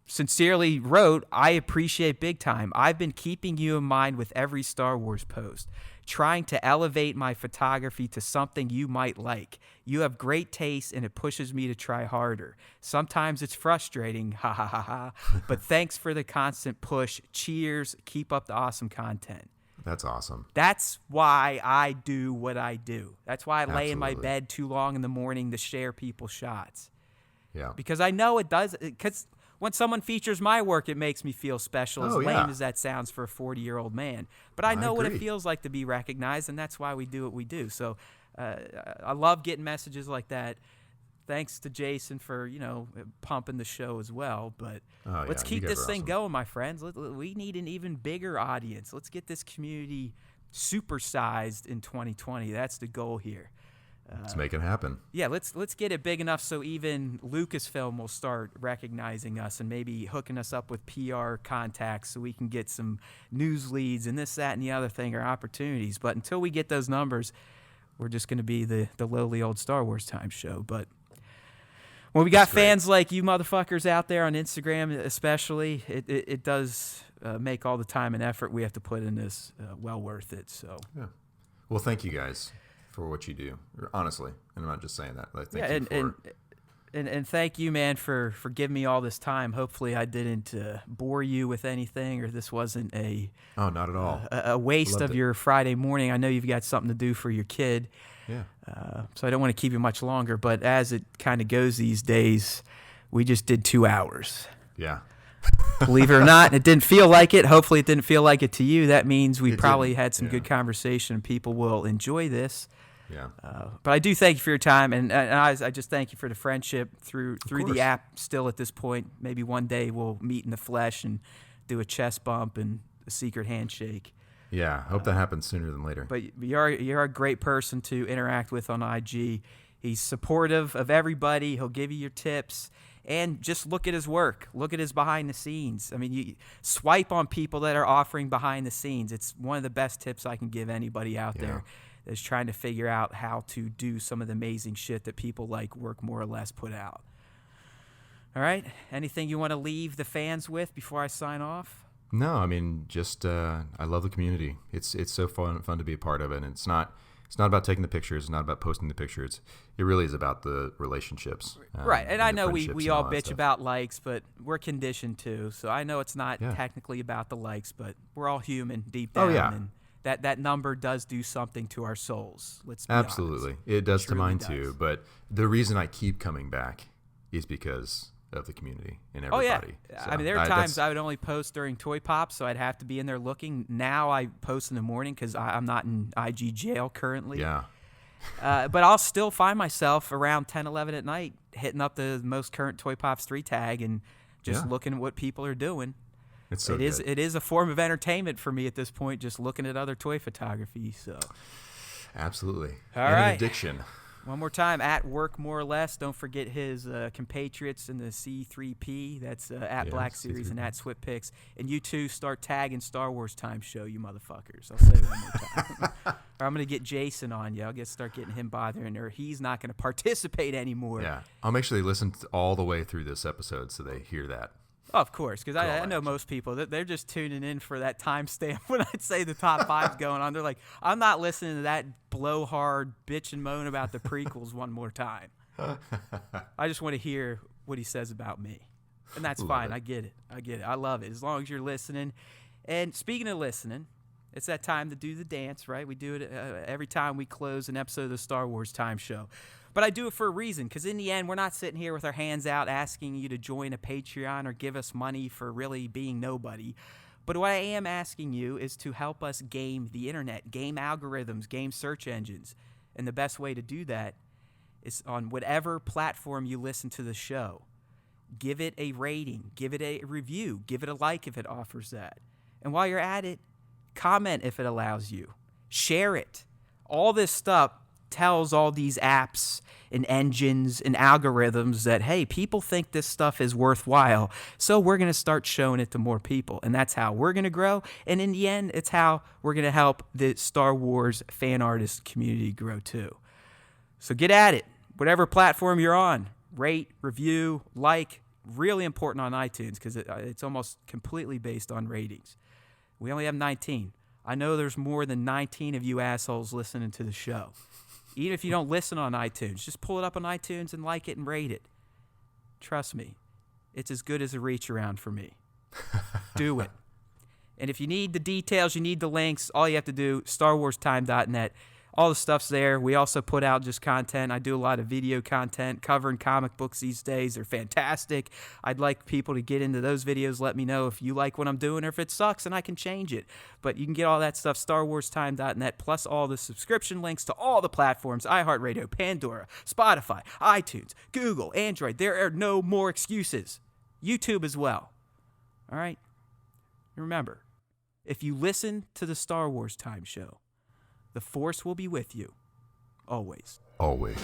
sincerely wrote, "I appreciate big time. I've been keeping you in mind with every Star Wars post, trying to elevate my photography to something you might like. You have great taste, and it pushes me to try harder. Sometimes it's frustrating, ha ha ha ha, but thanks for the constant push. Cheers. Keep up the awesome content." That's awesome. That's why I do what I do. That's why I lay in my Absolutely. bed too long in the morning to share people's shots. Yeah. Because I know it does. Because when someone features my work, it makes me feel special, as lame as that sounds for a 40-year-old man. But I know what it feels like to be recognized, and that's why we do what we do. So I love getting messages like that. Thanks to Jason for, pumping the show as well. But let's keep this thing going, my friends. We need an even bigger audience. Let's get this community supersized in 2020. That's the goal here. Let's make it happen. Yeah, let's get it big enough so even Lucasfilm will start recognizing us and maybe hooking us up with PR contacts so we can get some news leads and this, that, and the other thing, or opportunities. But until we get those numbers, we're just going to be the lowly old Star Wars Time show. But When we got fans like you motherfuckers out there on Instagram especially, it does make all the time and effort we have to put in this well worth it. So yeah. Well, thank you guys for what you do, honestly. And I'm not just saying that. Like, thank you and thank you, man, for giving me all this time. Hopefully I didn't bore you with anything, or this wasn't oh, not at all. A waste of your Friday morning. I know you've got something to do for your kid. Yeah. So I don't want to keep you much longer, but as it kind of goes these days, we just did 2 hours. Yeah. Believe it or not, it didn't feel like it. Hopefully it didn't feel like it to you. That means we probably had some good conversation and people will enjoy this. Yeah. But I do thank you for your time, and I just thank you for the friendship through the app still at this point. Maybe one day we'll meet in the flesh and do a chest bump and a secret handshake. Yeah, hope that happens sooner than later. But you're a great person to interact with on IG. He's supportive of everybody. He'll give you your tips. And just look at his work. Look at his behind the scenes. I mean, you swipe on people that are offering behind the scenes. It's one of the best tips I can give anybody out there that's trying to figure out how to do some of the amazing shit that people like Workmoreorless put out. All right? Anything you want to leave the fans with before I sign off? No, I mean, just I love the community. It's so fun to be a part of it. And it's not about taking the pictures. It's not about posting the pictures. It really is about the relationships. Right. And I know we all bitch stuff. about likes, but we're conditioned to. So I know it's not technically about the likes, but we're all human deep down. Oh, yeah. And that number does do something to our souls. Let's be Absolutely. honest. It does to mine does. too. But the reason I keep coming back is because of the community and everybody. Oh, yeah. So I mean, there are times I would only post during Toy Pops, so I'd have to be in there looking. Now I post in the morning because I'm not in IG jail currently. Yeah. But I'll still find myself around 10, 11 at night hitting up the most current Toy Pops 3 tag and just looking at what people are doing. It's so It is a form of entertainment for me at this point, just looking at other toy photography. So, absolutely. All and right. an addiction. One more time, at Workmoreorless. Don't forget his compatriots in the C3P. That's at Black Series C3P. and at SWTS. And you two start tagging Star Wars Time Show, you motherfuckers. I'll say it one more time. Or I'm going to get Jason on you. I'll start getting him bothering her. He's not going to participate anymore. Yeah. I'll make sure they listen all the way through this episode so they hear that. Oh, of course, because I know most people, they're just tuning in for that timestamp when I'd say the top 5's going on. They're like, I'm not listening to that blowhard bitch and moan about the prequels one more time. I just want to hear what he says about me. And that's fine. I get it. I love it. As long as you're listening. And speaking of listening, it's that time to do the dance, right? We do it every time we close an episode of the Star Wars Time Show. But I do it for a reason, because in the end, we're not sitting here with our hands out asking you to join a Patreon or give us money for really being nobody. But what I am asking you is to help us game the internet, game algorithms, game search engines. And the best way to do that is on whatever platform you listen to the show. Give it a rating, give it a review, give it a like if it offers that. And while you're at it, comment if it allows you. Share it. All this stuff tells all these apps and engines and algorithms that, hey, people think this stuff is worthwhile, so we're going to start showing it to more people. And that's how we're going to grow. And in the end, it's how we're going to help the Star Wars fan artist community grow too. So get at it. Whatever platform you're on, rate, review, like. Really important on iTunes because it's almost completely based on ratings. We only have 19. I know there's more than 19 of you assholes listening to the show. Even if you don't listen on iTunes, just pull it up on iTunes and like it and rate it. Trust me, it's as good as a reach around for me. Do it. And if you need the details, you need the links, all you have to do, StarWarsTime.net. All the stuff's there. We also put out just content. I do a lot of video content covering comic books these days. They're fantastic. I'd like people to get into those videos. Let me know if you like what I'm doing or if it sucks and I can change it. But you can get all that stuff, StarWarsTime.net, plus all the subscription links to all the platforms, iHeartRadio, Pandora, Spotify, iTunes, Google, Android. There are no more excuses. YouTube as well. All right? Remember, if you listen to the Star Wars Time Show, the Force will be with you, always. Always.